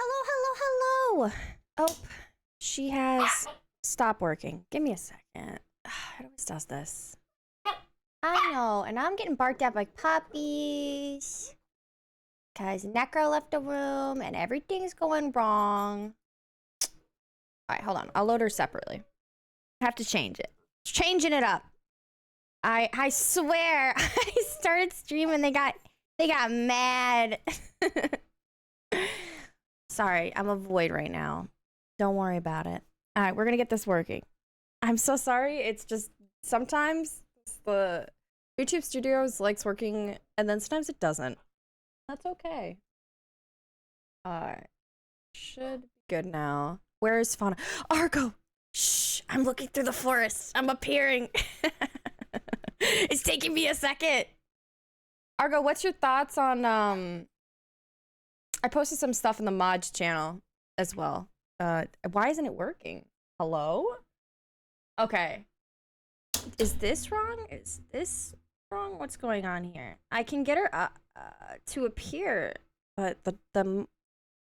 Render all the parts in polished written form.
Hello. Oh, she has stopped working. Give me a second. It always does this. I know, and I'm getting barked at by puppies. Because Necro left the room and everything's going wrong. Alright, hold on. I'll load her separately. I have to change it. Changing it up. I swear, I started streaming, they got mad. Sorry, I'm a void right now. Don't worry about it. Alright, we're gonna get this working. I'm so sorry, it's just sometimes the YouTube Studios likes working and then sometimes it doesn't. That's okay. Should be good now. Where is Fauna? Argo! Shh! I'm looking through the forest. I'm appearing. It's taking me a second. Argo, what's your thoughts on I posted some stuff in the mods channel as well. Why isn't it working? Hello? Okay. Is this wrong? Is this wrong? What's going on here? I can get her to appear, but the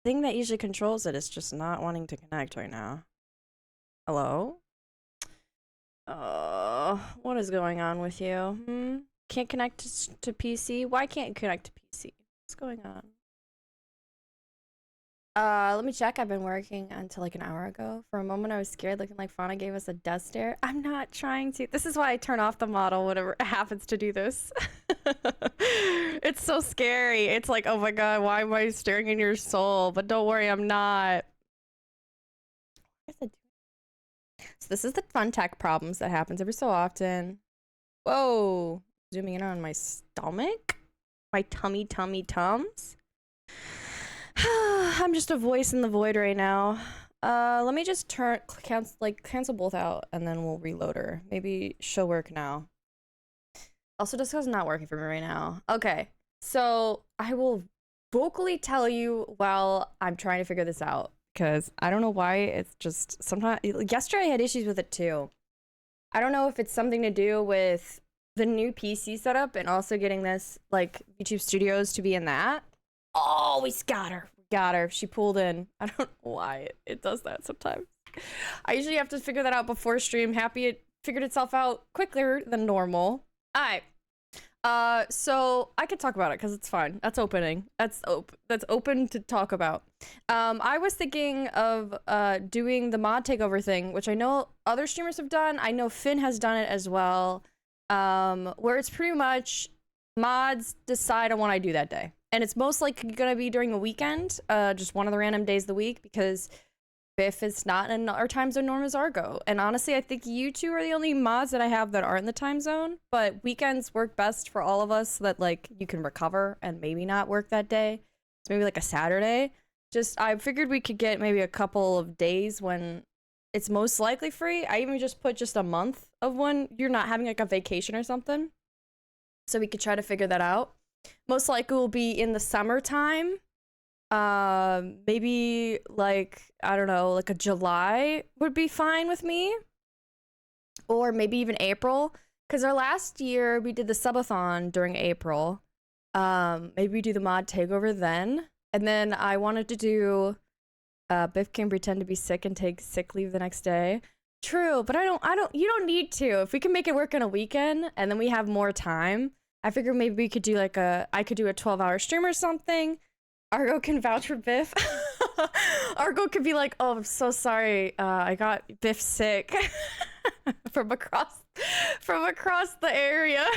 thing that usually controls it is just not wanting to connect right now. Hello? What is going on with you? Can't connect to PC? Why can't you connect to PC? What's going on? Let me check. I've been working until like an hour ago. For a moment, I was scared, looking like Fauna gave us a death stare. I'm not trying to. This is why I turn off the model whenever it happens to do this. It's so scary. It's like, oh my god, why am I staring in your soul? But don't worry, I'm not. So this is the fun tech problems that happens every so often. Whoa. Zooming in on my stomach. My tums. I'm just a voice in the void right now. Let me just cancel both out and then we'll reload her. Maybe she'll work now. Also, Disco's not working for me right now. Okay, so I will vocally tell you while I'm trying to figure this out because I don't know why. It's just sometimes. Yesterday I had issues with it too. I don't know if it's something to do with the new PC setup and also getting this like YouTube Studios to be in that. Oh, we got her. She pulled in. I don't know why it does that sometimes. I usually have to figure that out before stream. Happy it figured itself out quicker than normal. Alright. So I could talk about it because it's fine. That's opening. That's open to talk about. I was thinking of doing the mod takeover thing, which I know other streamers have done. I know Finn has done it as well. Where it's pretty much mods decide on what I do that day. And it's most likely gonna be during the weekend, just one of the random days of the week, because Biff is not in our time zone, nor is Argo. And honestly, I think you two are the only mods that I have that aren't in the time zone, but weekends work best for all of us so that like you can recover and maybe not work that day. So maybe like a Saturday. Just, I figured we could get maybe a couple of days when it's most likely free. I even just put just a month of when you're not having like a vacation or something. So we could try to figure that out. Most likely will be in the summertime. Maybe like, I don't know, like a July would be fine with me. Or maybe even April. Because our last year we did the subathon during April. Maybe we do the mod takeover then. And then I wanted to do Biff can pretend to be sick and take sick leave the next day. True, but you don't need to. If we can make it work on a weekend and then we have more time, I figured maybe we could do like I could do a 12-hour stream or something. Argo can vouch for Biff. Argo could be like, oh, I'm so sorry. I got Biff sick from across the area.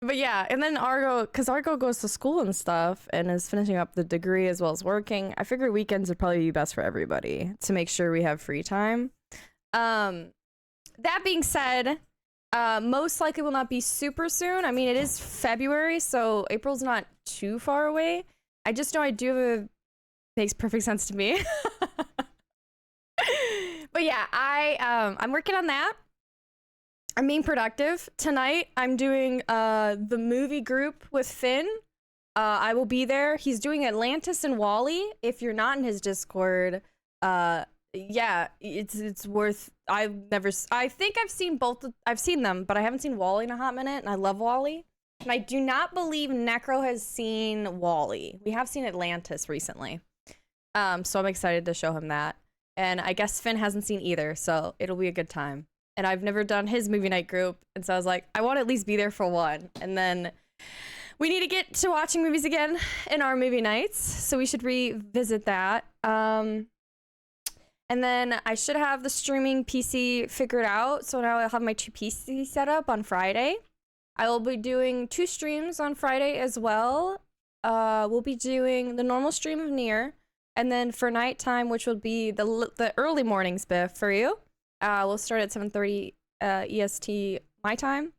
But yeah, and then because Argo goes to school and stuff and is finishing up the degree as well as working, I figure weekends would probably be best for everybody to make sure we have free time. That being said, most likely will not be super soon. I mean, it is February, so April's not too far away. I just know I do makes perfect sense to me. But yeah, I'm working on that. I'm being productive. Tonight, I'm doing the movie group with Finn. I will be there. He's doing Atlantis and Wall-E. If you're not in his Discord, yeah, it's worth. I think I've seen both. I've seen them, but I haven't seen Wall-E in a hot minute, and I love Wall-E. And I do not believe Necro has seen Wall-E. We have seen Atlantis recently. So I'm excited to show him that. And I guess Finn hasn't seen either, so it'll be a good time. And I've never done his movie night group, and so I was like, I want to at least be there for one. And then we need to get to watching movies again in our movie nights, so we should revisit that. And then I should have the streaming PC figured out, so now I'll have my 2 PC set up on Friday. I will be doing 2 streams on Friday as well. We'll be doing the normal stream of NieR, and then for nighttime, which will be the early morning spiff for you, we'll start at 7:30 EST my time,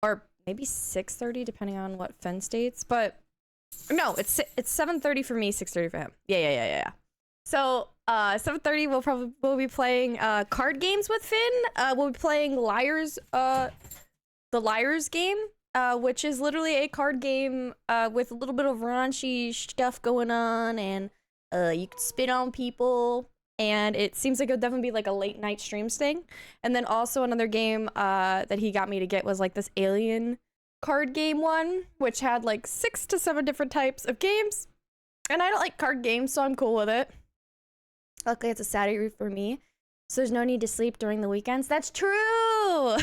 or maybe 6:30 depending on what Finn states. But no, it's 7:30 for me, 6:30 for him. Yeah. So 7:30 we'll be playing card games with Finn. We'll be playing the Liars game, which is literally a card game with a little bit of raunchy stuff going on, and you can spit on people, and it seems like it'll definitely be like a late night streams thing. And then also another game that he got me to get was like this alien card game one, which had like 6 to 7 different types of games. And I don't like card games, so I'm cool with it. Luckily, it's a Saturday for me, so there's no need to sleep during the weekends. That's true!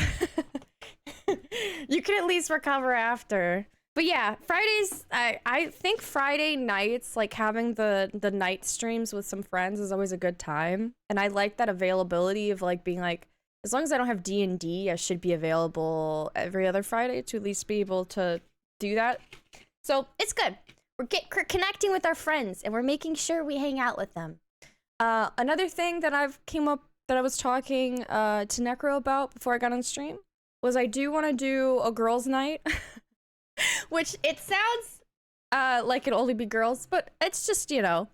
You can at least recover after. But yeah, Fridays, I think Friday nights, like having the night streams with some friends is always a good time. And I like that availability of like being like, as long as I don't have D&D, I should be available every other Friday to at least be able to do that. So it's good. We're connecting with our friends, and we're making sure we hang out with them. Another thing that I was talking to Necro about before I got on stream was I do want to do a girls' night, which it sounds like it'll only be girls, but it's just, you know,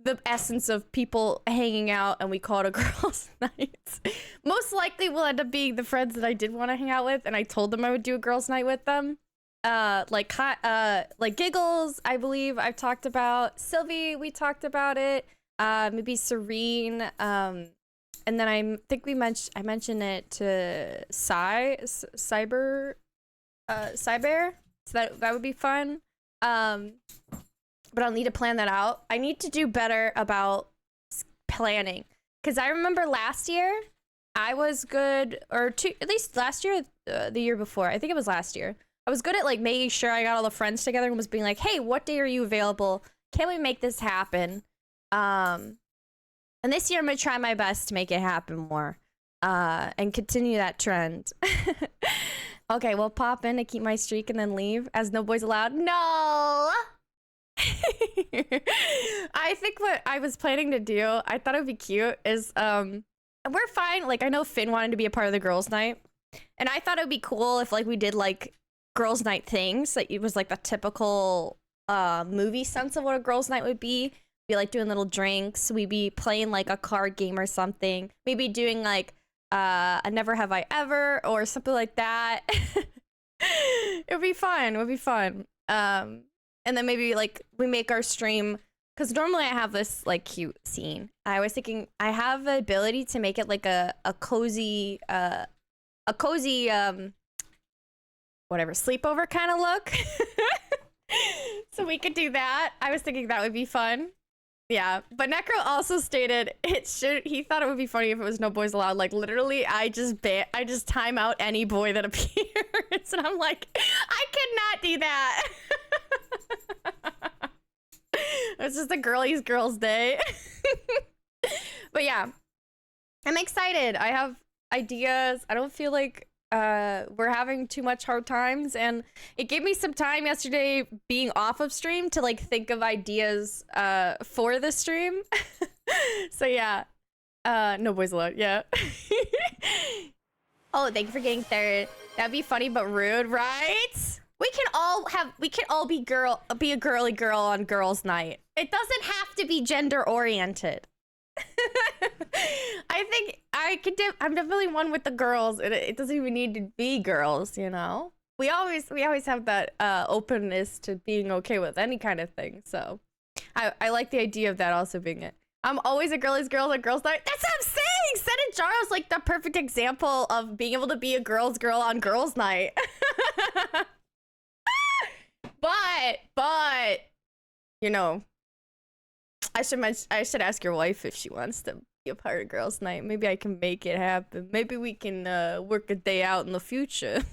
the essence of people hanging out, and we call it a girls' night. Most likely will end up being the friends that I did want to hang out with, and I told them I would do a girls' night with them. Like Giggles, I believe I've talked about. Sylvie, we talked about it. Maybe Serene. And then I think I mentioned it to Cyber, so that would be fun. But I'll need to plan that out. I need to do better about planning, because I remember last year I was good, at least last year, the year before. I think it was last year. I was good at like making sure I got all the friends together and was being like, hey, what day are you available? Can we make this happen? And this year I'm gonna try my best to make it happen more, and continue that trend. Okay, we'll pop in to keep my streak and then leave as no boys allowed. No! I think what I was planning to do, I thought it would be cute, is, we're fine. Like, I know Finn wanted to be a part of the girls' night, and I thought it would be cool if, like, we did, like, girls' night things. That it was, like, the typical, movie sense of what a girls' night would be. Be like doing little drinks. We'd be playing like a card game or something. Maybe doing like a Never Have I Ever or something like that. It would be fun. It would be fun. And then maybe like we make our stream, because normally I have this like cute scene. I was thinking I have the ability to make it like a cozy whatever, sleepover kind of look. So we could do that. I was thinking that would be fun. Yeah, but Necro also stated he thought it would be funny if it was no boys allowed. Like literally, I just time out any boy that appears, and I'm like, I cannot do that. It's just a girls' day. But yeah, I'm excited. I have ideas. I don't feel like we're having too much hard times, and it gave me some time yesterday being off of stream to like think of ideas for the stream. So yeah, no boys allowed. Yeah. Oh, thank you for getting third. That'd be funny but rude, right? We can all be a girly girl on girls' night. It doesn't have to be gender oriented. I think I'm definitely one with the girls. It doesn't even need to be girls, you know? We always have that openness to being okay with any kind of thing. So I like the idea of that also being it. I'm always a girly's girl on girls' night. That's what I'm saying! Sen and Jaro's like the perfect example of being able to be a girl's girl on girls' night. But, you know, I should ask your wife if she wants to be a part of girls' night. Maybe I can make it happen. Maybe we can work a day out in the future.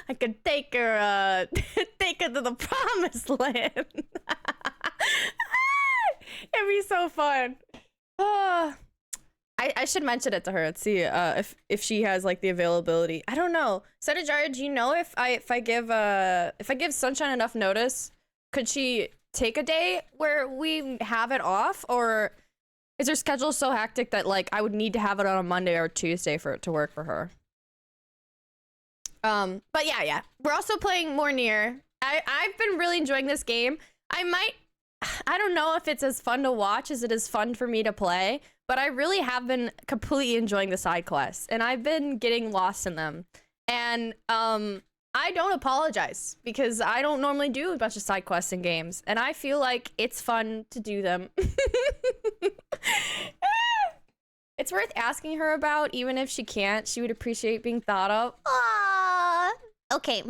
I could take her to the promised land. It'd be so fun. I should mention it to her and see if she has like the availability. I don't know. Senajara, do you know if I give Sunshine enough notice, could she take a day where we have it off, or is her schedule so hectic that like I would need to have it on a Monday or Tuesday for it to work for her? But yeah, we're also playing more NieR. I've been really enjoying this game. I don't know if it's as fun to watch as it is fun for me to play, but I really have been completely enjoying the side quests, and I've been getting lost in them. And I don't apologize, because I don't normally do a bunch of side quests in games, and I feel like it's fun to do them. It's worth asking her about, even if she can't. She would appreciate being thought of. Aww. Okay,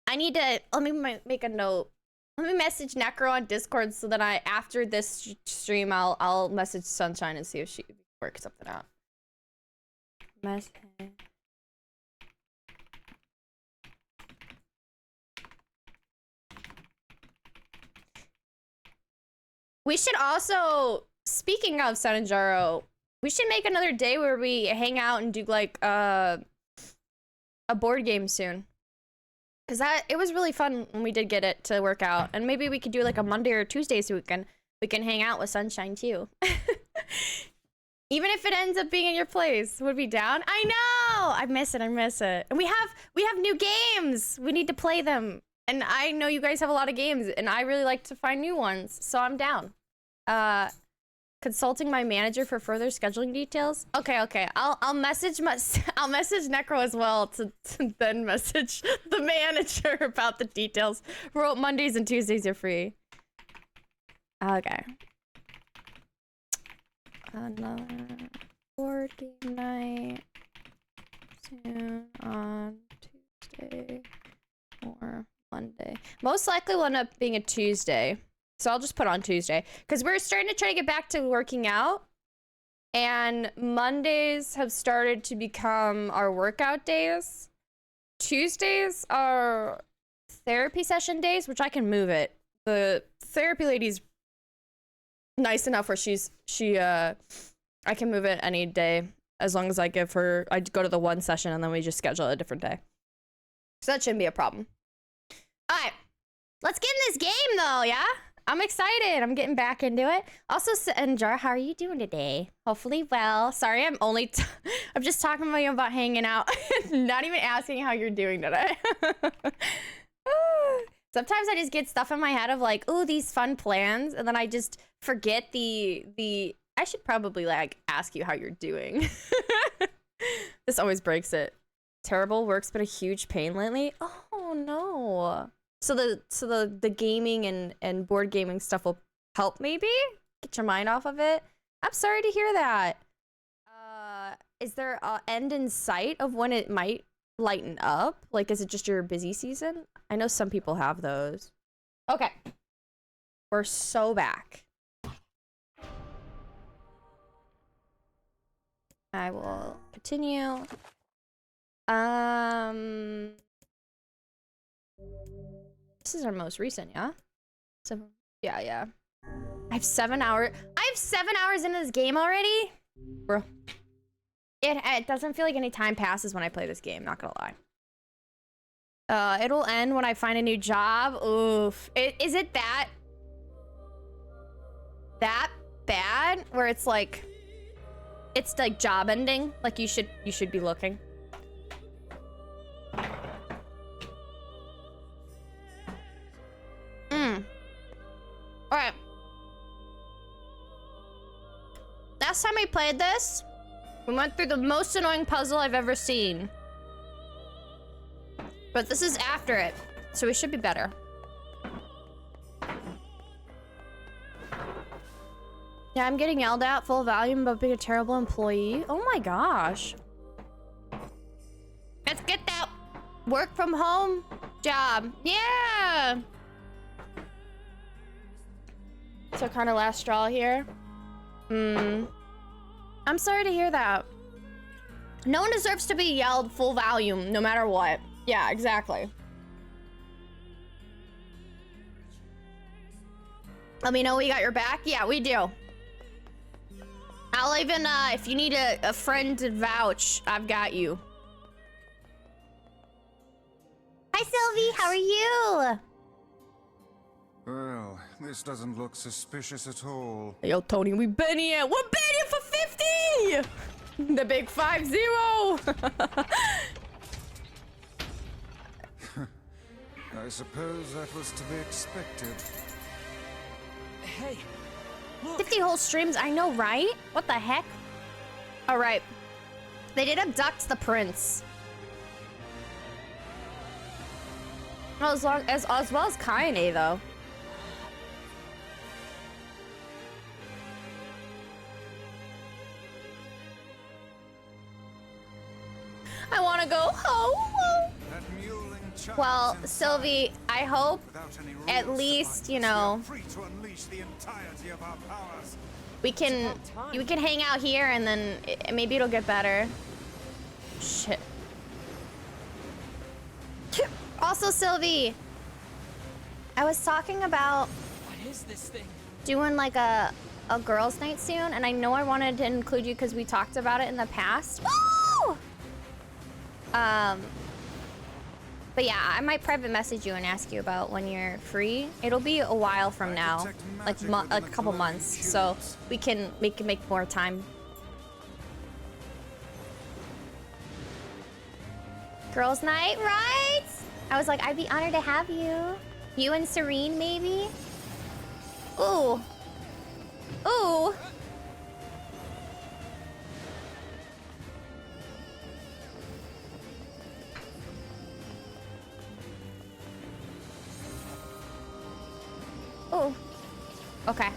let me make a note. Let me message Necro on Discord so that after this stream, I'll message Sunshine and see if she can work something out. Message. We should also, speaking of Sanjaro, we should make another day where we hang out and do like a board game soon. Cause it was really fun when we did get it to work out, and maybe we could do like a Monday or Tuesday so we can hang out with Sunshine too. Even if it ends up being in your place, would be down. I know, I miss it. And we have new games. We need to play them. And I know you guys have a lot of games, and I really like to find new ones, so I'm down. Consulting my manager for further scheduling details. Okay. I'll message Necro as well to then message the manager about the details. Mondays and Tuesdays are free. Okay. Another board game night soon on Tuesday or Monday. Most likely will end up being a Tuesday. So I'll just put on Tuesday, because we're starting to try to get back to working out, and Mondays have started to become our workout days. Tuesdays are therapy session days, which I can move it. The therapy lady's nice enough where I can move it any day as long as I go to the one session and then we just schedule a different day. So that shouldn't be a problem. All right, let's get in this game though, yeah? I'm excited. I'm getting back into it. Also, Jar, how are you doing today? Hopefully well. Sorry, I'm just talking to you about hanging out. Not even asking how you're doing today. Sometimes I just get stuff in my head of like, ooh, these fun plans, and then I just forget I should probably like ask you how you're doing. This always breaks it. Terrible work's been a huge pain lately. Oh no. So the gaming and board gaming stuff will help, maybe get your mind off of it. I'm sorry to hear that. Is there an end in sight of when it might lighten up? Like, is it just your busy season? I know some people have those. Okay, we're so back. I will continue. This is our most recent, yeah? Yeah. I have 7 hours. I have 7 hours into this game already? Bro. It doesn't feel like any time passes when I play this game, not gonna lie. It'll end when I find a new job. Oof. Is it that bad? Where it's like job ending? Like you should be looking. Alright. Last time we played this, we went through the most annoying puzzle I've ever seen. But this is after it, so we should be better. Yeah, I'm getting yelled at full volume about being a terrible employee. Oh my gosh. Let's get that work from home job. Yeah. So kind of last straw here. I'm sorry to hear that. No one deserves to be yelled full volume, no matter what. Yeah, exactly. Let me know we got your back. Yeah, we do. I'll even, if you need a friend to vouch, I've got you. Hi, Sylvie. How are you? Well, this doesn't look suspicious at all. Yo, Tony, we been here. We're been here for 50! The big 50! I suppose that was to be expected. Hey, look. 50 whole streams, I know, right? What the heck? All right. They did abduct the prince. Oh, as well as Kaine, though. I want to go home. That mewling child Well, is inside. Sylvie, I hope Without any rules at to least, bind you us, know, we are free to unleash the entirety of our powers. we can hang out here and then maybe it'll get better. Shit. Also, Sylvie, I was talking about What is this thing? doing like a girls' night soon, and I know I wanted to include you because we talked about it in the past. Woo! But yeah, I might private message you and ask you about when you're free. It'll be a while from now, like a couple months, so we can make more time. Girls' night, right? I was like, I'd be honored to have you. You and Serene, maybe? Ooh. Ooh. Ooh. Okay.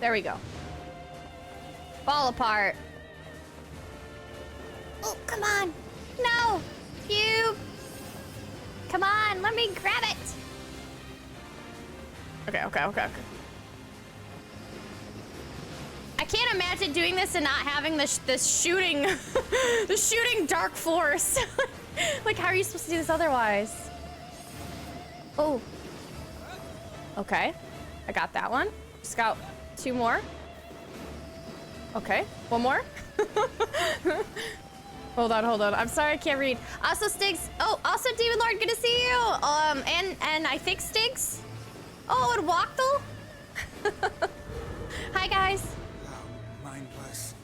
There we go. Fall apart. Oh, come on. No. You. Come on, let me grab it. Okay. I can't imagine doing this and not having this shooting, the shooting dark force. Like, how are you supposed to do this otherwise? Oh. Okay. I got that one. Just got 2 more. Okay. 1 more. Hold on. I'm sorry, I can't read. Also, Stiggs. Oh, also, Demon Lord, good to see you. And I think Stiggs. Oh, and Wachtel. Hi, guys. How mindless.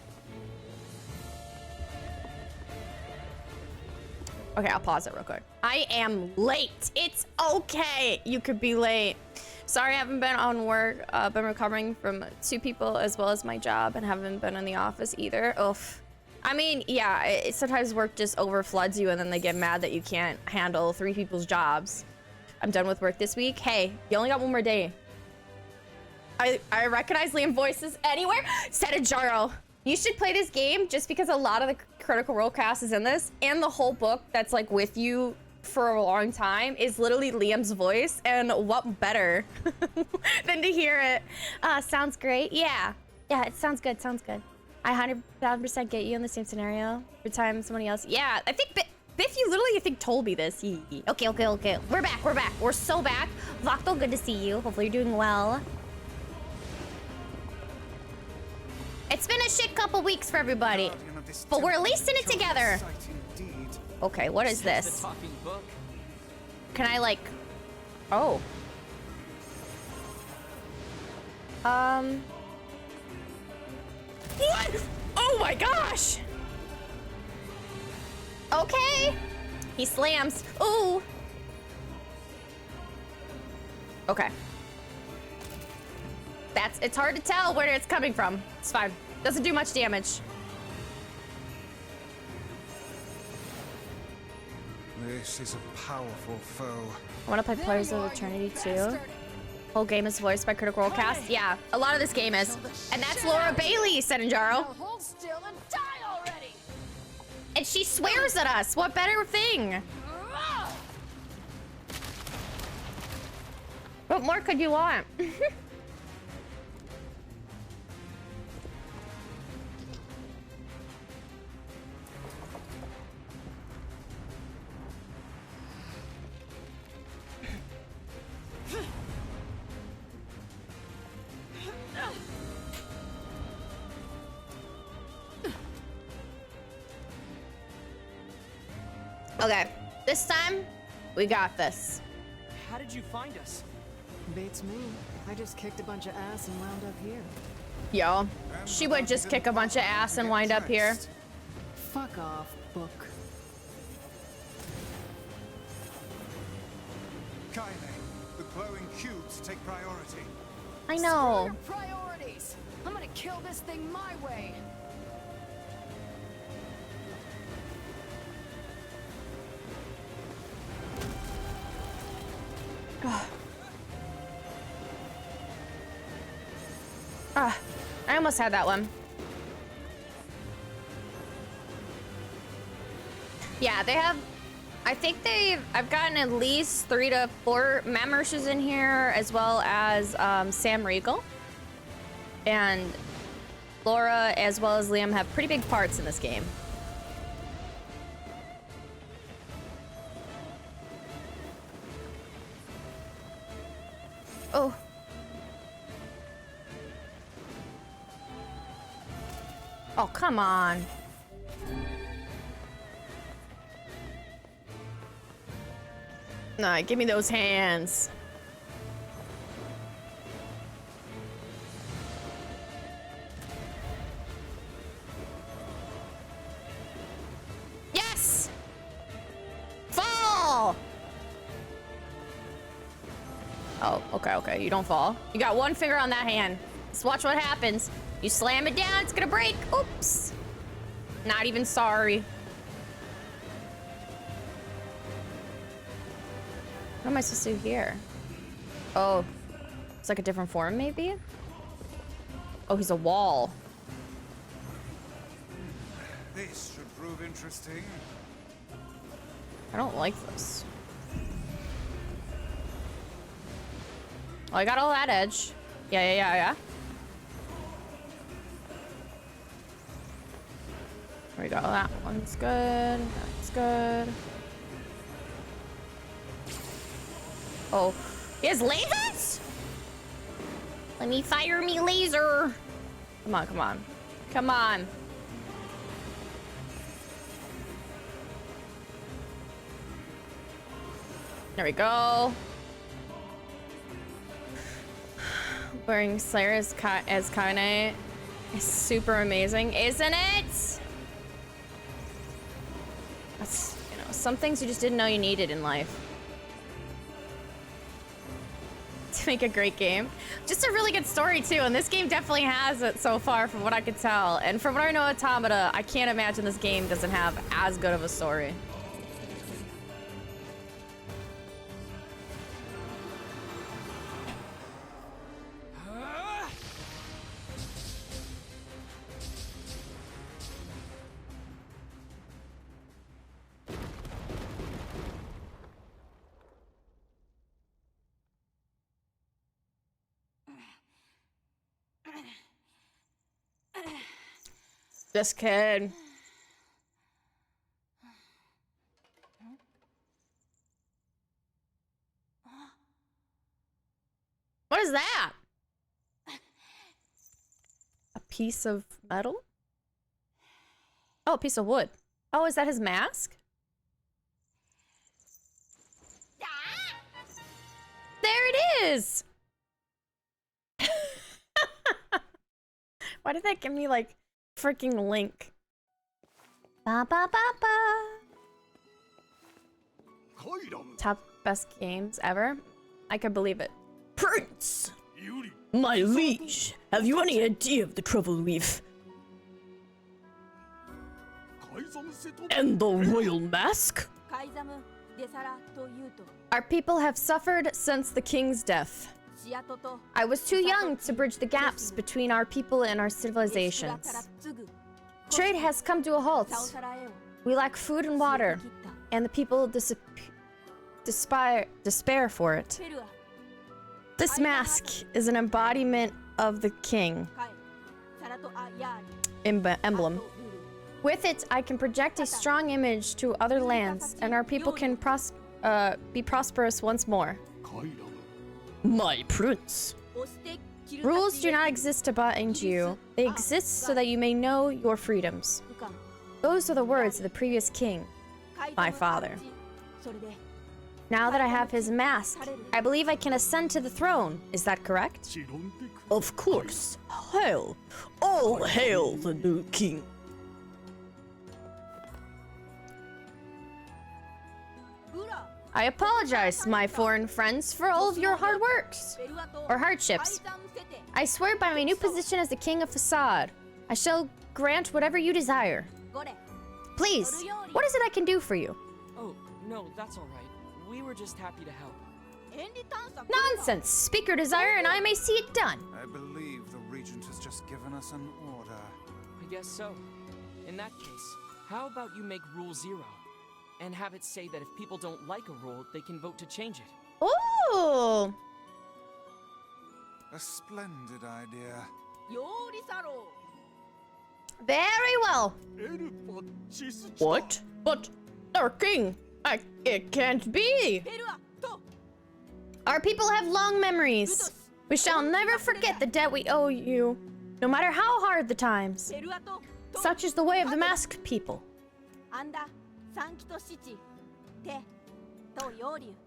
Okay, I'll pause it real quick. I am late. It's okay. You could be late. Sorry, I haven't been on work. Been recovering from 2 people as well as my job and haven't been in the office either. Oof. I mean, yeah, sometimes work just overfloods you and then they get mad that you can't handle 3 people's jobs. I'm done with work this week. Hey, you only got 1 more day. I recognize Liam voices anywhere. Jaro. You should play this game just because a lot of the Critical Role cast is in this, and the whole book that's like with you for a long time is literally Liam's voice, and what better than to hear it. Sounds great. Yeah, it sounds good. I 100,000% get you in the same scenario every time somebody else. Yeah, I think Biff, you literally, I think, told me this. Okay. We're back. We're so back. Vactal, good to see you. Hopefully you're doing well. It's been a shit couple weeks for everybody, but we're at least in it together. Okay, what is this? Can I, like... Oh. What? Oh my gosh! Okay. He slams. Ooh. Okay. It's hard to tell where it's coming from. It's fine. Doesn't do much damage. This is a powerful foe. I want to play Players of Eternity too. Whole game is voiced by Critical Role Cast. Yeah, a lot of this game is. And that's Laura Bailey, Senjaro. Now hold still and die already. And she swears at us. What better thing? What more could you want? Okay, this time we got this. How did you find us? Beats me. I just kicked a bunch of ass and wound up here. Yo, she would just kick a bunch of ass and wind up here. Fuck off, book. Kaine, the glowing cubes take priority. I Screw know. your priorities. I'm gonna kill this thing my way. Ah, I almost had that one. Yeah, they have. I think I've gotten at least 3 to 4 Mammersh's in here, as well as Sam Riegel. And Laura, as well as Liam, have pretty big parts in this game. Oh. Oh, come on. Nah, give me those hands. Yes! Fall! Oh, okay. You don't fall. You got one finger on that hand. Let's watch what happens. You slam it down, it's gonna break. Oops. Not even sorry. What am I supposed to do here? Oh, it's like a different form, maybe? Oh, he's a wall. This should prove interesting. I don't like this. Oh, I got all that edge. Yeah. There we go. That one's good. That's good. Oh, he has lasers? Let me fire me laser. Come on. There we go. Wearing Slayer as Kaine is super amazing, isn't it? That's, you know, some things you just didn't know you needed in life. To make a great game. Just a really good story too, and this game definitely has it so far from what I could tell. And from what I know of Automata, I can't imagine this game doesn't have as good of a story. This kid. What is that? A piece of metal? Oh, a piece of wood. Oh, is that his mask? There it is! Why did that give me like freaking Link? Ba ba ba ba. Top best games ever? I could believe it. Prince! My liege, have you any idea of the trouble we've... And the royal mask? Our people have suffered since the king's death. I was too young to bridge the gaps between our people and our civilizations. Trade has come to a halt. We lack food and water, and the people despair for it. This mask is an embodiment of the king emblem. With it, I can project a strong image to other lands, and our people can be prosperous once more. My prince. Rules do not exist to bind you. They exist so that you may know your freedoms. Those are the words of the previous king, my father. Now that I have his mask, I believe I can ascend to the throne. Is that correct? Of course. Hail. All hail the new king. I apologize, my foreign friends, for all of your hard works or hardships. I swear by my new position as the king of Facade, I shall grant whatever you desire. Please, what is it I can do for you? Oh, no, that's all right. We were just happy to help. Nonsense! Speak your desire and I may see it done. I believe the Regent has just given us an order. I guess so. In that case, how about you make Rule 0? And have it say that if people don't like a rule, they can vote to change it. Ooh! A splendid idea. Very well. What? But our king, it can't be. Our people have long memories. We shall never forget the debt we owe you, no matter how hard the times. Such is the way of the masked people.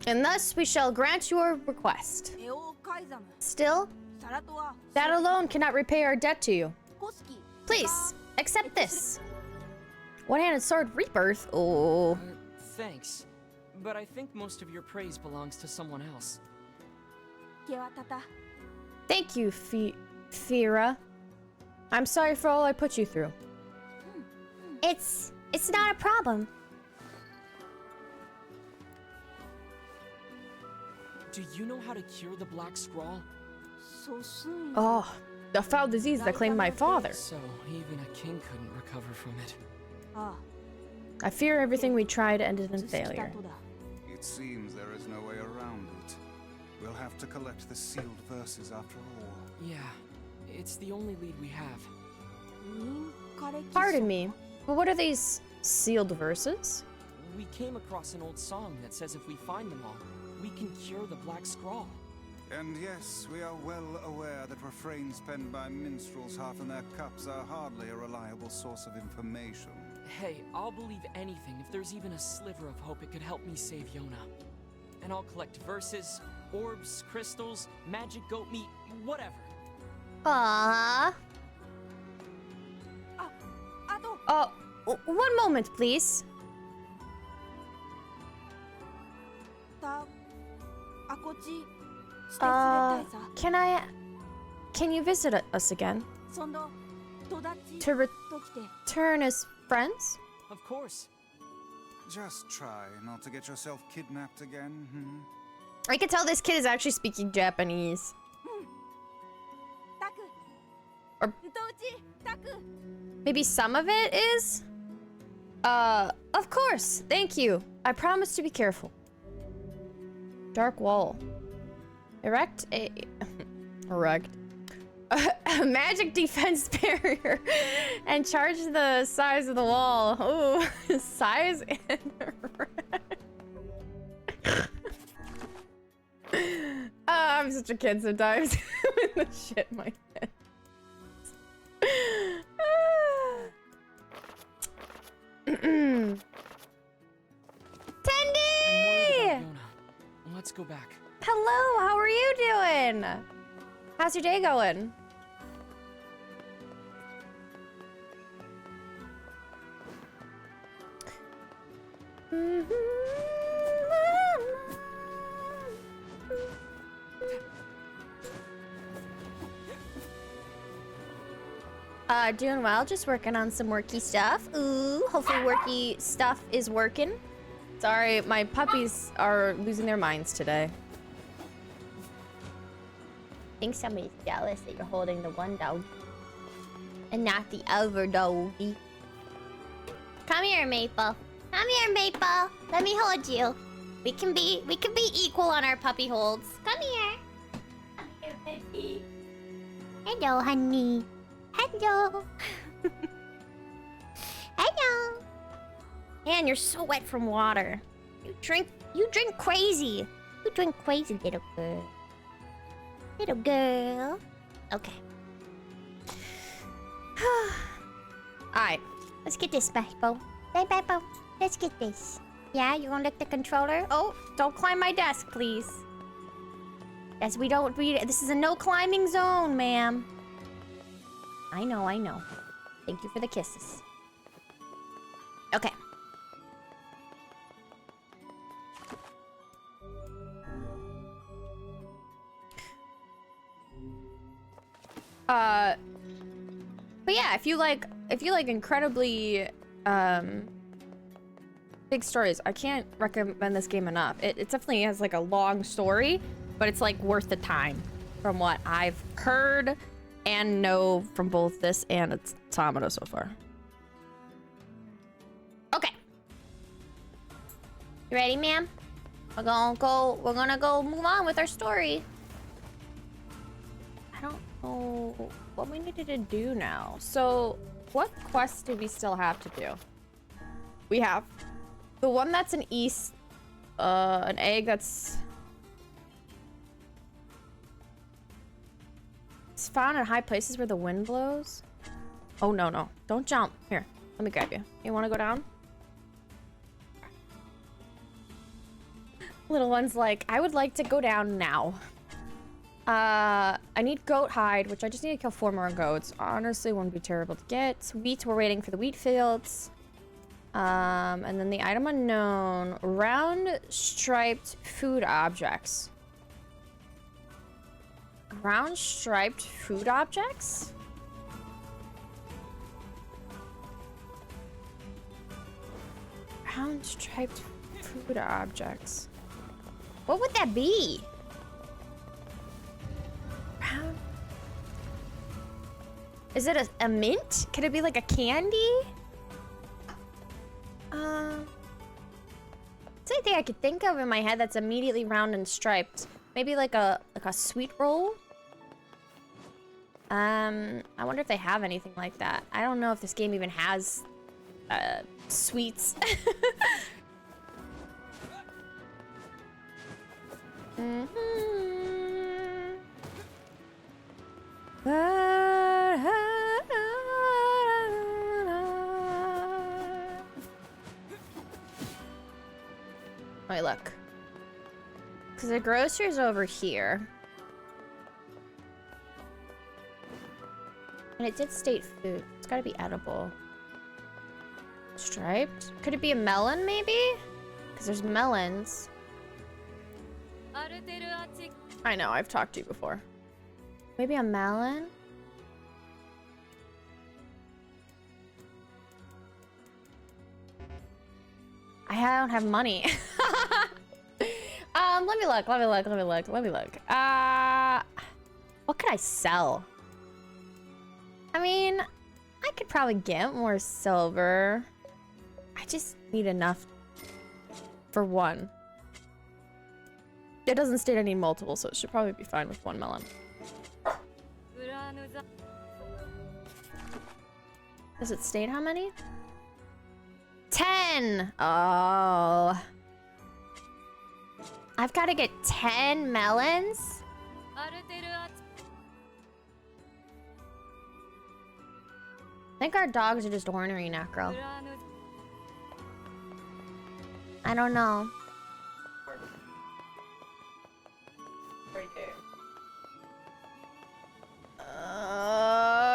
And thus we shall grant your request. Still, that alone cannot repay our debt to you. Please, accept this. One-handed sword rebirth? Oh. Thanks. But I think most of your praise belongs to someone else. Thank you, Fira. I'm sorry for all I put you through. It's not a problem. Do you know how to cure the Black Scrawl? Oh, the foul disease that claimed my father. So, even a king couldn't recover from it. I fear everything we tried ended in failure. It seems there is no way around it. We'll have to collect the sealed verses after all. Yeah, it's the only lead we have. Pardon me, but what are these sealed verses? We came across an old song that says if we find them all, we can cure the Black Scrawl. And yes, we are well aware that refrains penned by minstrels half in their cups are hardly a reliable source of information. Hey, I'll believe anything if there's even a sliver of hope it could help me save Yona. And I'll collect verses, orbs, crystals, magic goat meat, whatever. Ah. Oh, one moment, please. Can you visit us again? To return as friends? Of course. Just try not to get yourself kidnapped again, I can tell this kid is actually speaking Japanese. Or maybe some of it is? Of course. Thank you. I promise to be careful. Dark wall. Erect a magic defense barrier and charge the size of the wall. Ooh, size and I'm such a kid sometimes with the shit in my head. Tendi! Let's go back. Hello, how are you doing? How's your day going? Doing well, just working on some worky stuff. Ooh, hopefully worky stuff is working. Sorry, my puppies are losing their minds today. think somebody's jealous that you're holding the one dog and not the other doggy. Come here, Maple. Come here, Maple. Let me hold you. We can be equal on our puppy holds. Come here. Come here, baby. Hello, honey. Hello. Hello. Man, you're so wet from water. You drink crazy. You drink crazy, little girl. Little girl. Okay. Alright. Let's get this, Beppo. Hey, Beppo. Let's get this. Yeah, you gonna lick the controller? Oh, don't climb my desk, please. Yes, this is a no climbing zone, ma'am. I know. Thank you for the kisses. Okay. But yeah, if you like incredibly big stories, I can't recommend this game enough. It definitely has like a long story, but it's like worth the time from what I've heard and know from both this and Automata so far. Okay. You ready, ma'am? We're gonna go move on with our story. I don't know what we needed to do now. So what quest do we still have to do? We have the one that's an east, an egg that's it's found in high places where the wind blows. Oh, no. Don't jump. Here, let me grab you. You want to go down? Little one's like, I would like to go down now. I need goat hide, which I just need to kill 4 more goats. Honestly, wouldn't be terrible to get. Wheat, we're waiting for the wheat fields. And then the item unknown. Round striped food objects. Round striped food objects? Round striped food objects. What would that be? Round. Is it a mint? Could it be like a candy? It's anything I could think of in my head that's immediately round and striped. Maybe like a sweet roll? I wonder if they have anything like that. I don't know if this game even has sweets. Wait, look. Because the grocer's over here. And it did state food. It's gotta be edible. Striped? Could it be a melon, maybe? Because there's melons. I know, I've talked to you before. Maybe a melon? I don't have money. Let me look. What could I sell? I mean, I could probably get more silver. I just need enough for one. It doesn't state I need multiple, so it should probably be fine with 1 melon. Does it state how many? 10! Oh. I've got to get 10 melons? I think our dogs are just ornery, Necro. I don't know.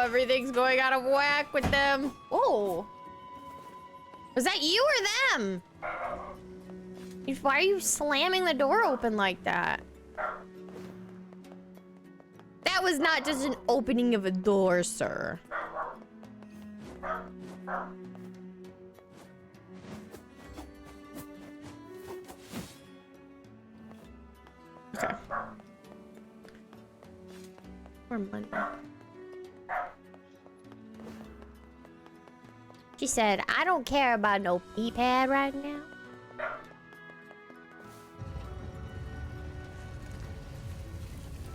Everything's going out of whack with them. Oh. Was that you or them? Why are you slamming the door open like that? That was not just an opening of a door, sir. Okay. More money. She said, I don't care about no pee pad right now.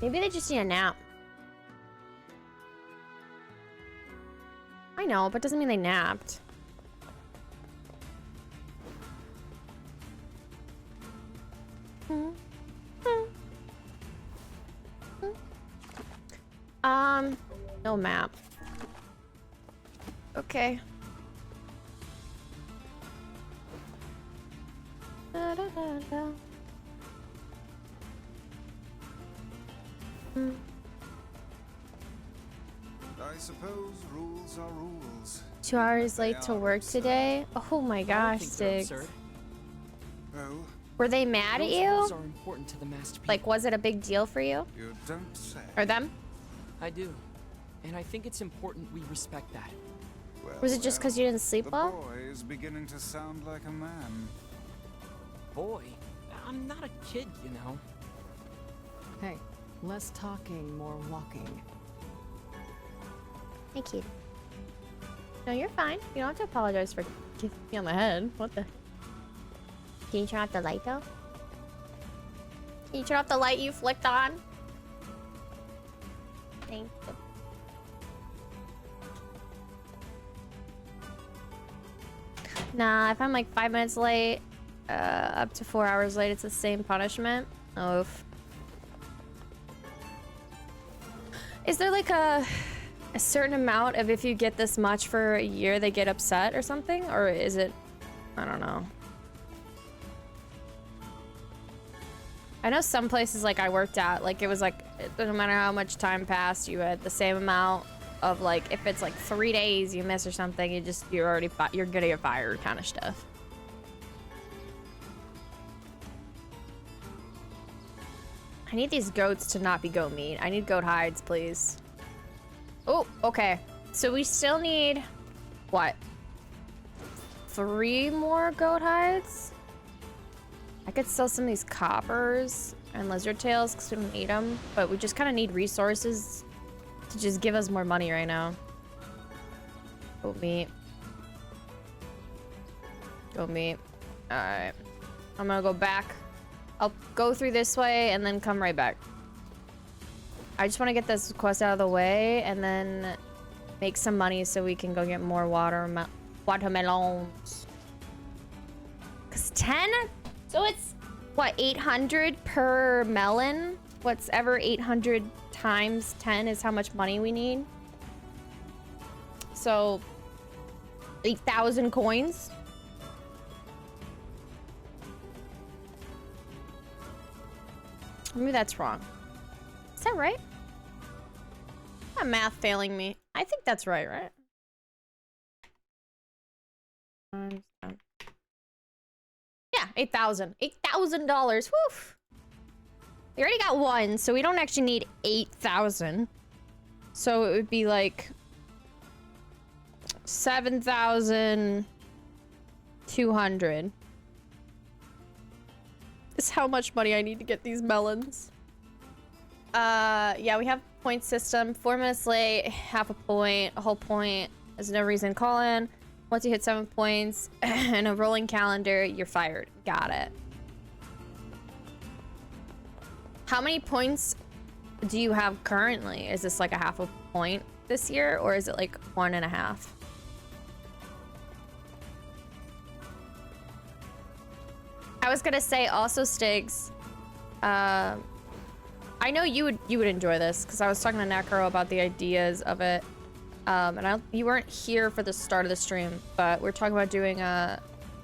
Maybe they just need a nap. I know, but doesn't mean they napped. No map. Okay. Da, da, da, da. I suppose rules are rules. 2 hours late to work today? Oh my I don't gosh, think they're Stiggs. absurd. Oh, Were they mad at Those you? rules are important to the master Like, people. was it a big deal for you? you don't say. Or them? I do. And I think it's important we respect that. Well, Was it just because you didn't sleep the well? boy is beginning to sound like a man. Boy, I'm not a kid, you know. Hey, less talking, more walking. Thank you. No, you're fine. You don't have to apologize for kissing me on the head. What the? Can you turn off the light though? Can you turn off the light you flicked on? Thank you. Nah, if I'm like 5 minutes late, up to 4 hours late, it's the same punishment. Oof. Is there like a certain amount of if you get this much for a year, they get upset or something? Or is it, I don't know. I know some places like I worked at, like it was like, no matter how much time passed, you had the same amount of like, if it's like 3 days you miss or something, you're already, you're gonna get fired kind of stuff. I need these goats to not be goat meat. I need goat hides, please. Oh, okay. So we still need, what? 3 more goat hides? I could sell some of these coppers and lizard tails because we don't need them, but we just kind of need resources to just give us more money right now. Goat meat. Goat meat. Alright. I'm gonna go back. I'll go through this way and then come right back. I just want to get this quest out of the way and then make some money so we can go get more watermelons. Cause 10? So it's what, 800 per melon? What's ever 800 times 10 is how much money we need. So 8,000 coins. Maybe that's wrong. Is that right? That math failing me. I think that's right, right? Yeah, 8,000. $8,000. Woof. We already got 1, so we don't actually need 8,000. So it would be like 7,200. Is how much money I need to get these melons. Yeah, we have point system. 4 minutes late, half a point, a whole point. There's no reason to call in. Once you hit 7 points and a rolling calendar, you're fired. Got it. How many points do you have currently? Is this like a half a point this year, or is it like 1.5? I was gonna say also, Stiggs, I know you would enjoy this because I was talking to Necro about the ideas of it, and you weren't here for the start of the stream, but we're talking about doing a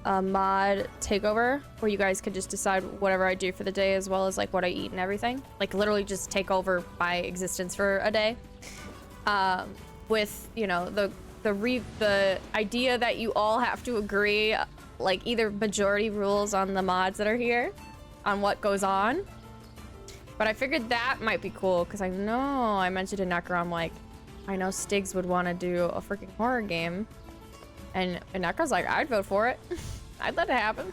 mod takeover where you guys could just decide whatever I do for the day as well as like what I eat and everything, like literally just take over my existence for a day, with, you know, the idea that you all have to agree, like either majority rules on the mods that are here on what goes on. But I figured that might be cool because I know I mentioned to Necro, I'm like, I know Stiggs would want to do a freaking horror game, and Necro's like, I'd vote for it. I'd let it happen.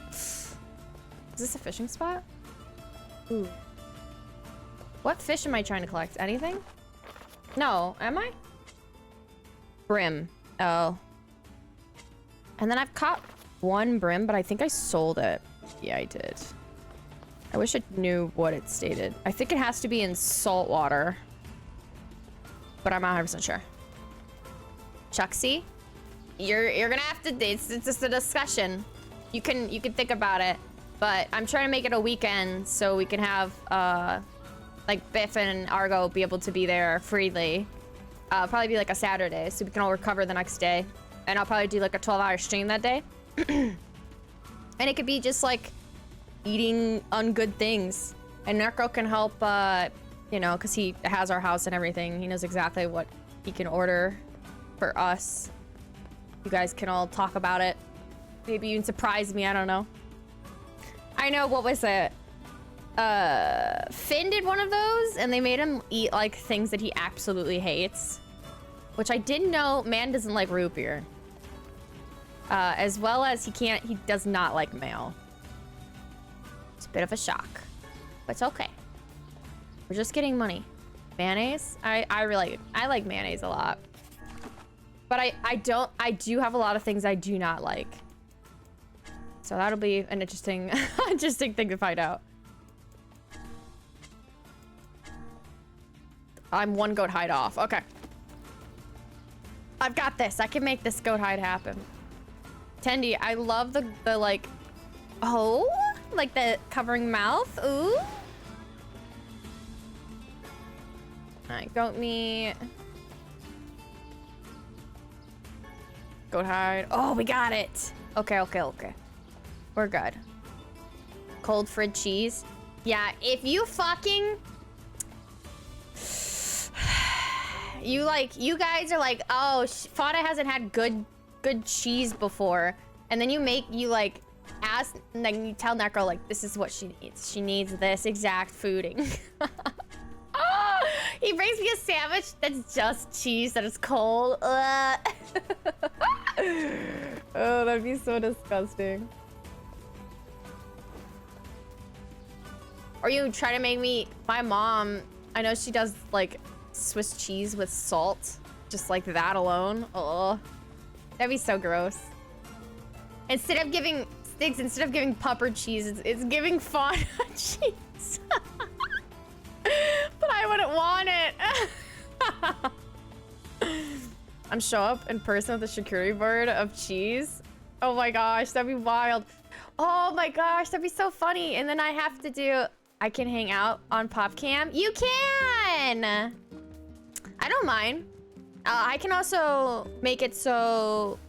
Is this a fishing spot? Ooh. What fish am I trying to collect? Anything? No, am I? Brim. Oh. And then I've caught one brim, but I think I sold it. Yeah, I did. I wish I knew what it stated. I think it has to be in salt water, but I'm not 100% sure. Chucksy, you're gonna have to. It's just a discussion. You can think about it, but I'm trying to make it a weekend so we can have like Biff and Argo be able to be there freely. Probably be like a Saturday, so we can all recover the next day, and I'll probably do like a 12-hour stream that day. And it could be just like eating ungood things, and Necro can help, you know, because he has our house and everything. He knows exactly what he can order for us. You guys can all talk about it. Maybe even surprise me, I don't know. I know, what was it? Finn did one of those, and they made him eat like things that he absolutely hates, which I didn't know. Man doesn't like root beer, as well as he does not like mayo. It's a bit of a shock, but it's okay. We're just getting money. Mayonnaise, I like mayonnaise a lot, but I do have a lot of things I do not like, so that'll be an interesting thing to find out. I'm one goat hide off. Okay. I've got this. I can make this goat hide happen. Tendi, I love the like, oh, like the covering mouth. Ooh. Alright, goat meat. Goat hide. Oh, we got it. Okay. We're good. Cold fridge cheese. Yeah, if you fucking... You guys are like, oh, Fada hasn't had good cheese before, and then you like ask, like you tell Necro like this is what she needs. She needs this exact fooding. Oh, he brings me a sandwich that's just cheese that is cold. Oh, that'd be so disgusting. Or you try to make me, my mom, I know she does like Swiss cheese with salt, just like that alone. Oh, that'd be so gross. Instead of giving pupper cheese, it's giving fauna cheese. But I wouldn't want it. I'm show up in person with a charcuterie board of cheese. Oh my gosh, that'd be wild. Oh my gosh, that'd be so funny. And then I have to do, I can hang out on PopCam. You can! I don't mind. I can also make it so,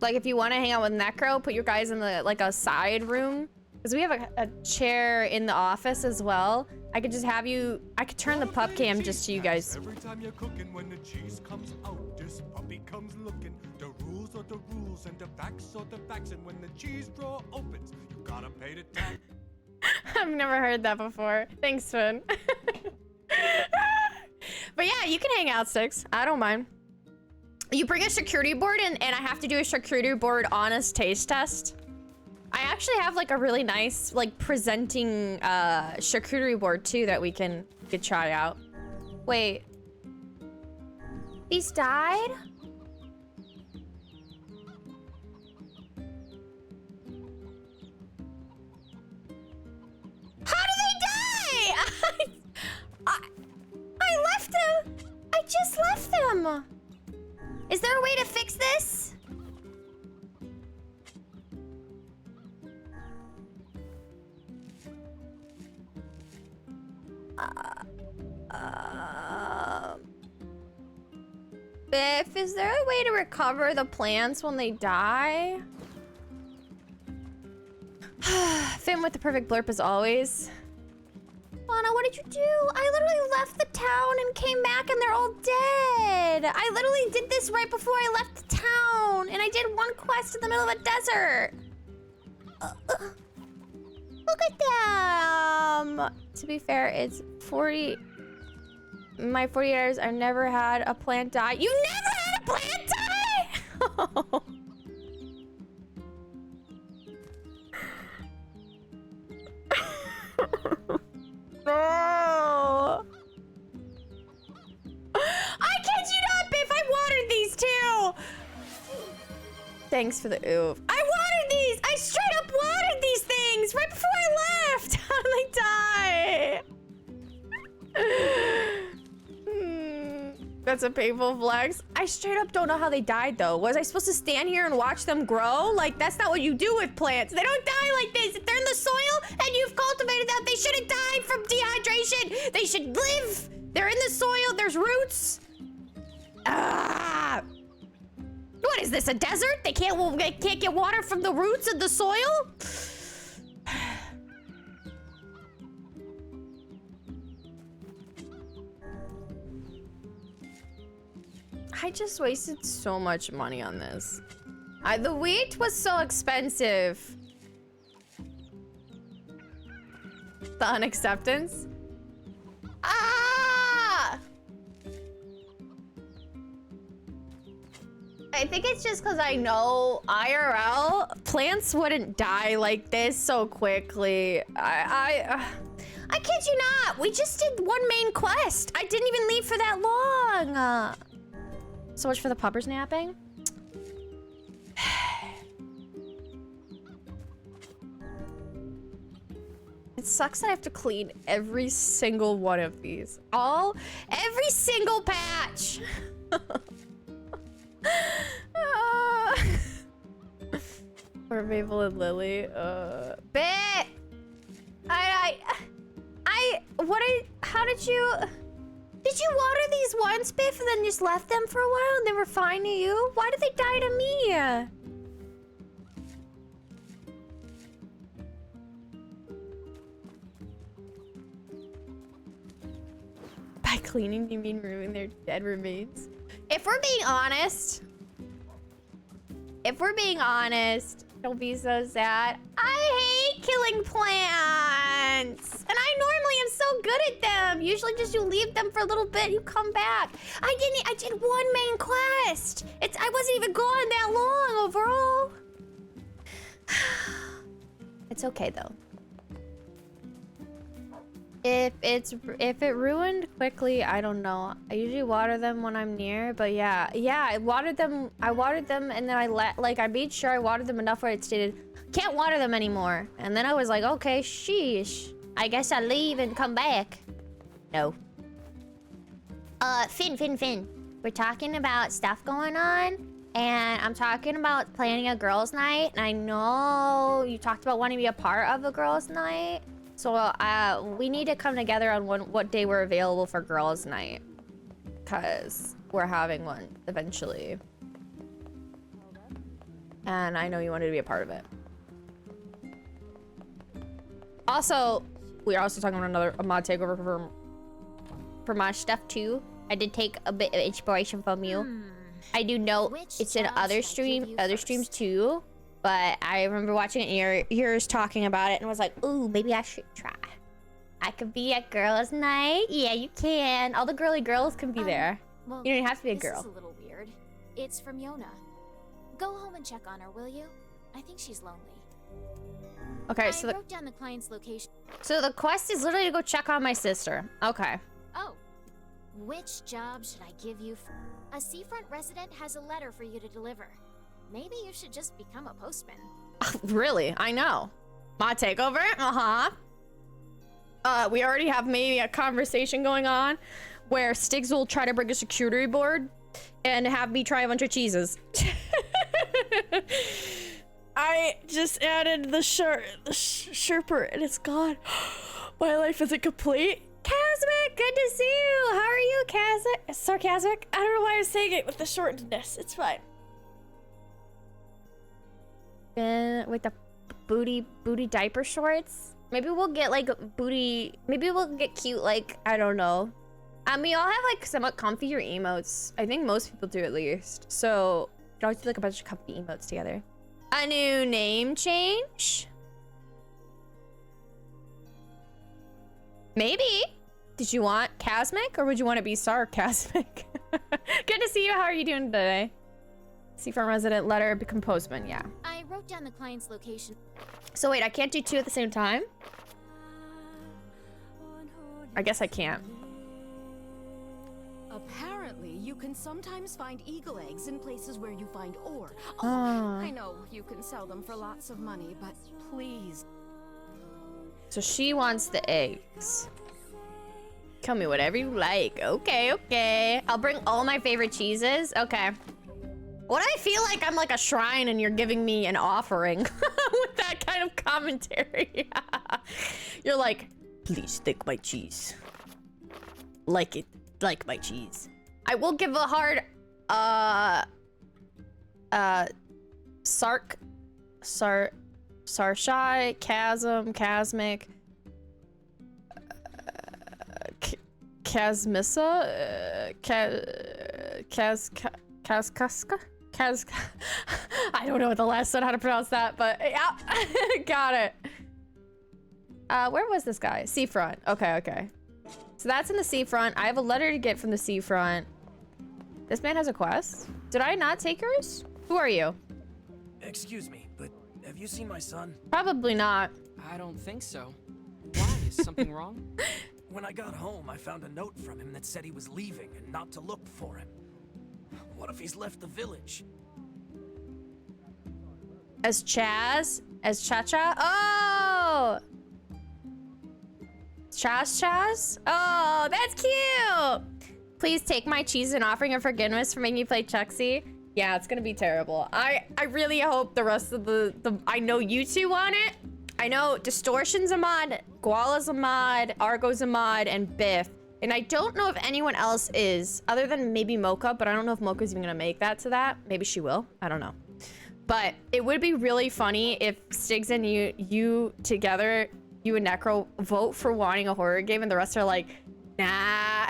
like, if you want to hang out with Necro, put your guys in the like a side room, because we have a chair in the office as well. I could just have you. I could turn the pup cam just to you guys. Every time you're cooking, when the cheese comes out, this puppy comes looking. The rules are the rules, and the facts are the facts. And when the cheese drawer opens, you gotta pay the tax. I've never heard that before. Thanks, Finn. But yeah, you can hang out, Six. I don't mind. You bring a charcuterie board and I have to do a charcuterie board honest taste test. I actually have like a really nice like presenting charcuterie board too that we could try out. Wait. These died? How do they die? I left them. I just left them. Is there a way to fix this? Biff, is there a way to recover the plants when they die? Finn with the perfect blurp as always. Lana, what did you do? I literally left the town and came back and they're all dead. I literally did this right before I left the town. And I did one quest in the middle of a desert. Look at them. To be fair, it's 40... My 48 hours, I've never had a plant die. You never had a plant die?! No! Thanks for the oof. I wanted these! I straight up wanted these things right before I left! How did I die? That's a painful flex. I straight up don't know how they died though. Was I supposed to stand here and watch them grow? Like, that's not what you do with plants. They don't die like this. If they're in the soil and you've cultivated them, they shouldn't die from dehydration. They should live. They're in the soil, there's roots. Ah! What is this, a desert? They can't get water from the roots of the soil? I just wasted so much money on this. The wheat was so expensive. The unacceptance? Ah! I think it's just because I know IRL plants wouldn't die like this so quickly. I kid you not. We just did one main quest. I didn't even leave for that long. So much for the puppers napping. It sucks that I have to clean every single one of these. Every single patch. Or Mabel and Lily. Bet. How did you water these once, Biff, and then just left them for a while and they were fine to you? Why did they die to me? By cleaning, do you mean removing their dead remains? If we're being honest, don't be so sad. I hate killing plants. And I normally am so good at them. Usually just you leave them for a little bit, you come back. I did one main quest. I wasn't even gone that long overall. It's okay though. If it ruined quickly, I don't know. I usually water them when I'm near, but yeah, I watered them and then I made sure I watered them enough where it stated, can't water them anymore. And then I was like, okay, sheesh. I guess I'll leave and come back. No. Finn. We're talking about stuff going on, and I'm talking about planning a girls' night, and I know you talked about wanting to be a part of a girls' night. So we need to come together on what day we're available for girls' night, cause we're having one eventually, and I know you wanted to be a part of it. Also, we are also talking about a mod takeover for my stuff too. I did take a bit of inspiration from you. I do know it's in other streams too. But I remember watching yours talking about it and was like, ooh, maybe I should try. I could be at girls' night. Yeah, you can. All the girly girls can be there. Well, you don't even have to be a girl. This is a little weird. It's from Yona. Go home and check on her, will you? I think she's lonely. Okay, I wrote down the client's location. So the quest is literally to go check on my sister. Okay. Oh. Which job should I give you? A seafront resident has a letter for you to deliver. Maybe you should just become a postman. Really? I know. Mod takeover? We already have maybe a conversation going on where Stiggs will try to bring a security board and have me try a bunch of cheeses. I just added the Sherper and it's gone. My life isn't complete. Casmic, good to see you. How are you, Sarcasmic? I don't know why I'm saying it with the shortenedness. It's fine. With the booty diaper shorts. Maybe we'll get like maybe we'll get cute, like, I don't know. We all have like somewhat comfier emotes. I think most people do at least. So we can always do like a bunch of comfy emotes together. A new name change? Maybe. Did you want Casmic or would you want to be Sarcasmic? Good to see you. How are you doing today? Seafront resident, letter, become postman, yeah. I wrote down the client's location. So wait, I can't do two at the same time? I guess I can't. Apparently Luckily, you can sometimes find eagle eggs in places where you find ore. Oh, Ah. I know you can sell them for lots of money, but please. So she wants the eggs. Tell me whatever you like. Okay, okay. I'll bring all my favorite cheeses. Okay. What I feel like I'm like a shrine and you're giving me an offering with that kind of commentary. You're like, please take my cheese. Like it, like my cheese. I will give a hard, Sarshai, Chasm, Chasmic, Chasmissa, I don't know what the last said how to pronounce that, but yeah, got it. Where was this guy? Seafront. Okay, okay. So that's in the seafront. I have a letter to get from the seafront. This man has a quest. Did I not take yours? Who are you? Excuse me, but have you seen my son? Probably not. I don't think so. Why? Is something wrong? When I got home, I found a note from him that said he was leaving and not to look for him. What if he's left the village? As Chaz? As Cha-Cha? Oh! Chaz? Oh, that's cute! Please take my cheese and offering of forgiveness for making you play Chucksy. Yeah, it's gonna be terrible. I really hope the rest of the I know you two want it. I know Distortion's a mod, Guala's a mod, Argo's a mod, and Biff. And I don't know if anyone else is, other than maybe Mocha, but I don't know if Mocha's even gonna make that to that. Maybe she will, I don't know. But it would be really funny if Stigs and you together, you and Necro, vote for wanting a horror game and the rest are like, nah.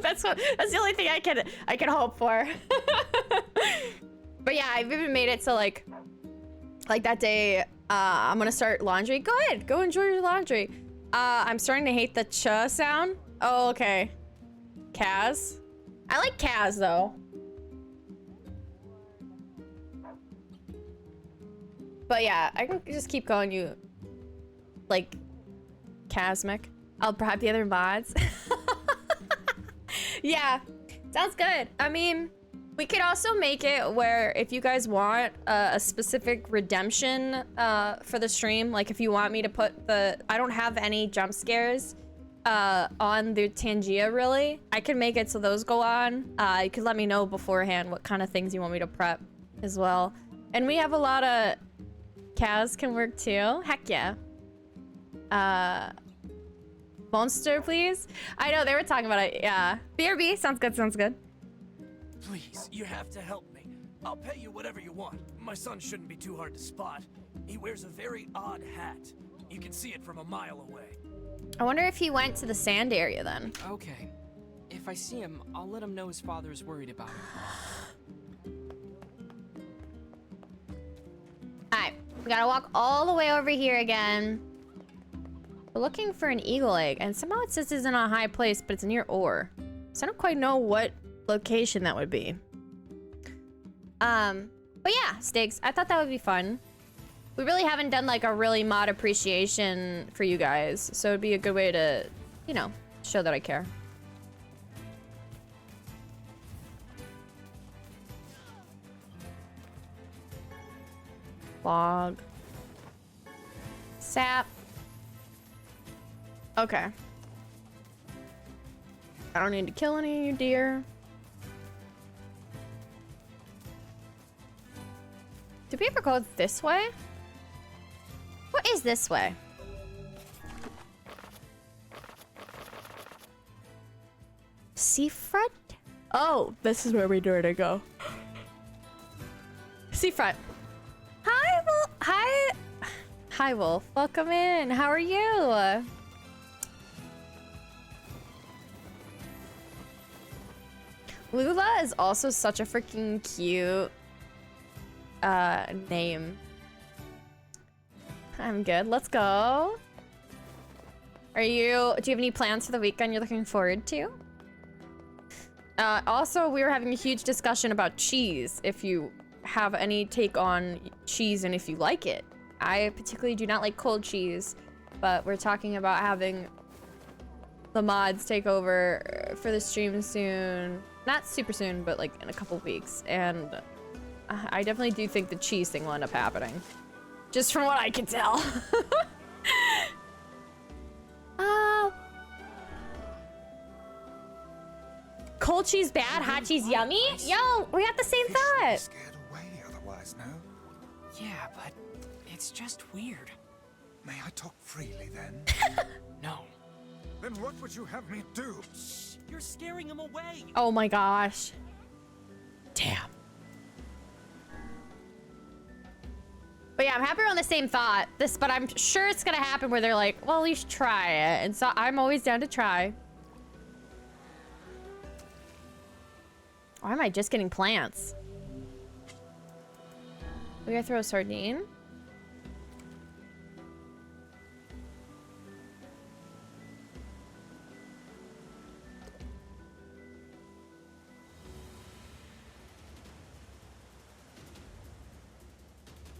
That's the only thing I can hope for. But yeah, I've even made it so like that day, I'm gonna start laundry. Go ahead, go enjoy your laundry. I'm starting to hate the ch sound. Oh, okay. Kaz. I like Kaz though. But yeah, I can just keep calling you like Kazmic. I'll have the other mods. Yeah, sounds good. I mean, we could also make it where if you guys want a specific redemption for the stream, like if you want me to put I don't have any jump scares on the Tangia really. I can make it so those go on. You could let me know beforehand what kind of things you want me to prep as well. And we have a lot of Kaz can work too. Heck yeah. Monster, please. I know they were talking about it. Yeah. BRB sounds good. Sounds good. Please, you have to help me. I'll pay you whatever you want. My son shouldn't be too hard to spot. He wears a very odd hat. You can see it from a mile away. I wonder if he went to the sand area then. Okay. If I see him, I'll let him know his father is worried about him. Alright, we gotta walk all the way over here again. We're looking for an eagle egg, and somehow it says it's in a high place, but it's near ore. So I don't quite know what location that would be. But yeah, Stigs, I thought that would be fun. We really haven't done like a really mod appreciation for you guys, so it'd be a good way to, you know, show that I care. Log. Sap. Okay. I don't need to kill any of you, deer. Did we ever go this way? What is this way? Seafront? Oh, this is where we were to go. Seafront. Hi, Wolf. Hi, Wolf. Welcome in. How are you? Lula is also such a freaking cute name. I'm good. Let's go. Do you have any plans for the weekend you're looking forward to? Also, we were having a huge discussion about cheese. If you have any take on cheese and if you like it. I particularly do not like cold cheese, but we're talking about having the mods take over for the stream soon. Not super soon, but like in a couple weeks. And I definitely do think the cheese thing will end up happening. Just from what I can tell. Cold cheese bad, hot cheese yummy? Yo, we got the same thought. Scared away otherwise, no? Yeah, but it's just weird. May I talk freely then? No. Then what would you have me do? Shh, you're scaring him away. Oh my gosh. Damn. But yeah, I'm happy we're on the same thought. But I'm sure it's gonna happen where they're like, well, you should try it. And so I'm always down to try. Or am I just getting plants? We gotta throw a sardine.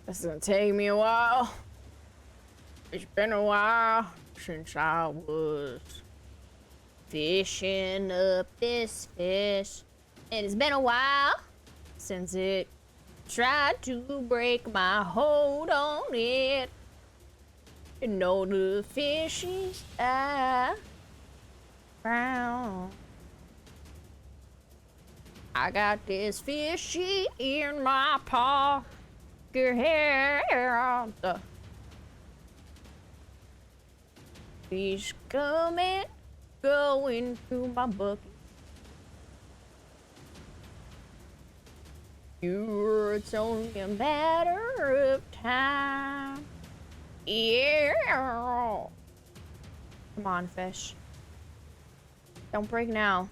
This is gonna take me a while. It's been a while since I was fishing up this fish. And it's been a while since it tried to break my hold on it. You know the fishies I found. I got this fishy in my paw. Your hair on the fish coming, going through my bucket. It's only a matter of time. Yeah. Come on, fish. Don't break now.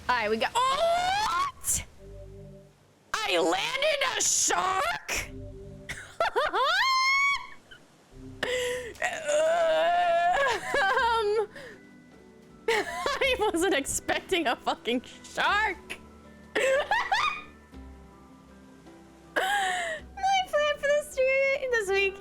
Alright, we got. Oh! What? I landed a shark? I wasn't expecting a fucking shark. My plan for this week.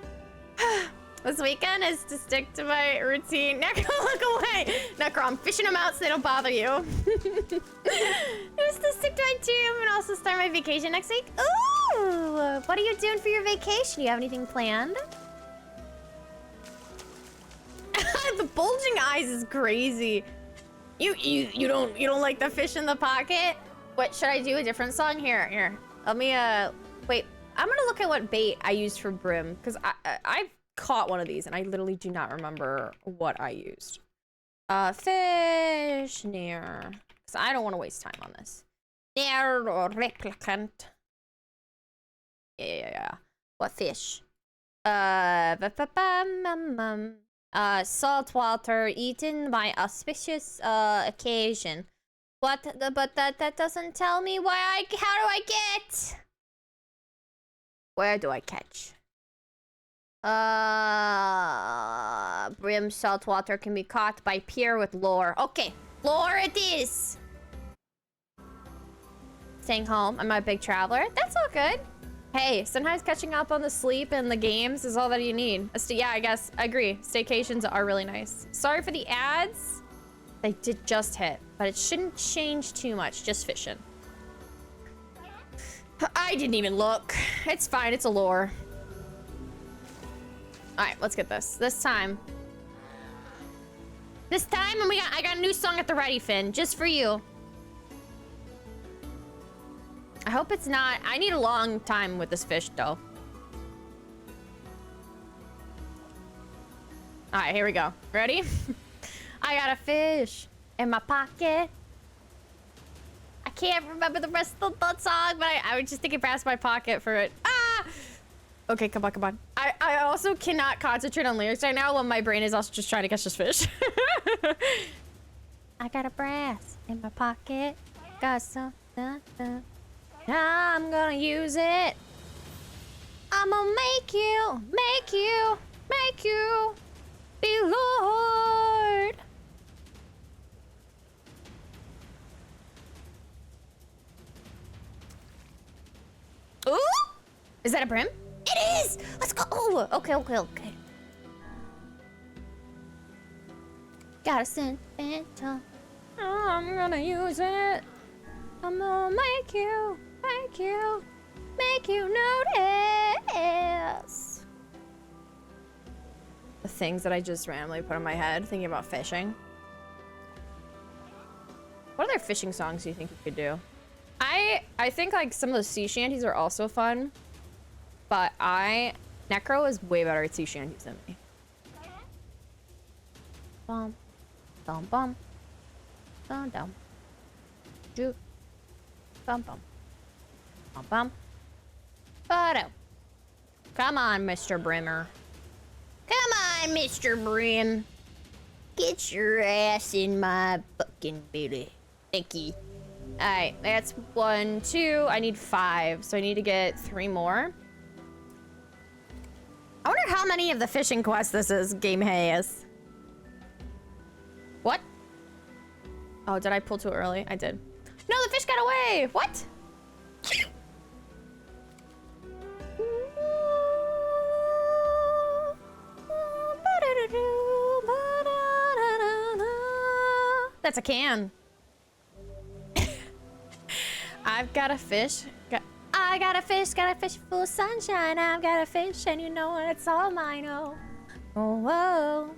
This weekend is to stick to my routine. Necro, look away! Necro, I'm fishing them out so they don't bother you. Just to stick to my tube and also start my vacation next week. Ooh! What are you doing for your vacation? Do you have anything planned? The bulging eyes is crazy. You don't like the fish in the pocket? What, should I do a different song? Here. Let me, wait. I'm gonna look at what bait I used for brim, because I've caught one of these, and I literally do not remember what I used. Fish, NieR. Because I don't want to waste time on this. NieR Replicant. Yeah. What fish? Saltwater eaten by auspicious, occasion. What? But that doesn't tell me why how do I get? Where do I catch? Brim saltwater can be caught by pier with lure. Okay, lure it is. Staying home. I'm a big traveler. That's all good. Hey, sometimes catching up on the sleep and the games is all that you need. Yeah, I guess. I agree. Staycations are really nice. Sorry for the ads. They did just hit, but it shouldn't change too much. Just fishing. I didn't even look. It's fine. It's a lure. All right, let's get this. This time, and I got a new song at the ready, Finn, just for you. I hope it's not. I need a long time with this fish, though. All right, here we go. Ready? I got a fish in my pocket. I can't remember the rest of the song, but I was just thinking past my pocket for it. Ah! Okay, come on. I also cannot concentrate on lyrics right now when my brain is also just trying to catch this fish. I got a brass in my pocket. Got some. I'm gonna use it. I'm gonna make you be Lord. Ooh! Is that a brim? It is! Let's go! Oh, okay. Got a sentimental I'm gonna use it. I'm gonna make you notice. The things that I just randomly put in my head thinking about fishing. What other fishing songs do you think you could do? I think like some of the sea shanties are also fun, but Necro is way better at sea shanties than me. Bum, bum, bum, bum, bum, juke, bum, bum, bum, bum, ba-do. Come on, Mr. Brimmer. Come on, Mr. Brim. Get your ass in my fucking belly. Thank you. Alright, that's 1, 2. I need 5, so I need to get 3 more. I wonder how many of the fishing quests this game has. What? Oh, did I pull too early? I did. No, the fish got away! What? That's a can. I've got a fish. I got a fish full of sunshine. I've got a fish, and you know it's all mine. Oh, oh, whoa.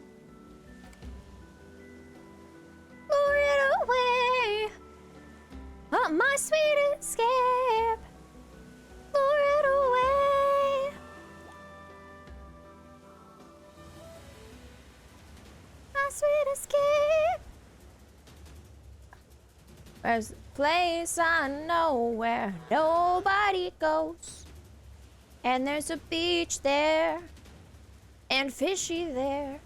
Lure it away. Oh, my sweet escape. Lure it away. My sweet escape. There's a place I know where nobody goes, and there's a beach there and fishy there.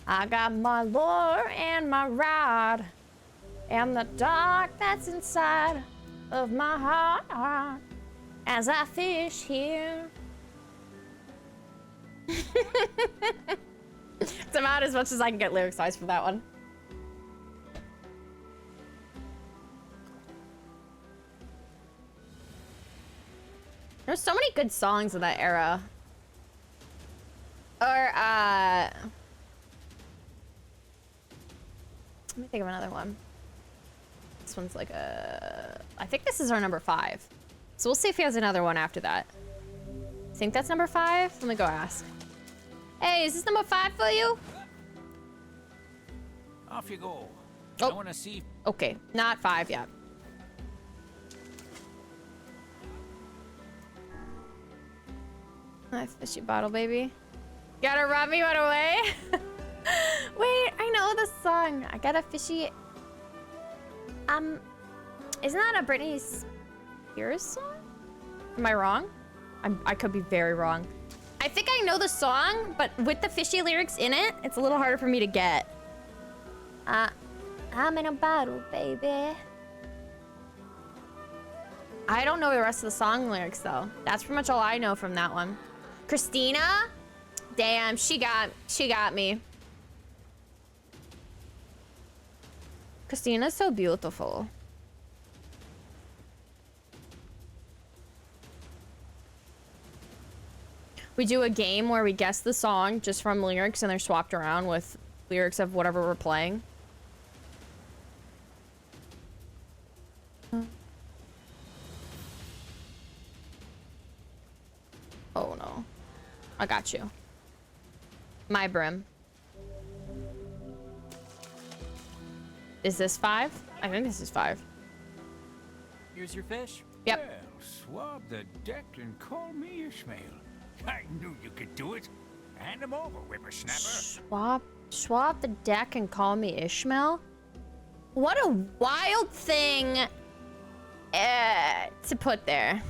I got my lure and my rod and the dark that's inside of my heart as I fish here. It's about as much as I can get lyric size for that one. There's so many good songs of that era. Or, let me think of another one. This one's like I think this is our number 5. So we'll see if he has another one after that. I think that's number 5? Let me go ask. Hey, is this number 5 for you? Off you go. Oh. I want to see. Okay, not 5 yet. My fishy bottle, baby. Gotta rub me right away. Wait, I know the song. I got a fishy. Isn't that a Britney Spears song? Am I wrong? I could be very wrong. I think I know the song, but with the fishy lyrics in it, it's a little harder for me to get. I'm in a bottle, baby. I don't know the rest of the song lyrics though. That's pretty much all I know from that one. Christina? Damn, she got me. Christina's so beautiful. We do a game where we guess the song just from lyrics and they're swapped around with lyrics of whatever we're playing. Oh no. I got you. My brim. Is this 5? I think this is 5. Here's your fish. Yep. Well, swab the deck and call me Ishmael. I knew you could do it. Hand him over, whippersnapper. Swap the deck and call me Ishmael? What a wild thing to put there.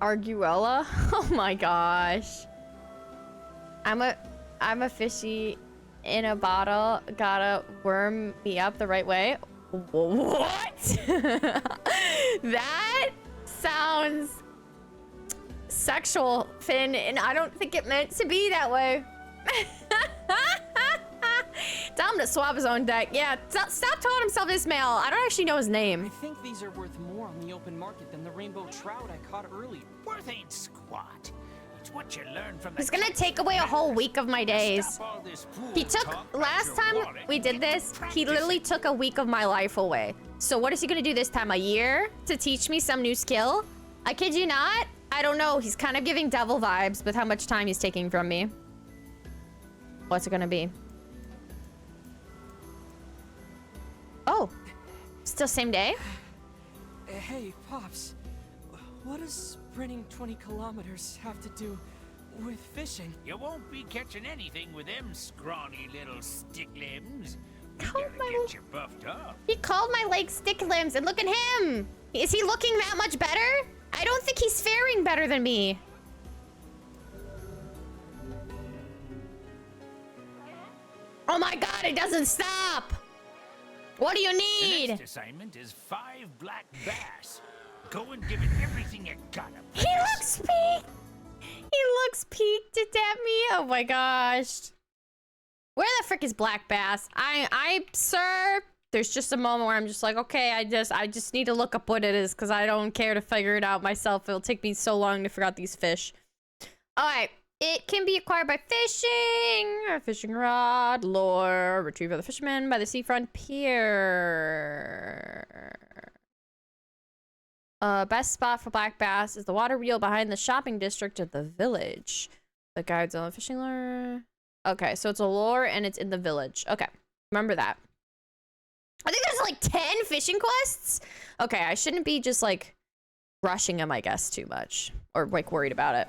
Arguella? Oh my gosh. I'm a fishy in a bottle. Gotta worm me up the right way. What? That sounds sexual, Finn, and I don't think it meant to be that way. Tell him to swap his own deck. Yeah, stop calling himself Ismail. I don't actually know his name. I think these are worth more on the open market than the rainbow trout I caught earlier. Worth ain't squat. It's what you learn from He's gonna take away a whole week of my days. Stop all this fool He took, talk, last your time wallet, we did this, he literally took a week of my life away. So what is he gonna do this time? A year to teach me some new skill? I kid you not. I don't know. He's kind of giving devil vibes with how much time he's taking from me. What's it gonna be? Oh, still same day? Hey, Pops. What does sprinting 20 kilometers have to do with fishing? You won't be catching anything with them scrawny little stick limbs. You Oh, gotta my- get you buffed up. He called my legs stick limbs, and look at him! Is he looking that much better? I don't think he's faring better than me. Oh my god, it doesn't stop! What do you The need? next assignment is 5 black bass. Go and give it everything you got. He looks peaked! He looks peaked at me. Oh my gosh. Where the frick is Black Bass? Sir, there's just a moment where I'm just like, okay, I just need to look up what it is because I don't care to figure it out myself. It'll take me so long to figure out these fish. All right. It can be acquired by fishing. A fishing rod, lure, retrieved by the fisherman by the seafront pier. Best spot for black bass is the water wheel behind the shopping district of the village. The guides on the fishing lure. Okay, so it's a lure and it's in the village. Okay, remember that. I think there's like 10 fishing quests. Okay, I shouldn't be just like rushing him, I guess, too much or like worried about it.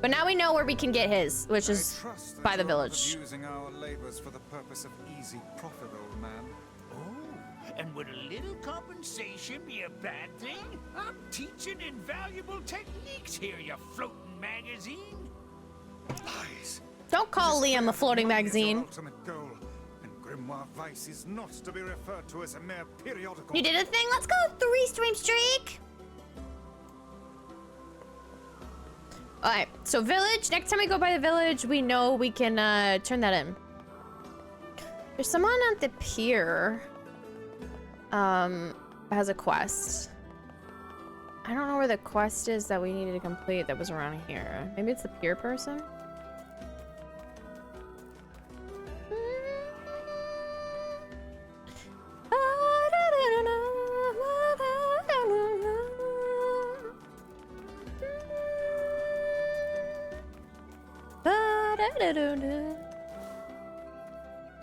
But now we know where we can get his, which is by the village. Using our labors for the purpose of easy profit, old man. Oh, and would a little compensation be a bad thing? I'm teaching invaluable techniques here, you floating magazine. Lies. Don't call Liam a floating Money is your magazine. ultimate goal, and Grimoire Vice is not to be referred to as a mere periodical. You did a thing. Let's go 3-stream streak. All right, so village. Next time we go by the village, we know we can turn that in. There's someone at the pier. Has a quest. I don't know where the quest is that we needed to complete that was around here. Maybe it's the pier person?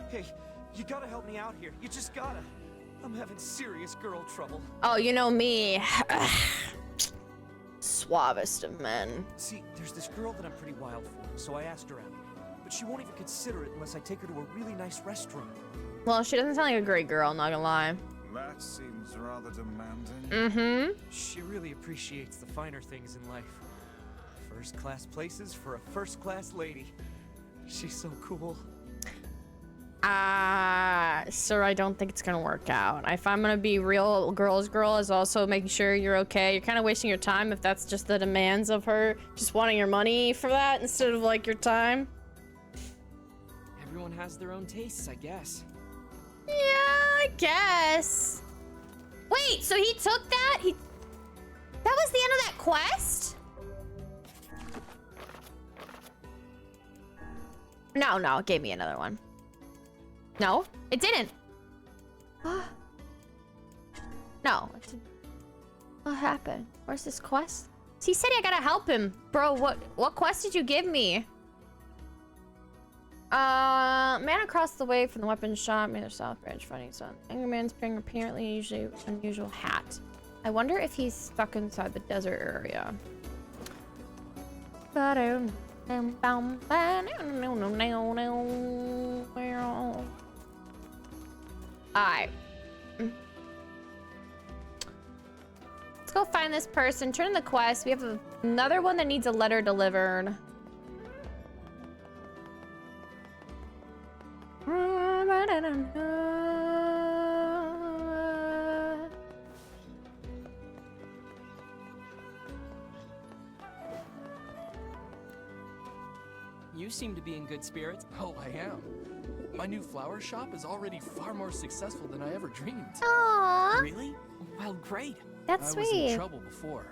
Hey, you gotta help me out here. You just gotta. I'm having serious girl trouble. Oh, you know me. Suavest of men. See, there's this girl that I'm pretty wild for, so I asked her out. But she won't even consider it unless I take her to a really nice restaurant. Well, she doesn't sound like a great girl, not gonna lie. That seems rather demanding. Mm-hmm. She really appreciates the finer things in life. First-class places for a first-class lady. She's so cool. Sir, I don't think it's gonna work out. If I'm gonna be real girl's girl is also making sure you're okay. You're kind of wasting your time if that's just the demands of her just wanting your money for that instead of like your time. Everyone has their own tastes, I guess. Yeah, I guess. Wait, so he took that? That was the end of that quest? No, it gave me another one. No, it didn't. No, it didn't. What happened? Where's this quest? He said I gotta help him. Bro, what quest did you give me? Man across the way from the weapons shop near the South Branch finding some angry man's wearing apparently usually unusual hat. I wonder if he's stuck inside the desert area. Alright. Let's go find this person. Turn in the quest. We have another one that needs a letter delivered. You seem to be in good spirits. Oh, I am. My new flower shop is already far more successful than I ever dreamed. Aww. Really? Well, great. That's I was sweet. in trouble before.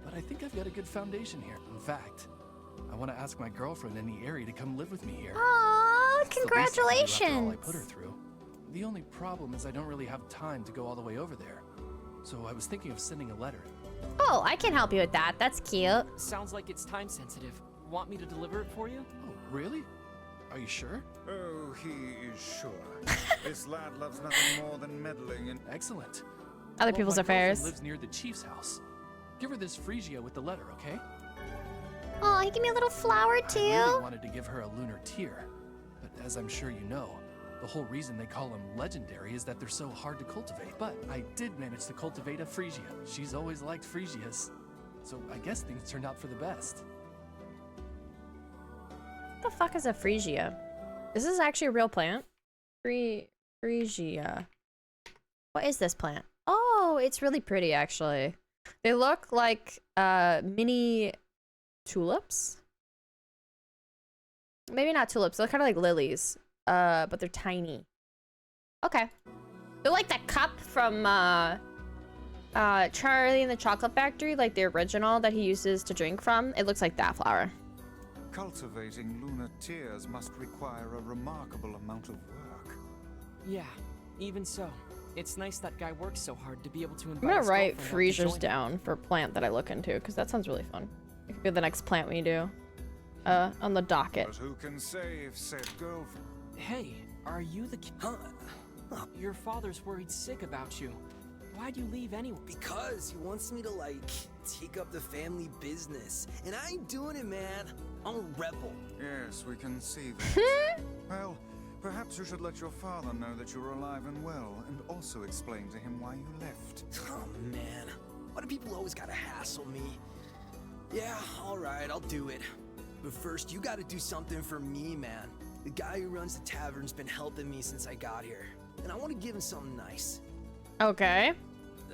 but I think I've got a good foundation here. In fact, I want to ask my girlfriend in the area to come live with me here. Aww, It's the least I can do after all I congratulations. put her through. The only problem is I don't really have time to go all the way over there. So I was thinking of sending a letter. Oh, I can help you with that. That's cute. Sounds like it's time sensitive. Want me to deliver it for you? Oh, really? Are you sure? Oh, he is sure. This lad loves nothing more than meddling in... Excellent. Other people's my girlfriend affairs. lives near the chief's house. Give her this Phrygia with the letter, okay? Oh, he gave me a little flower I too. really wanted to give her a lunar tear, but as I'm sure you know, the whole reason they call them legendary is that they're so hard to cultivate. But I did manage to cultivate a Phrygia. She's always liked Phrygias, so I guess things turned out for the best. What the fuck is a Phrygia? This is actually a real plant. Phrygia. What is this plant? Oh, it's really pretty actually. They look like mini tulips. Maybe not tulips. They're kind of like lilies, but they're tiny. Okay. They're like that cup from Charlie and the Chocolate Factory, like the original that he uses to drink from. It looks like that flower. Cultivating lunar tears must require a remarkable amount of work. Yeah, even so. It's nice that guy works so hard to be able to invite I'm gonna his write girlfriend out to Phrygias join him. down for a plant that I look into, because that sounds really fun. It could be the next plant we do. On the docket. But who can say if said girlfriend... Hey, are you the kid? Huh? Your father's worried sick about you. Why'd you leave anyway? Because he wants me to, like, take up the family business. And I ain't doing it, man. I'm a rebel. Yes, we can see that. Well, perhaps you should let your father know that you're alive and well, and also explain to him why you left. Oh, man. Why do people always gotta hassle me? Yeah, alright, I'll do it. But first, you gotta do something for me, man. The guy who runs the tavern's been helping me since I got here. And I want to give him something nice. Okay.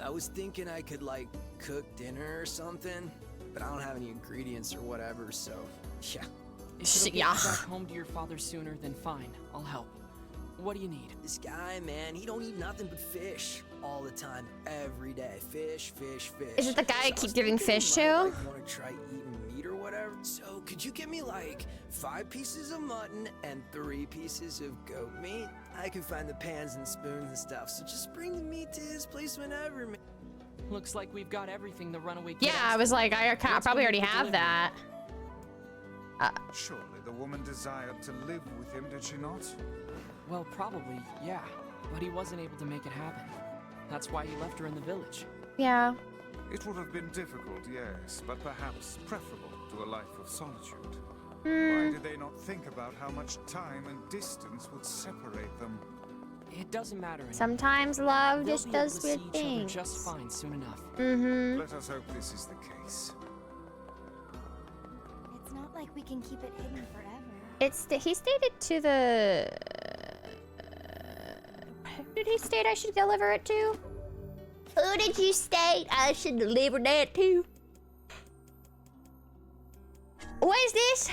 I was thinking I could, like, cook dinner or something. But I don't have any ingredients or whatever, so... yeah. If it'll get you back home to your father sooner, then fine. I'll help. What do you need? This guy, man, he don't eat nothing but fish. All the time, every day. Fish, fish, fish. Is it the guy I keep giving fish to? I want to try eating meat or whatever. So, could you give me, like, 5 pieces of mutton and 3 pieces of goat meat? I can find the pans and spoons and stuff, so just bring the meat to his place whenever, man. Looks like we've got everything the runaway kid Yeah, I was like, I probably already have that. Surely the woman desired to live with him, did she not? Well, probably, yeah. But he wasn't able to make it happen. That's why he left her in the village. Yeah. It would have been difficult, yes, but perhaps preferable to a life of solitude. Why did they not think about how much time and distance would separate them? It doesn't matter anymore. Sometimes love They'll just be able does to see weird each other things. just fine soon enough. Mm-hmm. Let us hope this is the case. It's not like we can keep it hidden forever. He stated to the... who did he state I should deliver it to? Who did you state I should deliver that to? What is this?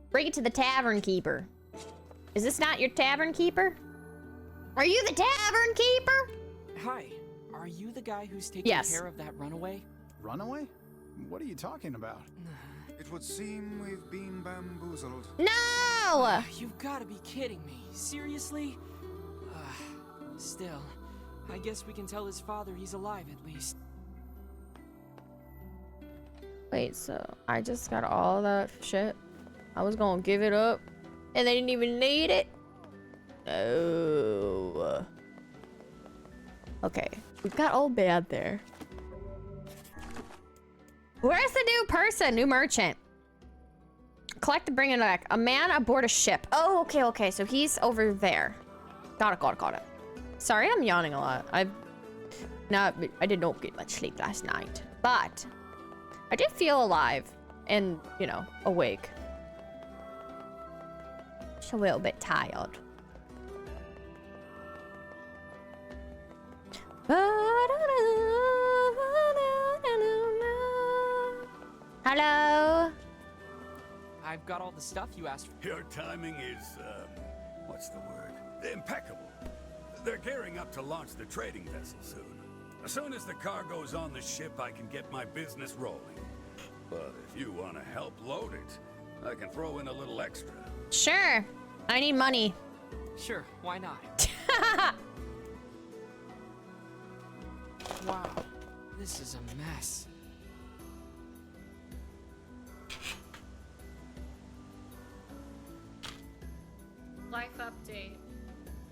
Bring it to the tavern keeper. Is this not your tavern keeper? Are you the tavern keeper? Hi, are you the guy who's taking Yes. care of that runaway? Runaway? What are you talking about? It would seem we've been bamboozled. No! You've got to be kidding me. Seriously? Still, I guess we can tell his father he's alive at least. Wait, so I just got all that shit. I was gonna give it up, and they didn't even need it? No. Okay, we've got old bad there. Where's the new person? New merchant. Collect and bring it back. A man aboard a ship. Oh, okay, so he's over there. Got it. Sorry, I'm yawning a lot. I did not get much sleep last night, but I did feel alive and, you know, awake. Just a little bit tired. Hello? I've got all the stuff you asked for. Your timing is, what's the word? Impeccable. They're gearing up to launch the trading vessel soon. As soon as the cargo's on the ship, I can get my business rolling. But if you want to help load it, I can throw in a little extra. Sure. I need money. Sure, why not? Wow, this is a mess. Life update.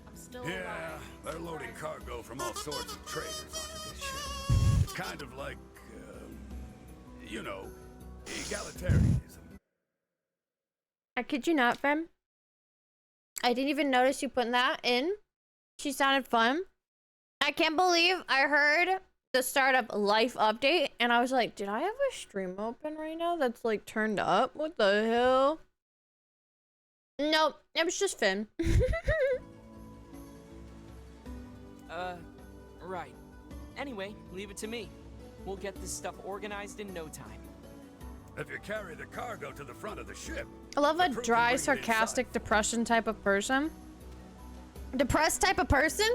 I'm still Yeah, they're loading cargo from all sorts of traders onto this ship. It's kind of like, you know, egalitarianism. I kid you not, fam. I didn't even notice you putting that in. She sounded fun. I can't believe I heard the start of Life Update and I was like, did I have a stream open right now that's like turned up? What the hell? Nope, it was just Finn. Right. Anyway, leave it to me. We'll get this stuff organized in no time. If you carry the cargo to the front of the ship, I love a the crew can dry, bring it sarcastic, depression type of person. Depressed type of person?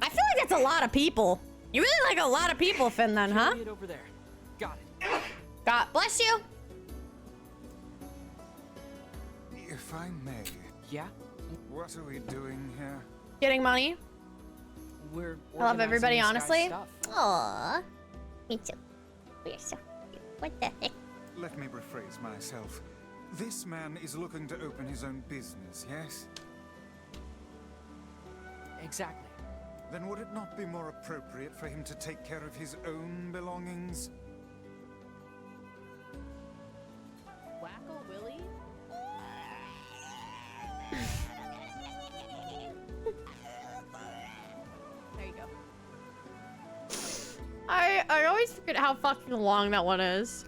I feel like that's a lot of people. You really like a lot of people, Finn, then, huh? Carry it over there. Got it. God bless you. If I may. Yeah? What are we doing here? Getting money. We're I love everybody, honestly. Aww. Me too. We're so cute. What the heck? Let me rephrase myself. This man is looking to open his own business, yes? Exactly. Then would it not be more appropriate for him to take care of his own belongings? Wacko Willie? There you go. I always forget how fucking long that one is.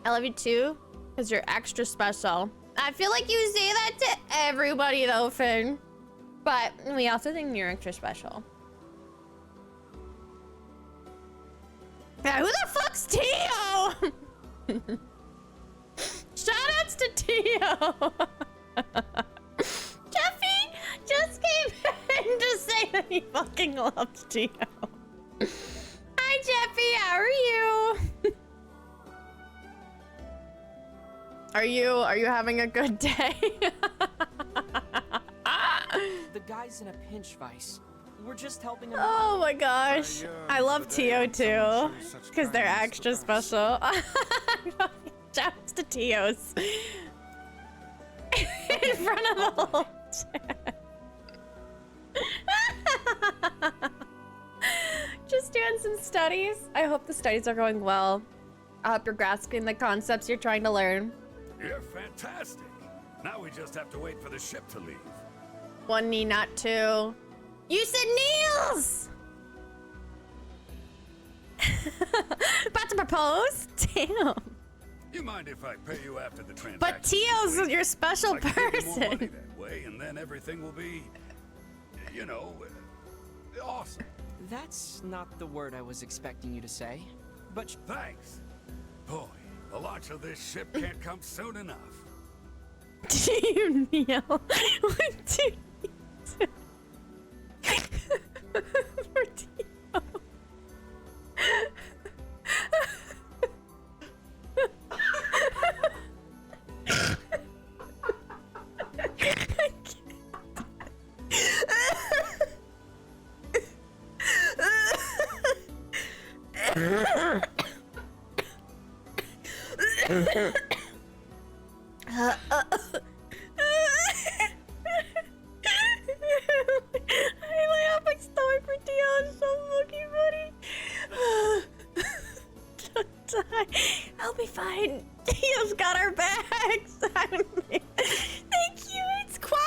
I love you too, because you're extra special. I feel like you say that to everybody though, Finn. But we also think you're extra special. Yeah, who the fuck's Tio? Shoutouts to Tio. Jeffy just came in to say that he fucking loves Tio. Hi Jeffy, how are you? Are you having a good day? The guy's in a pinch, Vice. We're just helping him Oh out. my gosh. I love Tio too. Because they're extra special. Shouts to Tios. In front of the whole chat. Just doing some studies. I hope the studies are going well. I hope you're grasping the concepts you're trying to learn. You're fantastic. Now we just have to wait for the ship to leave. One knee, not two. You said Niels! About to propose? Damn. You mind if I pay you after the transaction? But Tio's your special I can give you more person. money that way, and then everything will be, you know, awesome. That's not the word I was expecting you to say. But thanks. Boy, the launch of this ship can't come soon enough. Do you kneel? What do you do? For Tio. I laugh my stomach for Tio. It's so fucking funny. Don't die. I'll be fine. Tio's got our backs. Thank you. It's quote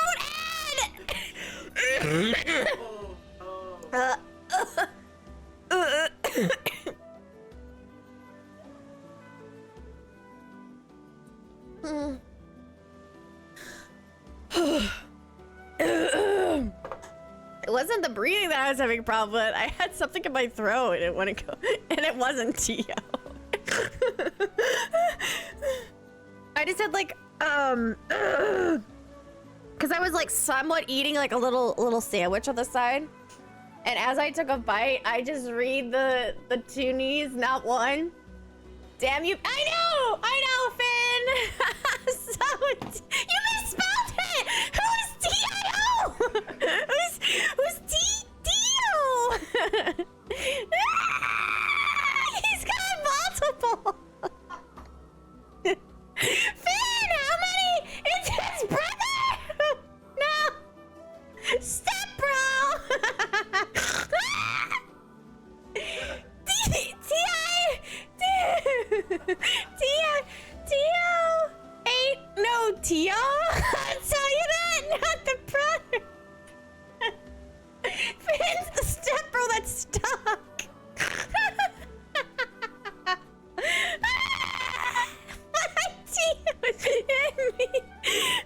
It wasn't the breathing that I was having a problem with. I had something in my throat and it wouldn't go, and it wasn't Tio. I just had like, cause I was like somewhat eating like a little sandwich on the side, And as I took a bite, I just read the two knees, not one. Damn you! I know, Finn. So you misspelled it. Who's T-I-O? Who's T-D-O? He's got multiple. Finn, how many? It's his brother. No. Step bro. Tio? I'll tell you that, not the brother. Finn's the stepbro that's stuck.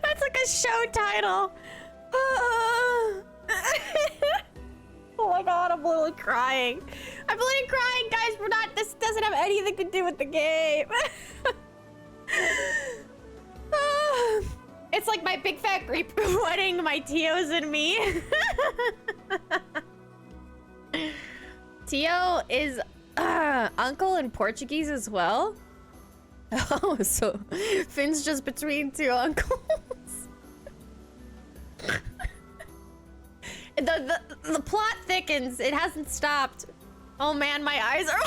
That's like a show title. Oh my god, I'm literally crying. I'm literally crying, guys. This doesn't have anything to do with the game. It's like my big fat grape wedding, my Tios and me. Tio is uncle in Portuguese as well. Oh, so Finn's just between two uncles. The plot thickens. It hasn't stopped. Oh man, my eyes are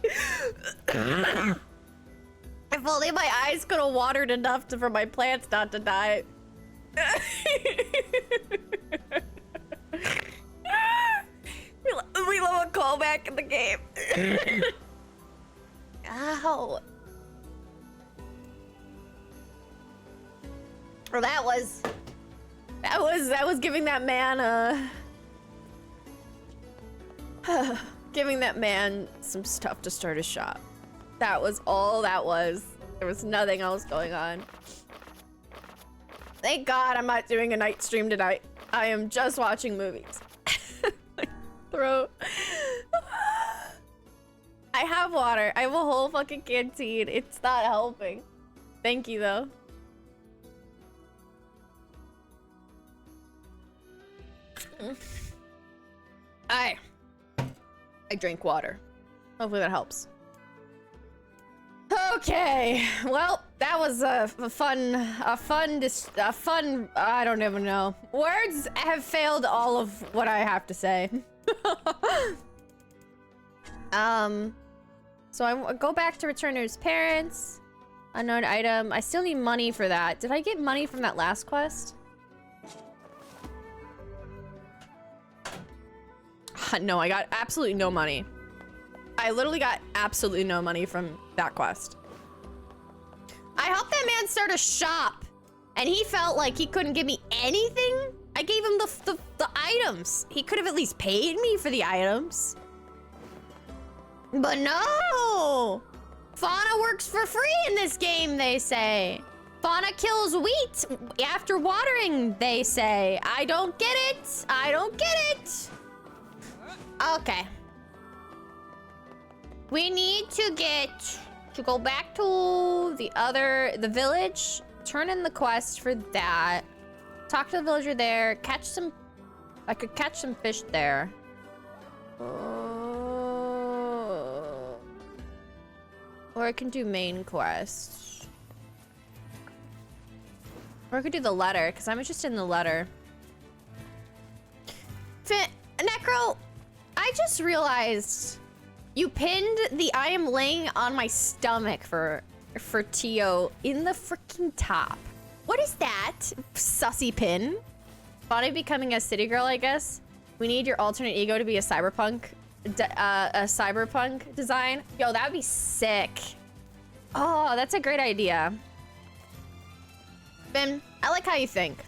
watering. If only my eyes could have watered enough for my plants not to die. We love a callback in the game. Ow. Well, that was giving that man giving that man some stuff to start his shop. That was all that was. There was nothing else going on. Thank God I'm not doing a night stream tonight. I am just watching movies. My throat. I have water. I have a whole fucking canteen. It's not helping. Thank you, though. I drink water. Hopefully that helps. Okay, well, that was a fun, I don't even know. Words have failed all of what I have to say. So I go back to Returner's parents. Unknown item. I still need money for that. Did I get money from that last quest? No, I got absolutely no money. I literally got absolutely no money from that quest. I helped that man start a shop, and he felt like he couldn't give me anything. I gave him the items. He could have at least paid me for the items. But no! Fauna works for free in this game, they say. Fauna kills wheat after watering, they say. I don't get it. I don't get it. Okay. We need to go back to the village, turn in the quest for that, talk to the villager there, I could catch some fish there. Or I can do main quest. Or I could do the letter, because I'm interested in the letter. Necro, I just realized you pinned the I am laying on my stomach for Tio in the freaking top. What is that? Sussy pin? Bonnie becoming a city girl, I guess. We need your alternate ego to be a cyberpunk design. Yo, that would be sick. Oh, that's a great idea. Ben, I like how you think.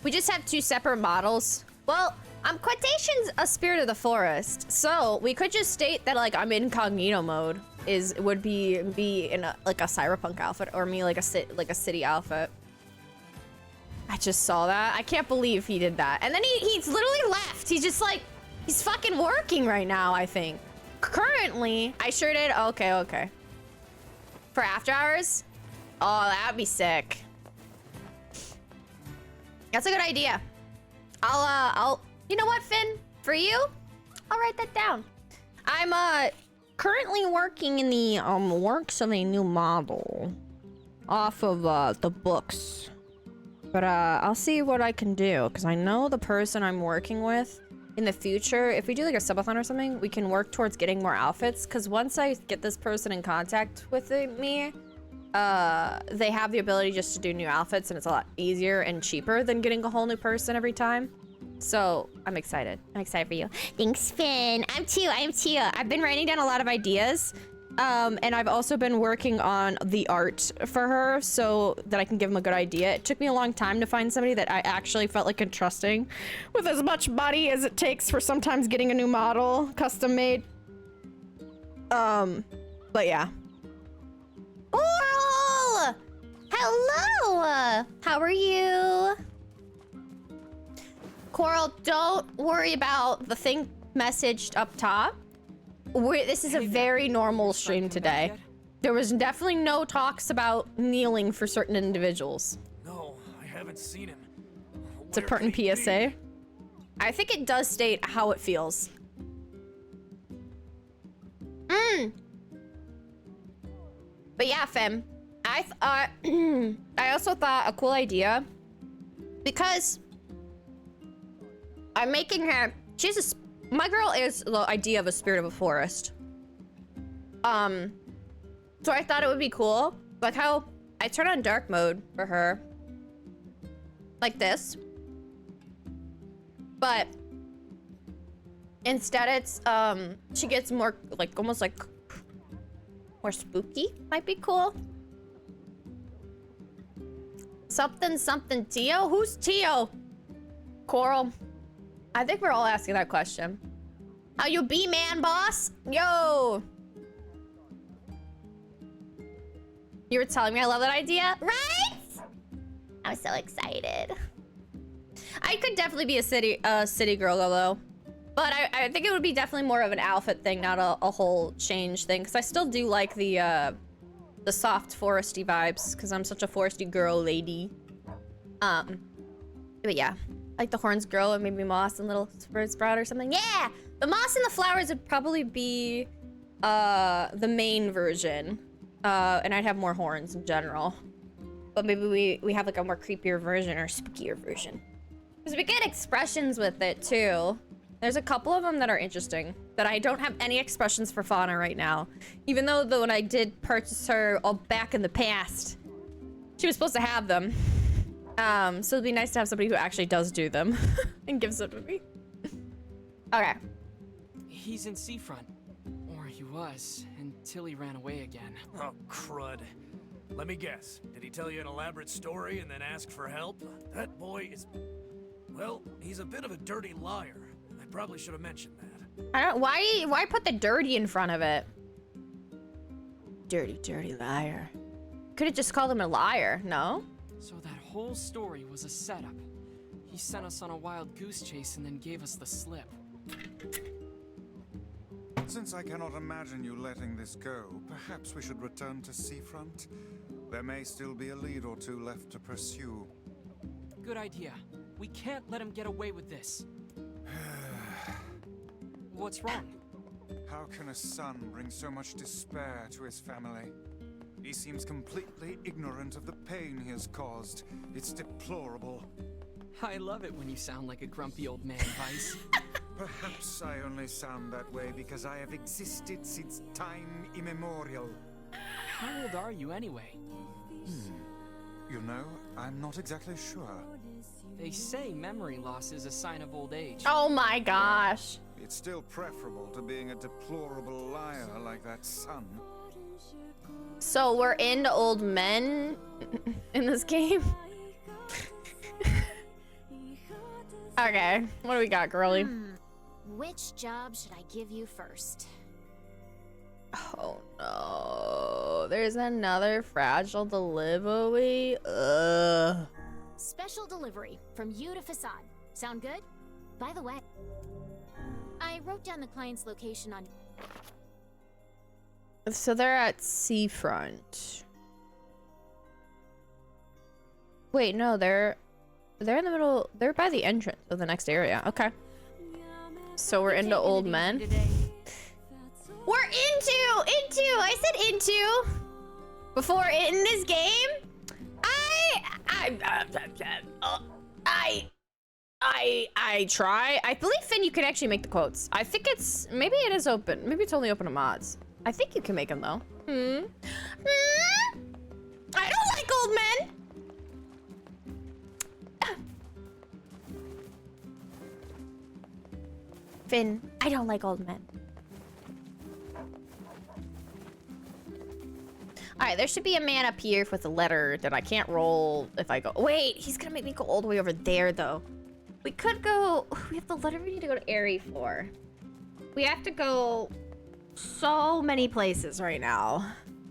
We just have two separate models. Well, quotation's a spirit of the forest, so we could just state that like I'm incognito mode would be in a cyberpunk outfit, or me like a city outfit. I just saw that. I can't believe he did that. And then he's literally left. He's just like, he's fucking working right now, I think. Currently, I sure did. Okay. For after hours? Oh, that'd be sick. That's a good idea. I'll You know what, Finn? For you, I'll write that down. I'm currently working in the works of a new model off of the books. But I'll see what I can do, because I know the person I'm working with in the future, if we do like a subathon or something, we can work towards getting more outfits, because once I get this person in contact with me, they have the ability just to do new outfits, and it's a lot easier and cheaper than getting a whole new person every time. So I'm excited. I'm excited for you. Thanks, Finn. I am too. I've been writing down a lot of ideas. And I've also been working on the art for her so that I can give them a good idea. It took me a long time to find somebody that I actually felt like entrusting with as much money as it takes for sometimes getting a new model custom made. But yeah. Coral! Hello! How are you? Coral, don't worry about the thing messaged up top. This is a very normal stream today. There was definitely no talks about kneeling for certain individuals. No, I haven't seen him. It's a pertinent PSA. I think it does state how it feels. But yeah, Fem, I also thought a cool idea, because I'm making her, my girl is the idea of a spirit of a forest. So I thought it would be cool, like how I turn on dark mode for her, like this. But instead it's, she gets more, like, almost like, more spooky, might be cool. Something Tio? Who's Tio? Coral. I think we're all asking that question. How you be, man, boss? Yo! You were telling me I love that idea? Right? I'm so excited. I could definitely be a city girl, though. But I think it would be definitely more of an outfit thing, not a whole change thing. Because I still do like the soft foresty vibes, because I'm such a foresty girl lady. But yeah. Like the horns grow and maybe moss and little bird sprout or something. Yeah! The moss and the flowers would probably be the main version. And I'd have more horns in general. But maybe we have like a more creepier version or spookier version. Because we get expressions with it too. There's a couple of them that are interesting. That I don't have any expressions for Fauna right now. Even though when I did purchase her all back in the past, she was supposed to have them. So it'd be nice to have somebody who actually does do them and gives them to me. Okay. He's in Seafront. Or he was, until he ran away again. Oh, crud. Let me guess. Did he tell you an elaborate story and then ask for help? That boy is... Well, he's a bit of a dirty liar. I probably should have mentioned that. I don't... Why put the dirty in front of it? Dirty liar. Could have just called him a liar, no? So that whole story was a setup. He sent us on a wild goose chase and then gave us the slip. Since I cannot imagine you letting this go, perhaps we should return to Seafront. There may still be a lead or two left to pursue. Good idea. We can't let him get away with this. What's wrong? How can a son bring so much despair to his family? He seems completely ignorant of the pain he has caused. It's deplorable. I love it when you sound like a grumpy old man, Vice. Perhaps I only sound that way because I have existed since time immemorial. How old are you anyway? You know, I'm not exactly sure. They say memory loss is a sign of old age. Oh my gosh. It's still preferable to being a deplorable liar like that son. So we're into old men in this game? Okay, what do we got, girly? Which job should I give you first? Oh no, there's another fragile delivery. Ugh. Special delivery from you to Facade. Sound good? By the way, I wrote down the client's location on... So they're at Seafront. Wait, no, they're in the middle. They're by the entrance of the next area. Okay. So we're into old men. We're into. I said into. Before in this game, I try. I believe, Finn, you can actually make the quotes. I think it's, maybe it is open. Maybe it's only open to mods. I think you can make them though. I don't like old men. Finn, I don't like old men. All right, there should be a man up here with a letter that I can't roll if I go. Wait, he's gonna make me go all the way over there though. We could go, we have the letter we need to go to Airy for. We have to go so many places right now.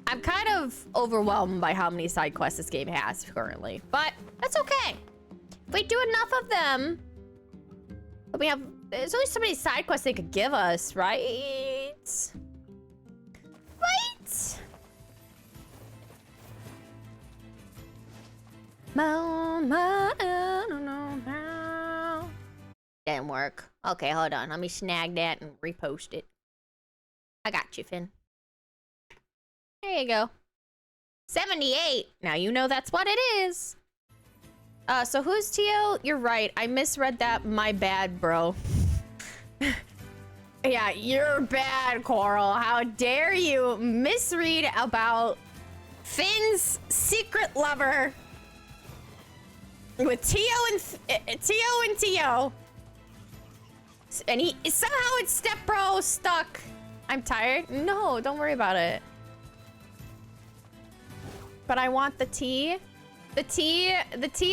I'm kind of overwhelmed by how many side quests this game has currently, but that's okay. If we do enough of them, we have, there's only so many side quests they could give us, right? Right? Didn't work. Okay, hold on. Let me snag that and repost it. I got you, Finn. There you go. 78. Now you know that's what it is. So who's Tio? You're right. I misread that. My bad, bro. Yeah, you're bad, Coral. How dare you misread about Finn's secret lover with Tio and Tio. And he somehow it's step bro stuck. I'm tired. No, don't worry about it. But I want the T. The T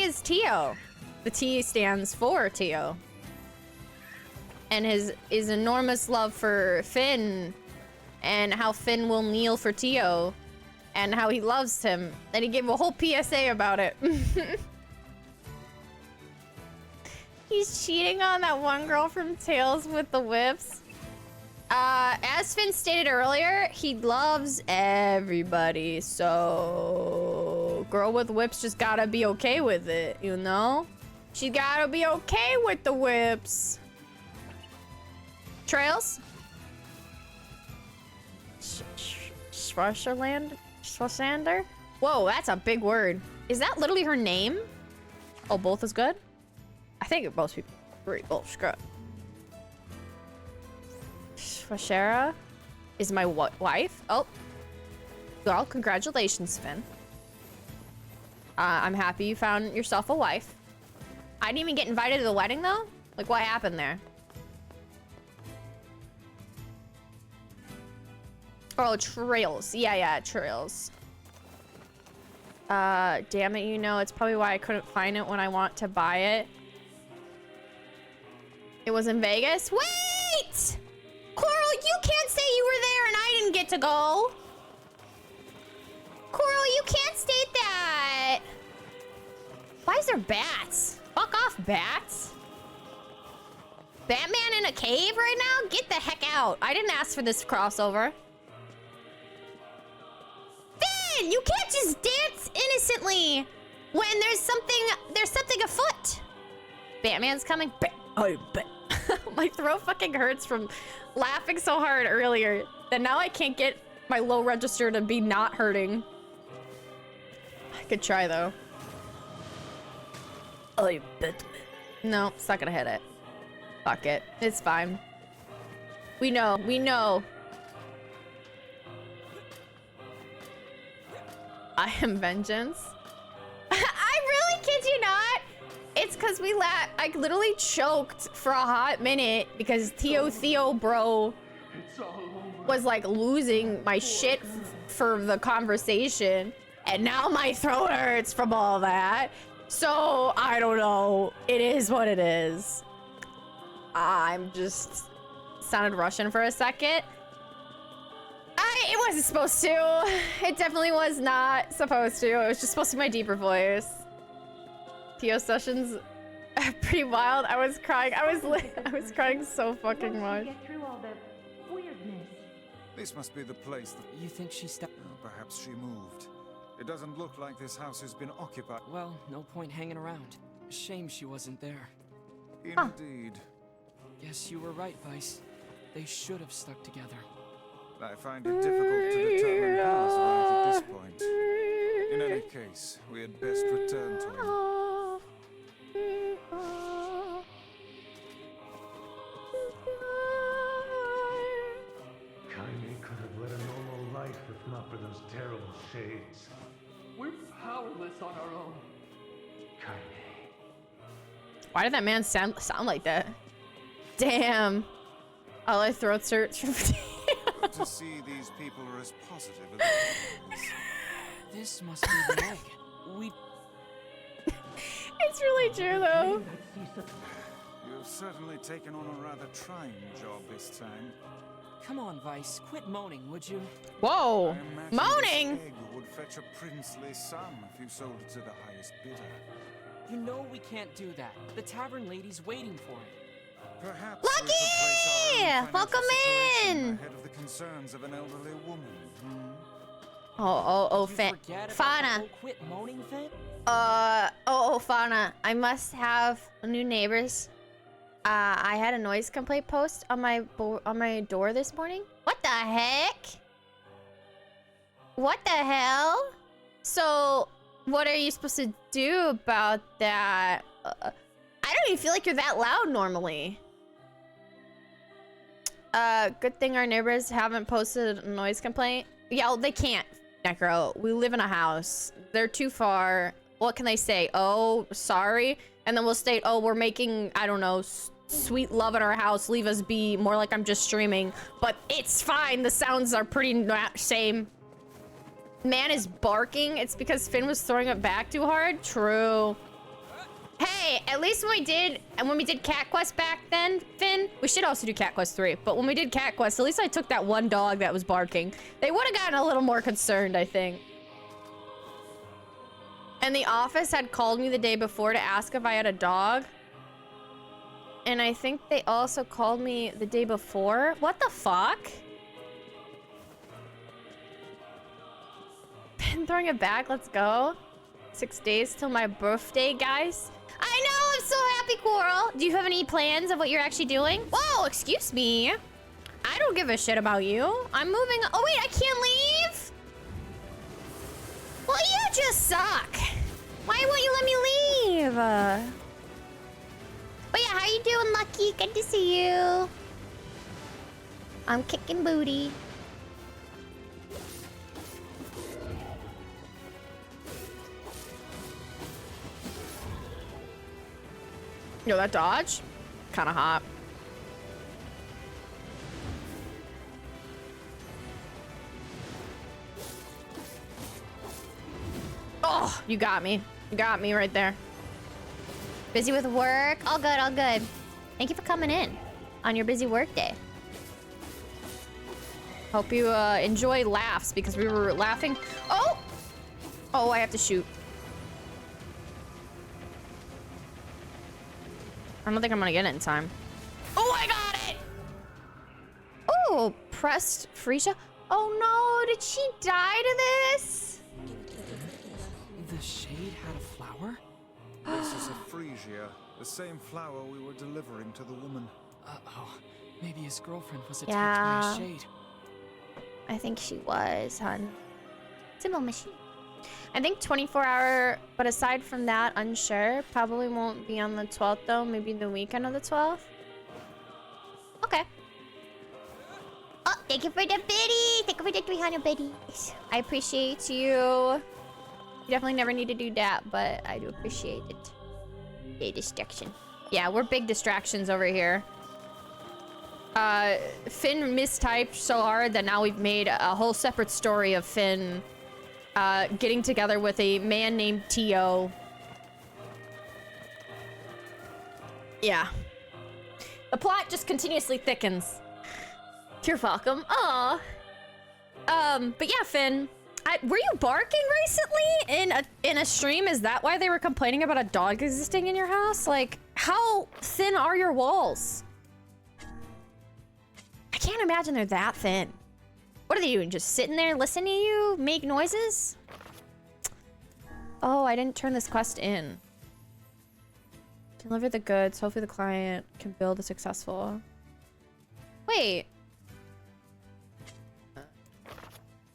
is Tio. The T stands for Tio. And his enormous love for Finn, and how Finn will kneel for Tio, and how he loves him. And he gave a whole PSA about it. He's cheating on that one girl from Tales with the Whips. As Finn stated earlier, he loves everybody, so girl with whips just gotta be okay with it, you know? She gotta be okay with the whips. Trails? Schwarzander? Whoa, that's a big word. Is that literally her name? Oh, both is good? I think most people agree. Both good. Schwarzander is my wife. Oh. Well, congratulations, Finn. I'm happy you found yourself a wife. I didn't even get invited to the wedding, though? Like, what happened there? Oh, Trails. Yeah, Trails. Damn it, you know, it's probably why I couldn't find it when I want to buy it. It was in Vegas? Wait! Coral, you can't say you were there and I didn't get to go. Coral, you can't state that. Why is there bats? Fuck off, bats. Batman in a cave right now? Get the heck out. I didn't ask for this crossover. Finn, you can't just dance innocently when there's something afoot. Batman's coming. My throat fucking hurts from laughing so hard earlier that now I can't get my low register to be not hurting. I could try though. No, it's not gonna hit it. Fuck it. It's fine. We know. I am vengeance. I really kid you not. It's because I literally choked for a hot minute because Theo bro was like losing my shit for the conversation. And now my throat hurts from all that. So, I don't know. It is what it is. I'm just sounded Russian for a second. It wasn't supposed to. It definitely was not supposed to. It was just supposed to be my deeper voice. Theo sessions pretty wild. I was crying. I was crying so fucking much. This must be the place that... You think she stepped... Perhaps she moved. It doesn't look like this house has been occupied. Well, no point hanging around. Shame she wasn't there. Indeed. Guess you were right, Vice. They should have stuck together. I find it difficult to determine who is right at this point. In any case, we had best return to him. Kaine could have led a normal life if not for those terrible shades. We're powerless on our own. Kaine. Why did that man sound like that? Damn. All our throats hurt. Good to see these people are as positive as always. This must be the egg. We... It's really true, though. You've certainly taken on a rather trying job this time. Come on, Vice. Quit moaning, would you? Whoa. I imagine Moaning? this egg would fetch a princely sum if you sold it to the highest bidder. You know we can't do that. The tavern lady's waiting for it. Perhaps Lucky! we could place our own Welcome financial situation in! ahead of the concerns of an elderly woman. Fauna. Quit moaning, Finn? Fauna. I must have new neighbors. I had a noise complaint post on my door this morning. What the heck? What the hell? So, what are you supposed to do about that? I don't even feel like you're that loud normally. Good thing our neighbors haven't posted a noise complaint. Yeah, well, they can't, Necro. We live in a house. They're too far. What can they say? Oh, sorry. And then we'll state, oh, we're making, I don't know, sweet love at our house. Leave us be. More like I'm just streaming. But it's fine. The sounds are pretty same. Man is barking. It's because Finn was throwing it back too hard. True. Hey, at least when we did Cat Quest back then, Finn, we should also do Cat Quest 3. But when we did Cat Quest, at least I took that one dog that was barking. They would have gotten a little more concerned, I think. And the office had called me the day before to ask if I had a dog. And I think they also called me the day before. What the fuck? Finn throwing it back, let's go. 6 days till my birthday, guys. I know, I'm so happy, Coral. Do you have any plans of what you're actually doing? Whoa, excuse me. I don't give a shit about you. I'm moving. Oh, wait, I can't leave? Well, you just suck. Why won't you let me leave? But yeah, how you doing, Lucky? Good to see you. I'm kicking booty. Yo, that dodge? Kind of hot. Oh, you got me. You got me right there. Busy with work? All good, all good. Thank you for coming in on your busy work day. Hope you enjoy laughs because we were laughing. Oh! Oh, I have to shoot. I don't think I'm gonna get it in time. Oh, I got it! Oh, pressed Freesia. Oh no, did she die to this? The shade had a flower? This is a freesia, the same flower we were delivering to the woman. Uh-oh. Maybe his girlfriend was attacked Yeah. by a shade. I think she was, hun. Symbol machine. I think 24-hour, but aside from that, unsure. Probably won't be on the 12th though. Maybe the weekend of the 12th. Okay. Oh, thank you for the biddy. Thank you for the 300 biddies. I appreciate you. You definitely never need to do that, but I do appreciate it. A distraction. Yeah, we're big distractions over here. Finn mistyped so hard that now we've made a whole separate story of Finn getting together with a man named T.O. Yeah. The plot just continuously thickens. You're welcome. Aw. But yeah, Finn. Were you barking recently in a stream? Is that why they were complaining about a dog existing in your house? Like, how thin are your walls? I can't imagine they're that thin. What are they doing? Just sitting there listening to you make noises? Oh, I didn't turn this quest in. Deliver the goods. Hopefully the client can build a successful. Wait.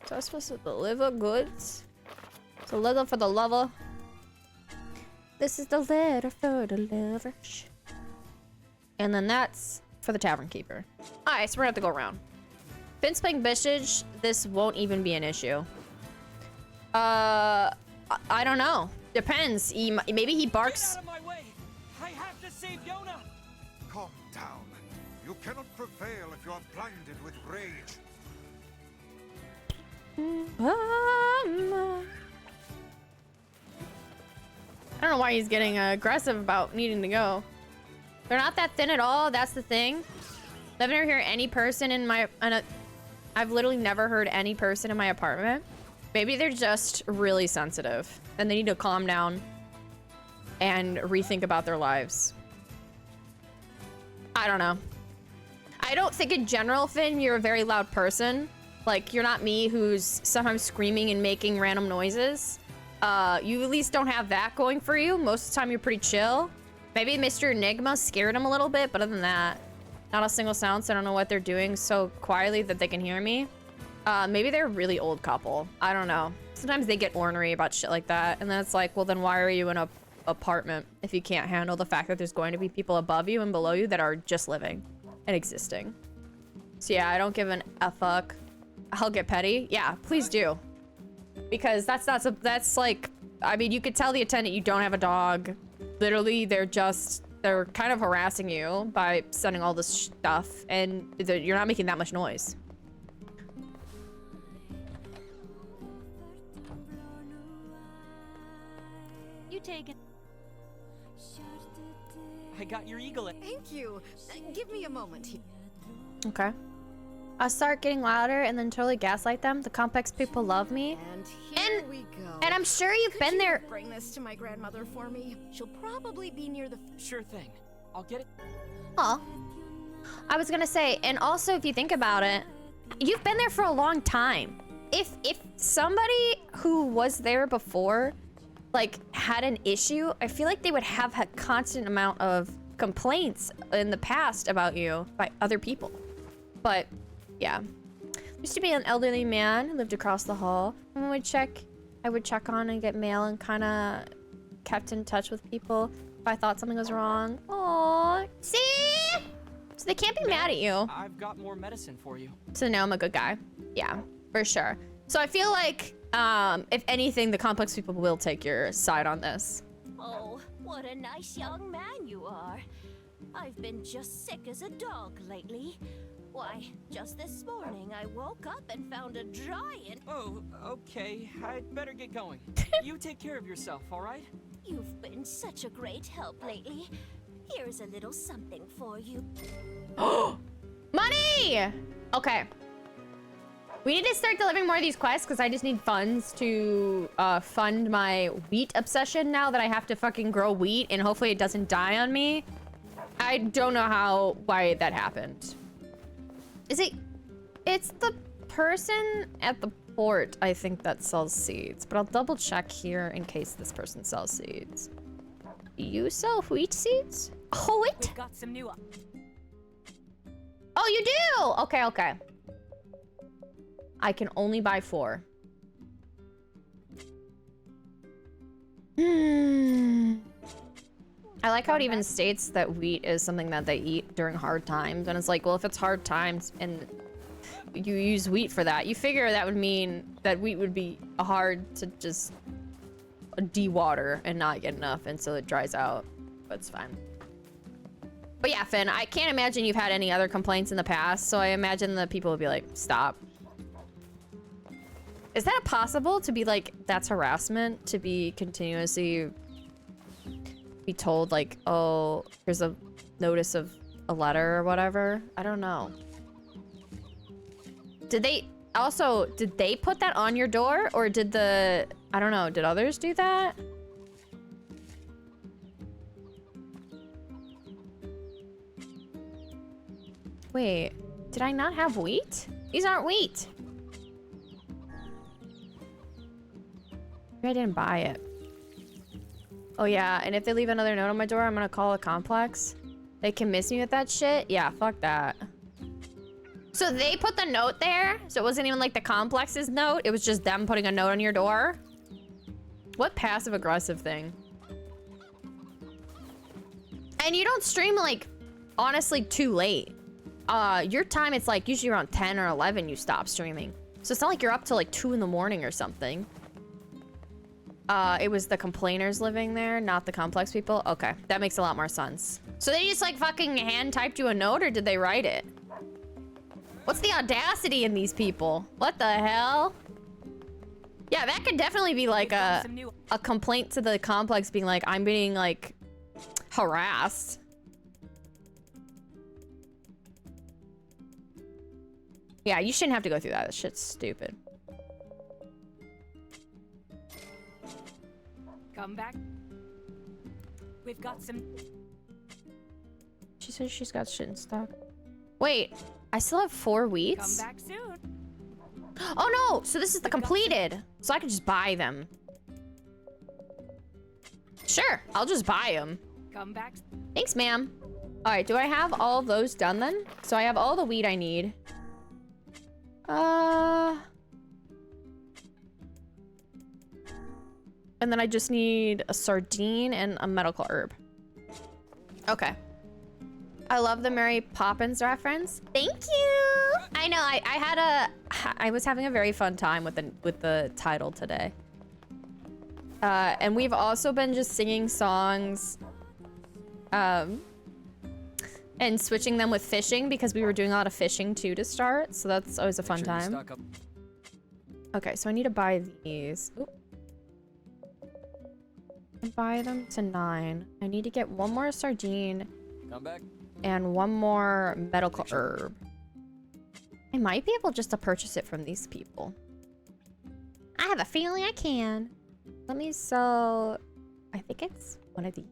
So I'm supposed to deliver goods? So letter for the lover. This is the letter for the lover. And then that's for the tavern keeper. Alright, so we're gonna have to go around. Finn's playing Bishage. This won't even be an issue. I don't know. Depends. Maybe he barks. Get out of my way! I have to save Yona! Calm down. You cannot prevail if you are blinded with rage. I don't know why he's getting aggressive about needing to go. They're not that thin at all. That's the thing. I've never heard any person in my... I've literally never heard any person in my apartment. Maybe they're just really sensitive and they need to calm down and rethink about their lives. I don't know. I don't think in general, Finn, you're a very loud person. Like, you're not me who's sometimes screaming and making random noises. You at least don't have that going for you. Most of the time, you're pretty chill. Maybe Mr. Enigma scared him a little bit, but other than that, not a single sound, so I don't know what they're doing so quietly that they can hear me. Maybe they're a really old couple. I don't know. Sometimes they get ornery about shit like that, and then it's like, well, then why are you in a apartment if you can't handle the fact that there's going to be people above you and below you that are just living and existing? So yeah, I don't give a fuck. I'll get petty. Yeah, please do. Because that's like, I mean, you could tell the attendant you don't have a dog. Literally, they're kind of harassing you by sending all this stuff, and you're not making that much noise. You take it. I got your eagle egg. Thank you. Give me a moment. Okay. I'll start getting louder and then totally gaslight them. The complex people love me. And here we go. And I'm sure you've been there. Bring this to my grandmother for me. She'll probably be near the. Sure thing. I'll get it. Oh. I was gonna say, and also if you think about it, you've been there for a long time. If somebody who was there before, like, had an issue, I feel like they would have a constant amount of complaints in the past about you by other people. But yeah, used to be an elderly man who lived across the hall. And I would check on and get mail and kind of kept in touch with people if I thought something was wrong. Aww, see? So they can't be mad at you. I've got more medicine for you. So now I'm a good guy. Yeah, for sure. So I feel like, if anything, the complex people will take your side on this. Oh, what a nice young man you are. I've been just sick as a dog lately. Why, just this morning I woke up and found a giant. Oh, okay. I'd better get going. You take care of yourself, all right? You've been such a great help lately. Here's a little something for you. Money! Okay. We need to start delivering more of these quests because I just need funds to fund my wheat obsession now that I have to fucking grow wheat and hopefully it doesn't die on me. I don't know why that happened. It's the person at the port, I think, that sells seeds, but I'll double check here in case this person sells seeds. You sell wheat seeds? Oh, wait. We've got some new. Oh, you do? Okay, okay. I can only buy 4. I like how it even states that wheat is something that they eat during hard times. And it's like, well, if it's hard times and you use wheat for that, you figure that would mean that wheat would be hard to just de-water and not get enough, and so it dries out. But it's fine. But yeah, Finn, I can't imagine you've had any other complaints in the past, so I imagine the people would be like, stop. Is that possible to be like, that's harassment? To be continuously be told like, oh, here's a notice of a letter or whatever? I don't know. Did they put that on your door, or did I don't know, did others do that? Wait, did I not have wheat? These aren't wheat. Maybe I didn't buy it. Oh yeah, and if they leave another note on my door, I'm gonna call a complex. They can miss me with that shit? Yeah, fuck that. So they put the note there? So it wasn't even like the complex's note? It was just them putting a note on your door? What passive-aggressive thing? And you don't stream, like, honestly, too late. Your time, it's like usually around 10 or 11 you stop streaming. So it's not like you're up till like 2 in the morning or something. It was the complainers living there, not the complex people. Okay, that makes a lot more sense. So they just like fucking hand typed you a note, or did they write it? What's the audacity in these people? What the hell? Yeah, that could definitely be like a complaint to the complex being like, I'm being like harassed. Yeah, you shouldn't have to go through that. That shit's stupid. Come back. We've got some. She says she's got shit in stock. Wait, I still have 4 weeks? Come back soon. Oh no! So this is the completed. So I can just buy them. Sure, I'll just buy them. Come back. Thanks, ma'am. All right, do I have all those done then? So I have all the weed I need. And then I just need a sardine and a medical herb. Okay. I love the Mary Poppins reference. Thank you. I know. I was having a very fun time with the title today. And we've also been just singing songs, and switching them with fishing because we were doing a lot of fishing too to start. So that's always a fun time. Okay, so I need to buy these. Oop. Buy them to 9. I need to get 1 more sardine. Come back. And 1 more medical herb. I might be able just to purchase it from these people. I have a feeling I can. Let me sell. I think it's one of these.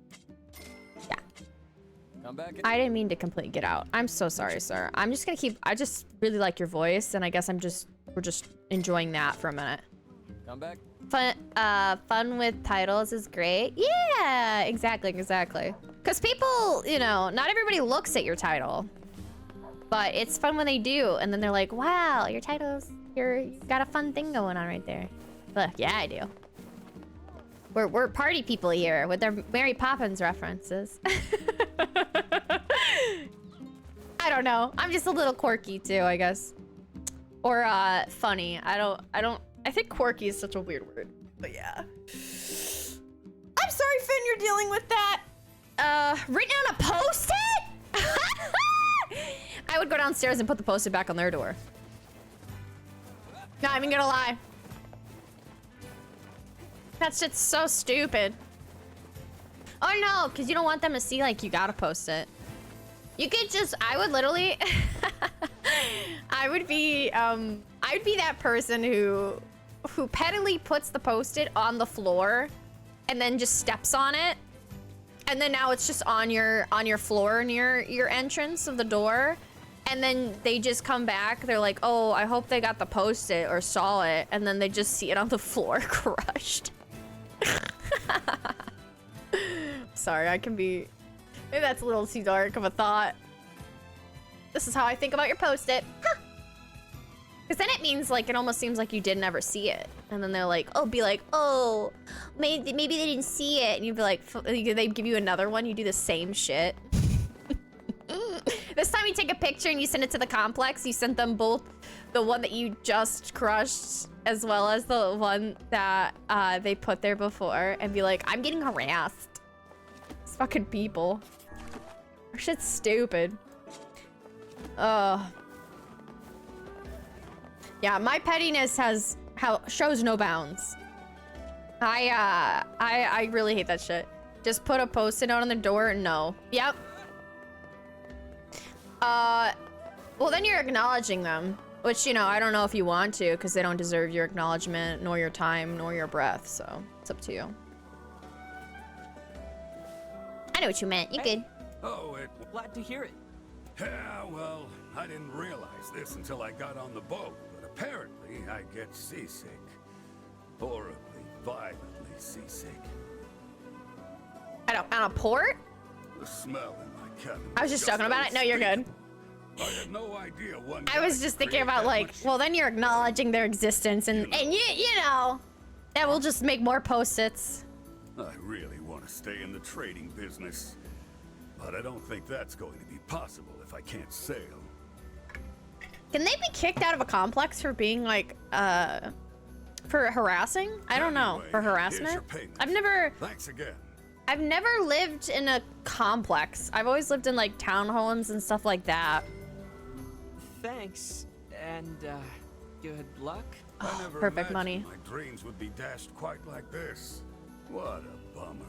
Yeah. Come back. I didn't mean to completely get out. I'm so sorry, sir. I'm just gonna keep. I just really like your voice, and I guess we're just enjoying that for a minute. Come back. Fun with titles is great. Yeah, exactly. Because people, you know, not everybody looks at your title, but it's fun when they do, and then they're like, "Wow, your title's you've got a fun thing going on right there." Look, yeah, I do. We're party people here with their Mary Poppins references. I don't know. I'm just a little quirky too, I guess, or funny. I think quirky is such a weird word, but yeah. I'm sorry, Finn, you're dealing with that. Written on a post-it? I would go downstairs and put the post-it back on their door. Not even gonna lie. That shit's so stupid. Oh no, because you don't want them to see like you got a post-it. You could just, I would literally, I would be that person who pettily puts the post-it on the floor and then just steps on it. And then now it's just on your floor near your entrance of the door. And then they just come back. They're like, oh, I hope they got the post-it or saw it. And then they just see it on the floor crushed. Sorry, I can be... Maybe that's a little too dark of a thought. This is how I think about your post-it. Huh. Because then it means, like, it almost seems like you didn't ever see it. And then they're like, oh, be like, oh, maybe they didn't see it. And you'd be like, they give you another one. You do the same shit. This time you take a picture and you send it to the complex. You sent them both the one that you just crushed as well as the one that they put there before. And be like, I'm getting harassed. These fucking people. That shit's stupid. Yeah, my pettiness shows no bounds. I really hate that shit. Just put a post-it note on the door. No. Yep. Well, then you're acknowledging them, which, you know, I don't know if you want to, because they don't deserve your acknowledgement, nor your time, nor your breath. So it's up to you. I know what you meant. You're good. Oh, Glad to hear it. Yeah, well, I didn't realize this until I got on the boat, but apparently I get seasick. Horribly, violently seasick. At a port? The smell in my cabin. I was just joking about it. No, you're good. I had no idea one. I was just thinking about like, well, then you're acknowledging their existence, and you know, that will just make more post-its. I really want to stay in the trading business, but I don't think that's going to be possible if I can't sail. Can they be kicked out of a complex for being like, for harassing? I don't know. For harassment? I've never. Thanks again. I've never lived in a complex. I've always lived in like townhomes and stuff like that. Thanks, and good luck. I never perfect imagined money. My dreams would be dashed quite like this. What a bummer.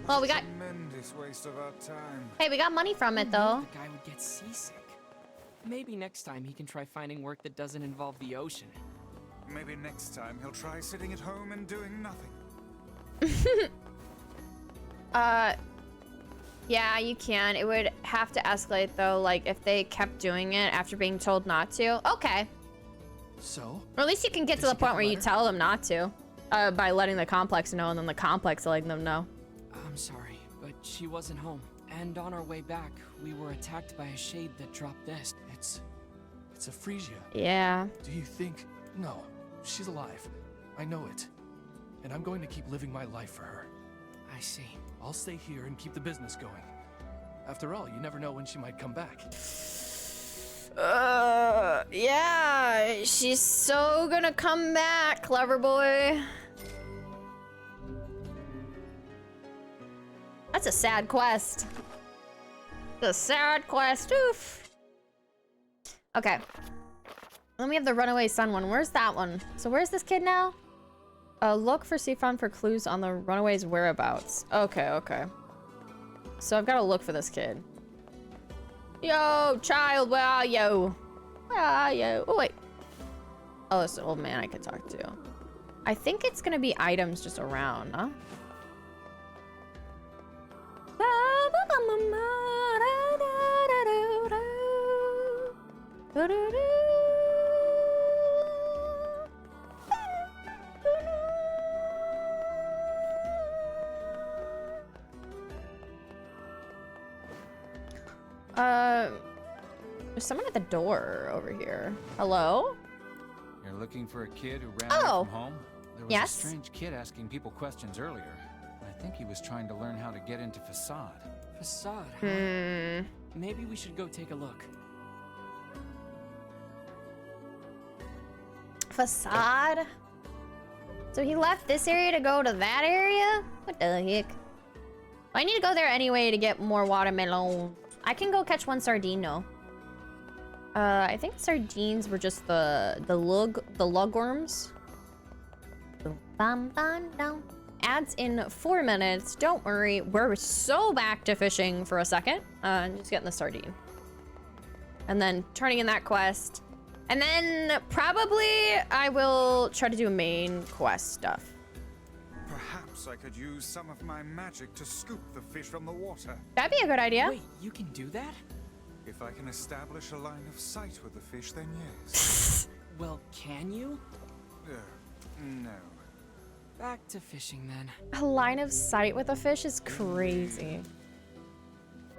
Well, we got. Tremendous waste of our time. Hey, we got money from it though. The guy would get seasick. Maybe next time he can try finding work that doesn't involve the ocean. Maybe next time he'll try sitting at home and doing nothing. Yeah, you can. It would have to escalate though, like if they kept doing it after being told not to. Okay. So? Or at least you can get to the point where you tell them not to. By letting the complex know, and then the complex letting them know. I'm sorry, but she wasn't home. And on our way back, we were attacked by a shade that dropped this. It's a Frisia. Yeah. Do you think? No, she's alive. I know it. And I'm going to keep living my life for her. I see. I'll stay here and keep the business going. After all, you never know when she might come back. Yeah, she's so gonna come back, clever boy. That's a sad quest. The sad quest, oof. Okay. Then we have the runaway son one. Where's that one? So where's this kid now? Look for Seafront for clues on the runaway's whereabouts. Okay, okay. So I've got to look for this kid. Yo, child, where are you? Where are you? Oh, wait. Oh, it's an old man I could talk to. I think it's gonna be items just around, huh? There's someone at the door over here. Hello? You're looking for a kid who ran Oh. away from home? There was Yes. a strange kid asking people questions earlier. I think he was trying to learn how to get into Facade. Facade, huh? Maybe we should go take a look. Facade? So he left this area to go to that area? What the heck? I need to go there anyway to get more watermelon. I can go catch one sardine though. I think sardines were just the lugworms. Bum, bum, bum. Ads in 4 minutes. Don't worry, we're so back to fishing for a second. Just getting the sardine. And then turning in that quest. And then probably I will try to do main quest stuff. Perhaps I could use some of my magic to scoop the fish from the water. That'd be a good idea. Wait, you can do that? If I can establish a line of sight with the fish, then yes. Well, can you? No. Back to fishing then. A line of sight with a fish is crazy.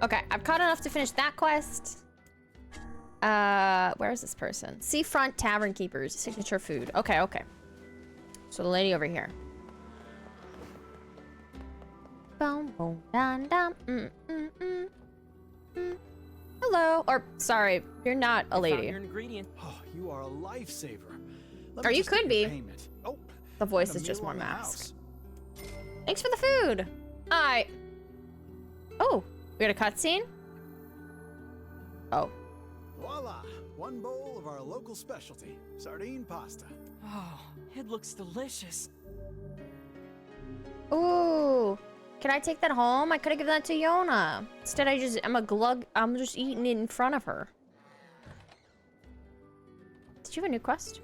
Okay, I've caught enough to finish that quest. Where is this person? Seafront Tavern Keepers, signature food. Okay, okay. So the lady over here. Boom, boom, dum, dum, Hello. Or, sorry, you're not a lady. Your ingredient. Oh, you are a lifesaver. Or you could be. Oh, the voice is just more masked. Thanks for the food. Alright. Oh, we got a cutscene? Oh. Voila! One bowl of our local specialty, sardine pasta. Oh, it looks delicious. Ooh. Can I take that home? I could have given that to Yona. Instead, I'm just eating it in front of her. Did you have a new quest?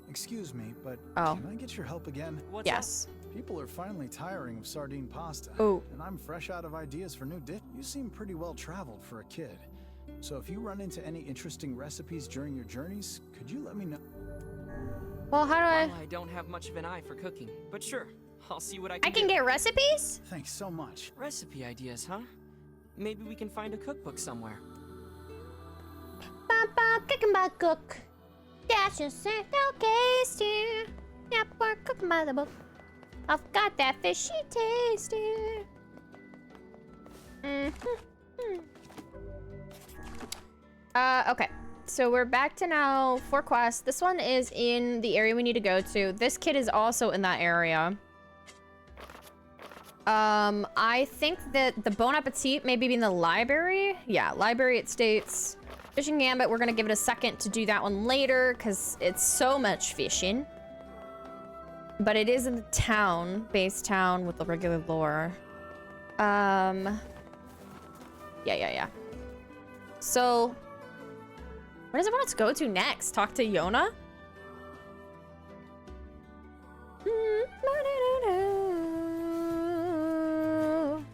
Excuse me, but Oh. can I get your help again? Yes. People are finally tiring of sardine pasta. Oh. And I'm fresh out of ideas for new dishes. You seem pretty well traveled for a kid. So if you run into any interesting recipes during your journeys, could you let me know? Well, how do I... Well, I don't have much of an eye for cooking, but sure, I'll see what I I can do. get recipes? Thanks so much. Recipe ideas, huh? Maybe we can find a cookbook somewhere. Cooking by cook. That's just tasty. Yep, we're cooking by the book. I've got that fishy tasty. Okay. So we're back to now 4 quests. This one is in the area we need to go to. This kid is also in that area. I think that the Bon Appetit maybe be in the library. Yeah, library it states. Fishing Gambit, we're gonna give it a second to do that one later because it's so much fishing. But it is in the town, base town with the regular lore. Yeah. So, where does it want us to go to next? Talk to Yona?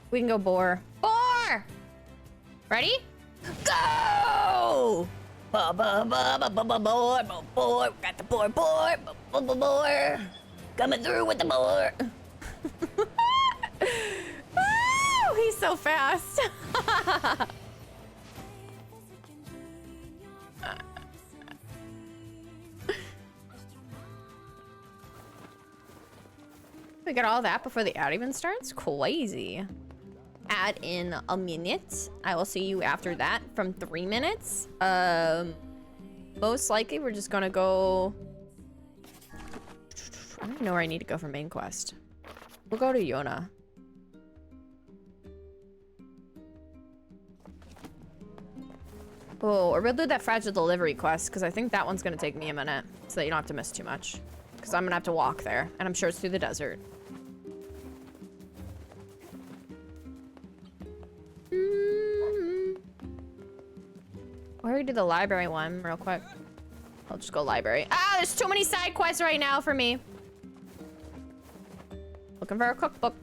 We can go boar. Boar! Ready? Go! Boar, got the boar. Coming through with the boar. Woo! He's so fast. We got all that before the ad even starts? Crazy. Ad in a minute. I will see you after that from 3 minutes. Most likely we're just gonna go... I don't even know where I need to go for main quest. We'll go to Yona. Oh, or we'll do that fragile delivery quest, because I think that one's gonna take me a minute, so that you don't have to miss too much. Because I'm gonna have to walk there, and I'm sure it's through the desert. Where do we do the library one real quick? I'll just go library. Ah, there's too many side quests right now for me. Looking for a cookbook.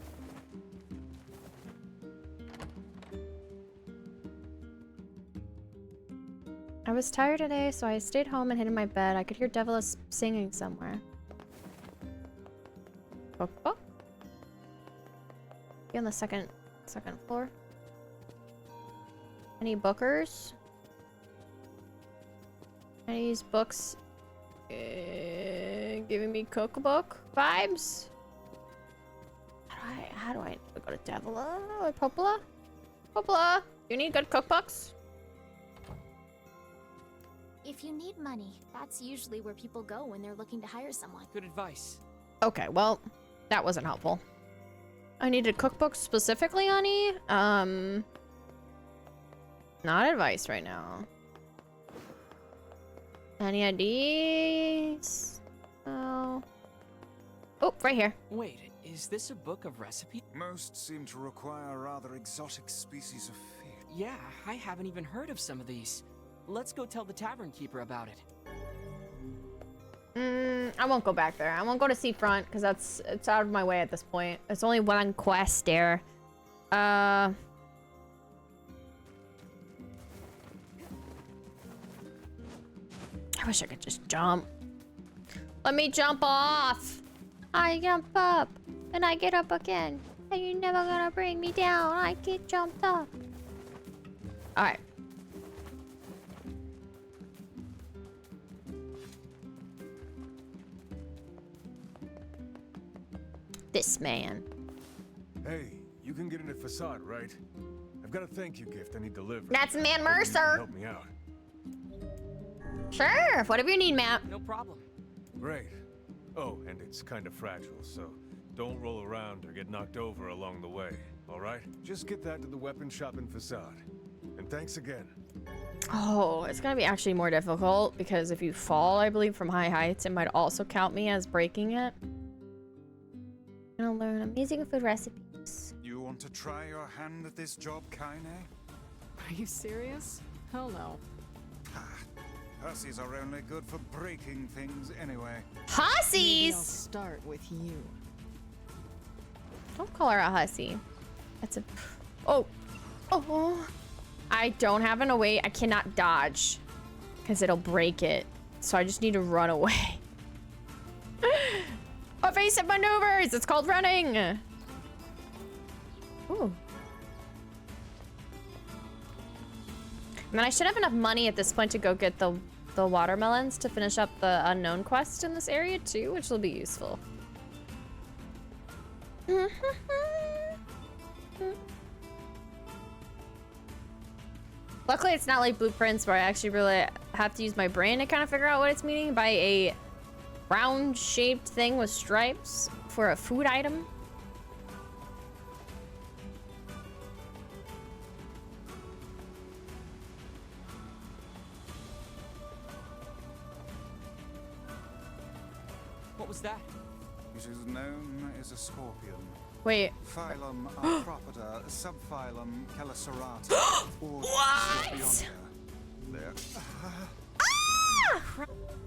I was tired today, so I stayed home and hid in my bed. I could hear Devilis singing somewhere. Cookbook? You on the second floor? Any bookers? Any of these books giving me cookbook vibes? How do I go to Devila or Popola? Popola, you need good cookbooks? If you need money, that's usually where people go when they're looking to hire someone. Good advice. Okay, well, that wasn't helpful. I needed cookbooks specifically, honey. Not advice right now. Any ideas? Oh. Oh, right here. Wait, is this a book of recipes? Most seem to require a rather exotic species of fish. Yeah, I haven't even heard of some of these. Let's go tell the tavern keeper about it. I won't go back there. I won't go to Seafront because it's out of my way at this point. It's only one quest there. I wish I could just jump. Let me jump off. I jump up, and I get up again. And you're never gonna bring me down. I get jumped up. Alright. This man. Hey, you can get into Facade, right? I've got a thank you gift I need delivered. That's Man Maybe you can Mercer. help me out. Sure, whatever you need, Matt. No problem. Great. Oh, and it's kind of fragile, so don't roll around or get knocked over along the way, all right? Just get that to the weapon shop in Facade. And thanks again. Oh, it's gonna be actually more difficult because if you fall, I believe, from high heights, it might also count me as breaking it. I'm gonna learn amazing food recipes. You want to try your hand at this job, Kaine? Are you serious? Hell no. Hussies are only good for breaking things anyway. Maybe I'll Hussies! start with you. Don't call her a hussy. That's a... Oh. Oh. I don't have an away. I cannot dodge. Because it'll break it. So I just need to run away. If I evasive maneuvers. It's called running. Ooh. And then I should have enough money at this point to go get the watermelons to finish up the unknown quest in this area too, which will be useful. Luckily, it's not like blueprints where I actually really have to use my brain to kind of figure out what it's meaning by a round-shaped thing with stripes for a food item. What was that? It is known as a scorpion. Wait. Phylum Arthropoda, subphylum Chelicerata, or Scorpionia. There. Ah!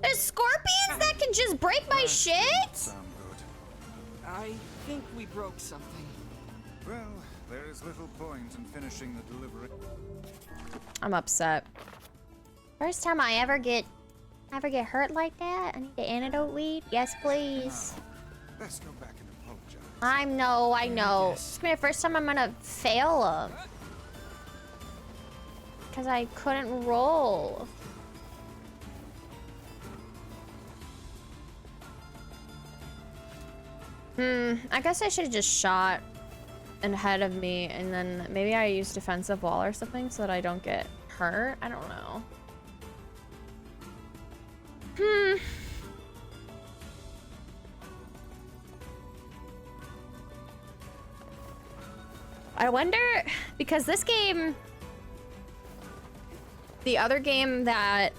There's scorpions that can just break my shit? Sound good. I think we broke something. Well, there is little point in finishing the delivery. I'm upset. First time I ever get hurt like that. I need the antidote weed. Yes, please. Let's go back and apologize. I know. It's gonna be the first time I'm gonna fail him. Because I couldn't roll. I guess I should have just shot ahead of me and then maybe I use defensive wall or something so that I don't get hurt. I don't know. I wonder, because this game, the other game that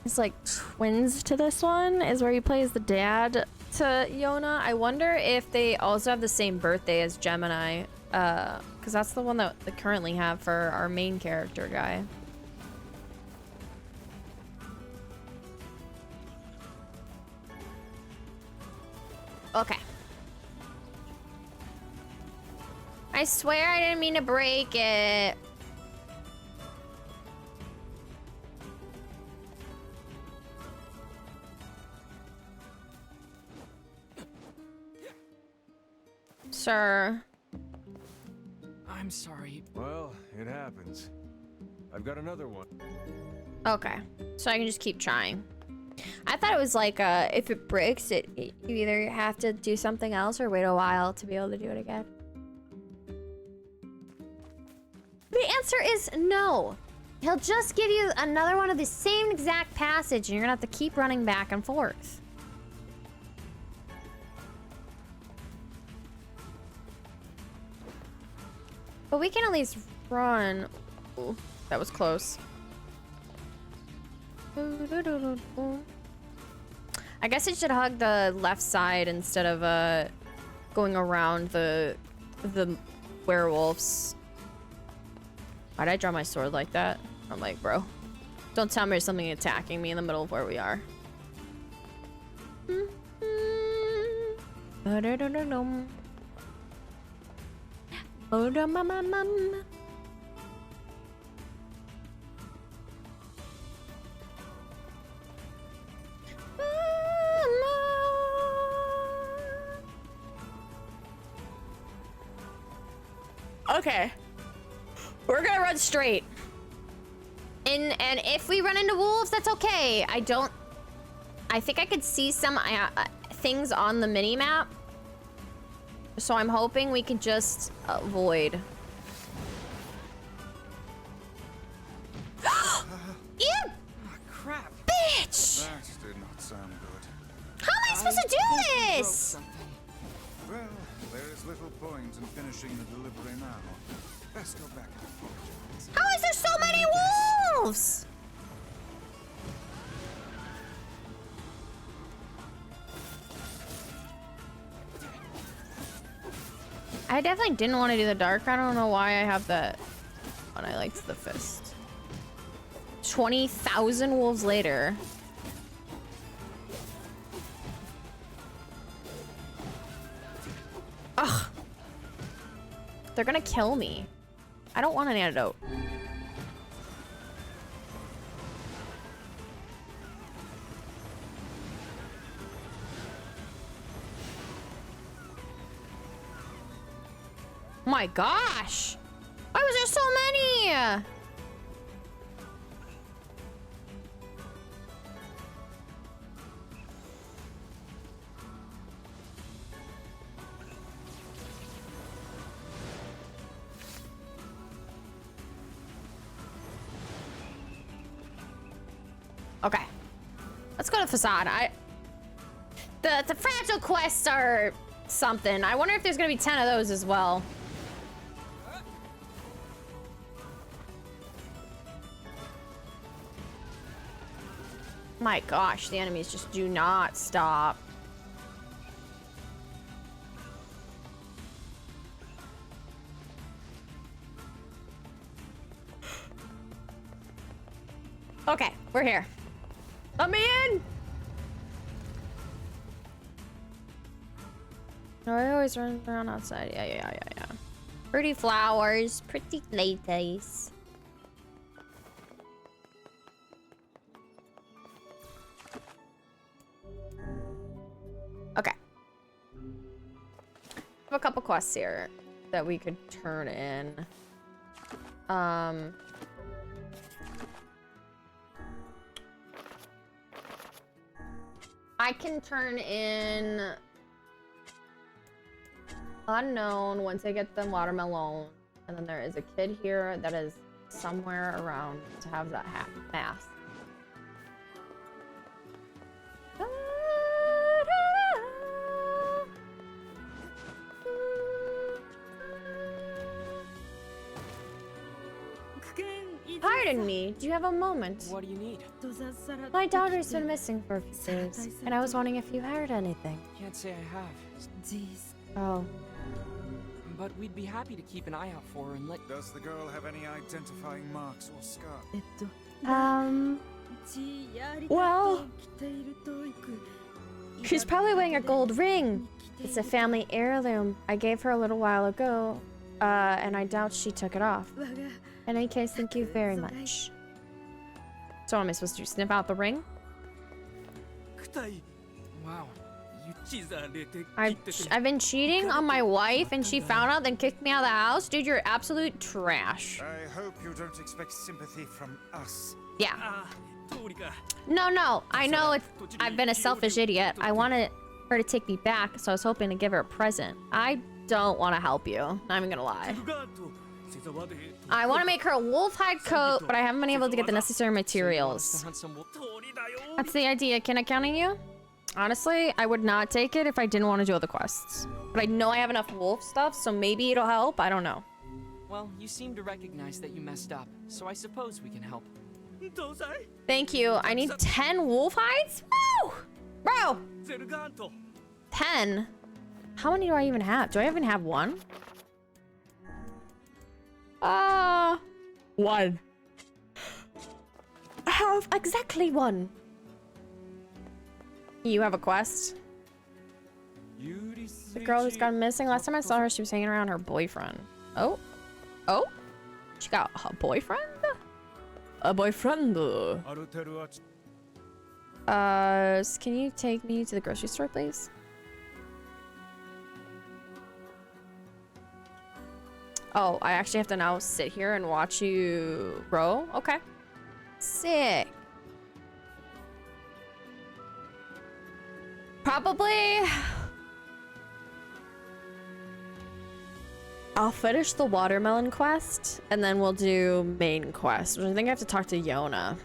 is like twins to this one is where he plays the dad to Yona. I wonder if they also have the same birthday as Gemini, because that's the one that they currently have for our main character guy. Okay. I swear I didn't mean to break it. Sir. I'm sorry. Well, it happens. I've got another one. Okay. So I can just keep trying. I thought it was like, if it breaks, you either have to do something else or wait a while to be able to do it again. The answer is no. He'll just give you another one of the same exact passage and you're gonna have to keep running back and forth. But we can at least run. Ooh, that was close. I guess I should hug the left side instead of going around the werewolves. Why'd I draw my sword like that? I'm like, bro, don't tell me there's something attacking me in the middle of where we are. Okay. We're gonna run straight. And if we run into wolves, that's okay. I think I could see some things on the mini-map. So I'm hoping we can just avoid. Ew! Oh, crap. Bitch! That did not sound good. How am I supposed to do this? Well, there is little point in finishing the delivery now. Let's go back and apologize. How is there so many wolves? I definitely didn't want to do the dark. I don't know why I have that when I liked the fist. 20,000 wolves later. Ugh. They're gonna kill me. I don't want an antidote. My gosh! Why was there so many? Okay. Let's go to Facade. The fragile quests are something. I wonder if there's gonna be 10 of those as well. My gosh, the enemies just do not stop. Okay, we're here. Let me in! No, I always run around outside. Yeah. Pretty flowers, pretty ladies. Okay. I have a couple quests here that we could turn in. I can turn in unknown once I get the watermelon, and then there is a kid here that is somewhere around to have that mask. Pardon me, do you have a moment? What do you need? My daughter's been missing for a few days, and I was wondering if you heard anything. Can't say I have. Oh. But we'd be happy to keep an eye out for her and let... Does the girl have any identifying marks or scars? Well... She's probably wearing a gold ring. It's a family heirloom. I gave her a little while ago, and I doubt she took it off. In any case, thank you very much. So what am I supposed to do? Snip out the ring? Wow. I've been cheating on my wife and she found out, then kicked me out of the house? Dude, you're absolute trash. I hope you don't expect sympathy from us. Yeah. No. I know I've been a selfish idiot. I wanted her to take me back, so I was hoping to give her a present. I don't want to help you. Not even gonna lie. I want to make her a wolf hide coat, but I haven't been able to get the necessary materials. That's the idea. Can I count on you? Honestly, I would not take it if I didn't want to do all the quests. But I know I have enough wolf stuff, so maybe it'll help. I don't know. Well, you seem to recognize that you messed up, so I suppose we can help. Thank you. I need 10 wolf hides? Woo! Bro! 10? How many do I even have? Do I even have one? One. I have exactly one. You have a quest? The girl who's gone missing. Last time I saw her, she was hanging around her boyfriend. Oh? She got a boyfriend? A boyfriend. Can you take me to the grocery store, please? Oh, I actually have to now sit here and watch you row? Okay. Sick. Probably... I'll finish the watermelon quest, and then we'll do main quest, which I think I have to talk to Yona.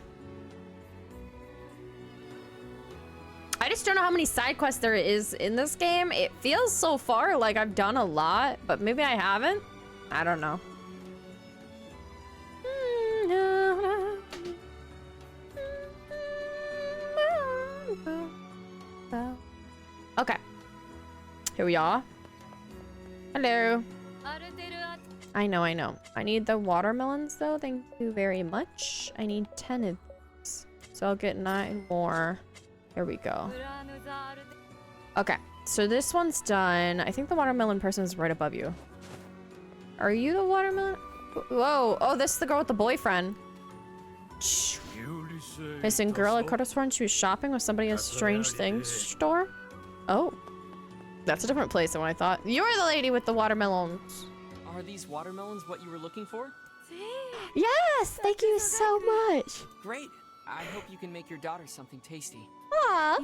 I just don't know how many side quests there is in this game. It feels so far like I've done a lot, but maybe I haven't. I don't know. Okay. Here we are. Hello. I know. I need the watermelons though. Thank you very much. I need 10 of these. So I'll get 9 more. Here we go. Okay. So this one's done. I think the watermelon person is right above you. Are you the watermelon? Whoa. Oh, this is the girl with the boyfriend. Shh. Missing girl. I could have sworn she was shopping with somebody at a Strange Things store. Oh. That's a different place than what I thought. You're the lady with the watermelons. Are these watermelons what you were looking for? Yes, thank you so much. Great. I hope you can make your daughter something tasty. Aw.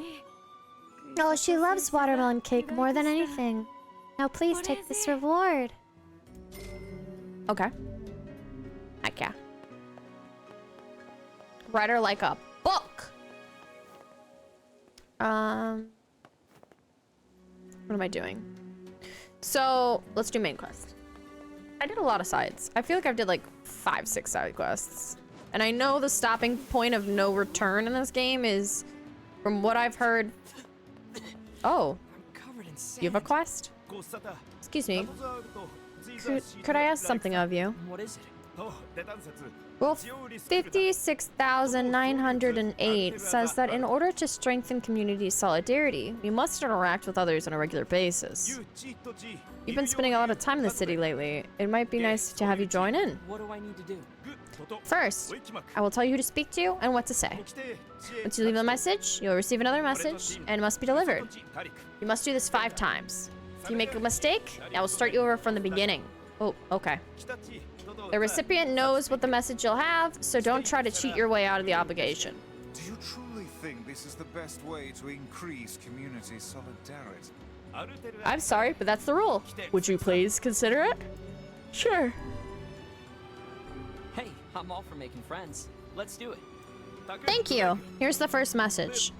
Oh, she loves watermelon cake more than anything. Now please take this reward. Okay. Heck yeah. Write her like a book. What am I doing? So let's do main quest. I did a lot of sides. I feel like I've did like 5-6 side quests. And I know the stopping point of no return in this game is, from what I've heard... Oh. You have a quest? Excuse me. Could I ask something of you? What is it? Well, 56,908 says that in order to strengthen community solidarity, we must interact with others on a regular basis. You've been spending a lot of time in the city lately. It might be nice to have you join in. What do I need to do? First, I will tell you who to speak to and what to say. Once you leave a message, you'll receive another message and it must be delivered. You must do this 5 times. If you make a mistake, I will start you over from the beginning. Oh, okay. The recipient knows what the message you'll have, so don't try to cheat your way out of the obligation. Do you truly think this is the best way to increase community solidarity? I'm sorry, but that's the rule. Would you please consider it? Sure. Hey, I'm all for making friends. Let's do it. Thank you. Here's the first message.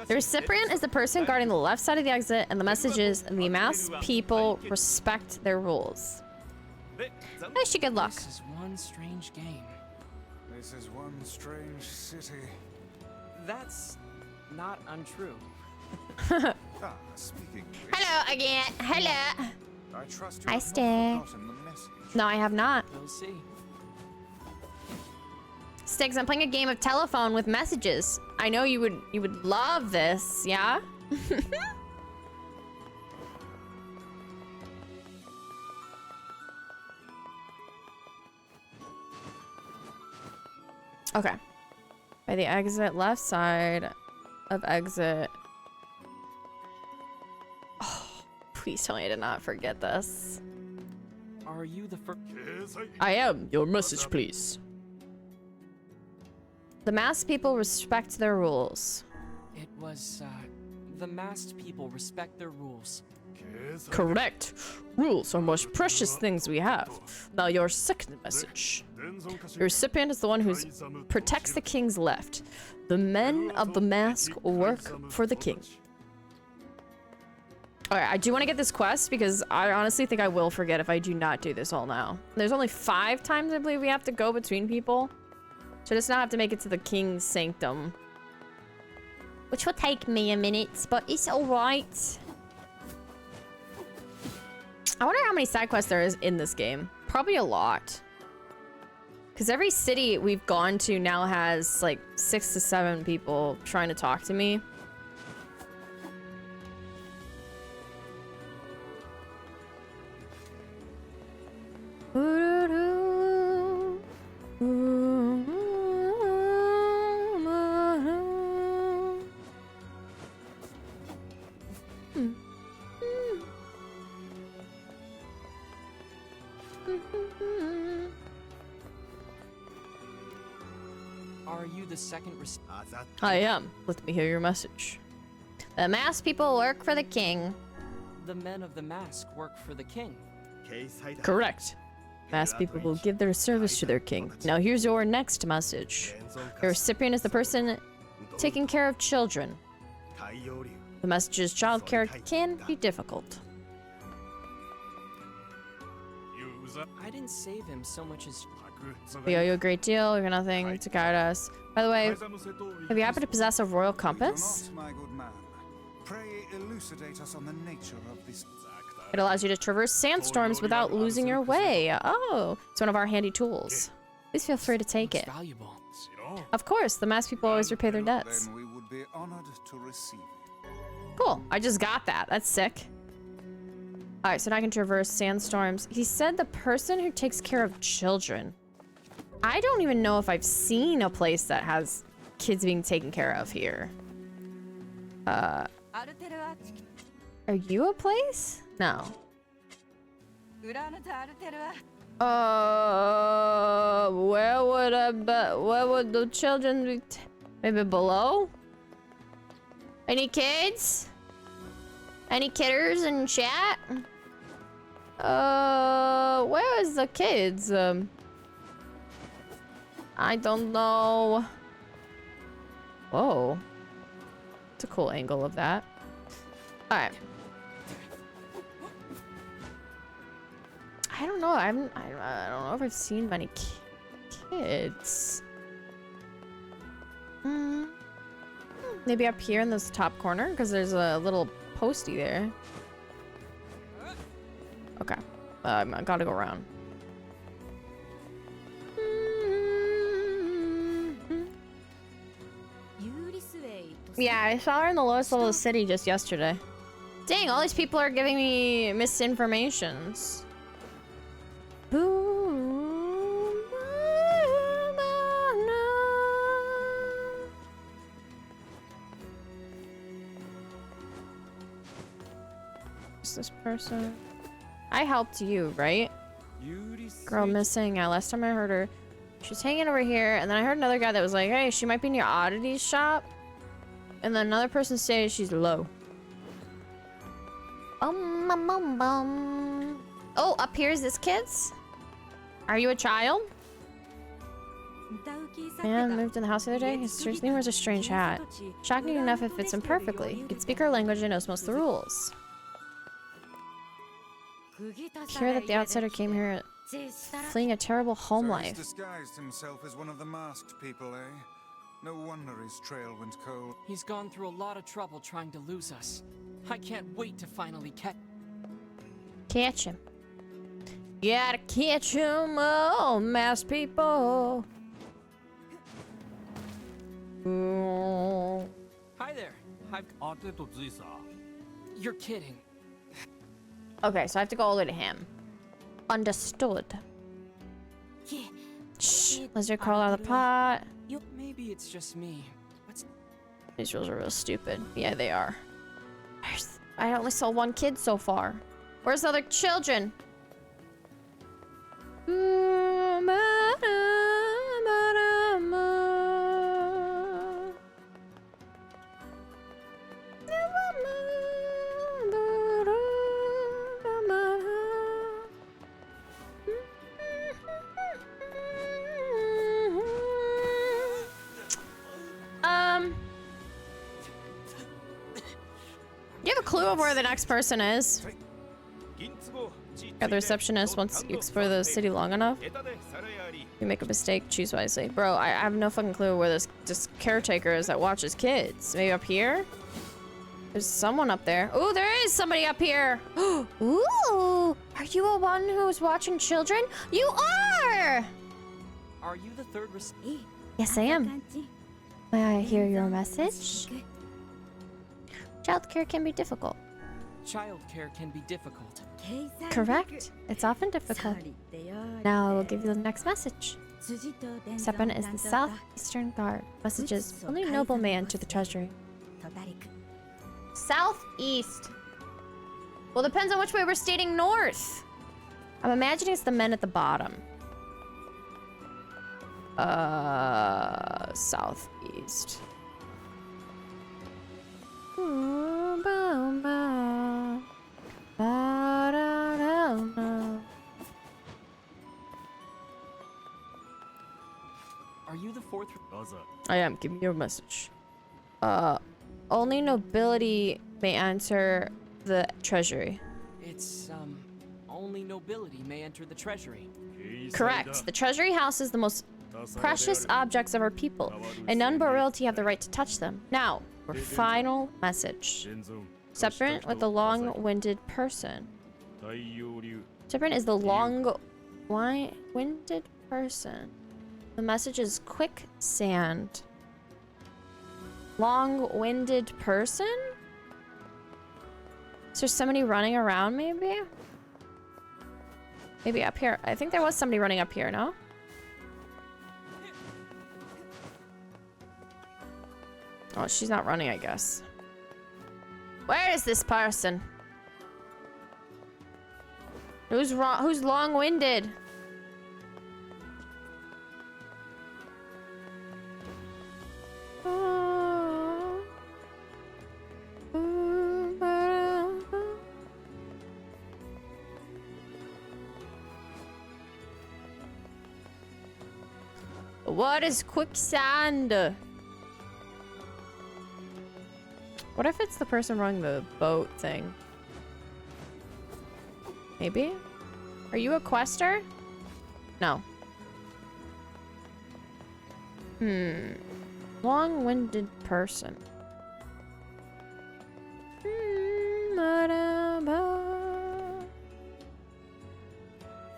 The recipient is the person guarding the left side of the exit, and the message is, the mass people respect their rules. Wish you good luck. This is one strange game. This is one strange city. That's not untrue. Speaking of which, Hello again. Hello. I trust you Hi, have Stick. not forgotten the message. No, I have not. We'll see. Sticks, I'm playing a game of telephone with messages. I know you would love this, yeah? Okay. By the exit, left side of exit. Oh, please tell me I did not forget this. Are you the first? I am. Your message, please. The masked people respect their rules. It was, the masked people respect their rules. Correct. Rules are most precious things we have. Now your second message. The recipient is the one who protects the king's left. The men of the mask work for the king. Alright, I do want to get this quest because I honestly think I will forget if I do not do this all now. There's only 5 times I believe we have to go between people. So I just now have to make it to the king's sanctum. Which will take me a minute, but it's alright. I wonder how many side quests there is in this game. Probably a lot. Because every city we've gone to now has like 6 to 7 people trying to talk to me. Are you the second I am. Let me hear your message. The masked people work for the king. The men of the mask work for the king. Correct. Masked people will give their service to their king. Now here's your next message. Your recipient is the person taking care of children. The message is childcare can be difficult. I didn't save him so much as... We owe you a great deal. You're nothing to guide us. By the way, have you happened to possess a royal compass? Not, my good man. Pray elucidate us on the nature of this. It allows you to traverse sandstorms without losing your way. Oh, it's one of our handy tools. Please feel free to take it. Valuable. Of course, the masked people always repay their debts. Then we would be honored to receive it. Cool. I just got that. That's sick. Alright, so now I can traverse sandstorms. He said the person who takes care of children. I don't even know if I've seen a place that has kids being taken care of here. Are you a place? No. Where would the children be? Maybe below? Any kids? Any kidders in chat? Where is the kids? I don't know. Whoa. It's a cool angle of that. Alright. I don't know. I don't know if I've seen many kids. Maybe up here in this top corner, because there's a little postie there. Okay. I gotta go around. Yeah, I saw her in the lowest level of the city just yesterday. Dang, all these people are giving me misinformations. Who's this person? I helped you, right? Girl missing. Yeah, last time I heard her, she's hanging over here, and then I heard another guy that was like, hey, she might be near Oddity's shop. And then another person says she's low. Oh, up here is this kid's? Are you a child? Man moved in the house the other day. He seriously wears a strange hat. Shocking enough, it fits him perfectly. He can speak our language and knows most of the rules. Hear that the outsider came here fleeing a terrible home life. He's disguised himself as one of the masked people, eh? No wonder his trail went cold. He's gone through a lot of trouble trying to lose us. I can't wait to finally catch him. Gotta catch him, oh, masked people. Hi there. You're kidding. Okay, so I have to go all the way to him. Understood. Shh, lizard crawl out of the pot. Maybe it's just me. These rules are real stupid. Yeah, they are. I only saw one kid so far. Where's the other children? You have a clue of where the next person is? Yeah, the receptionist, once you explore the city long enough, you make a mistake, choose wisely. Bro, I have no fucking clue where this caretaker is that watches kids. Maybe up here? There's someone up there. Ooh, there is somebody up here. Ooh, are you the one who's watching children? You are! Are you the third Yes, I am. May I hear your message? Childcare can be difficult. Childcare can be difficult. Correct. It's often difficult. Now I will give you the next message. Sepan is the southeastern guard. Messages: only noble may enter the treasury. Southeast. Well, depends on which way we're stating north. I'm imagining it's the men at the bottom. Southeast. Are you the fourth? I am. Give me your message. Only nobility may enter the treasury. It's, only nobility may enter the treasury. Correct. The treasury houses the most precious objects of our people, and none but royalty have the right to touch them. Now, our final message. Separate with the long-winded person. Separate is the long-winded person. The message is quicksand. Long-winded person? Is there somebody running around, maybe? Maybe up here. I think there was somebody running up here, no? Oh, she's not running, I guess. Where is this person? Who's wrong? Who's long-winded? What is quicksand? What if it's the person running the boat thing? Maybe? Are you a quester? No. Long-winded person.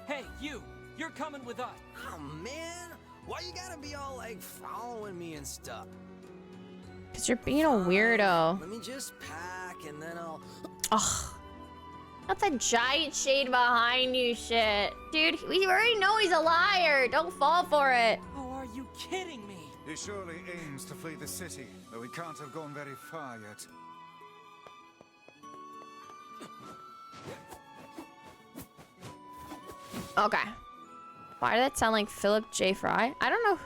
Hey, you! You're coming with us! Oh, man! Why you gotta be all, like, following me and stuff? Because you're being a weirdo. Let me just pack, and then I'll... Ugh. Not the giant shade behind you shit. Dude, we already know he's a liar. Don't fall for it. Oh, are you kidding me? He surely aims to flee the city, though he can't have gone very far yet. Okay. Why did that sound like Philip J. Fry? I don't know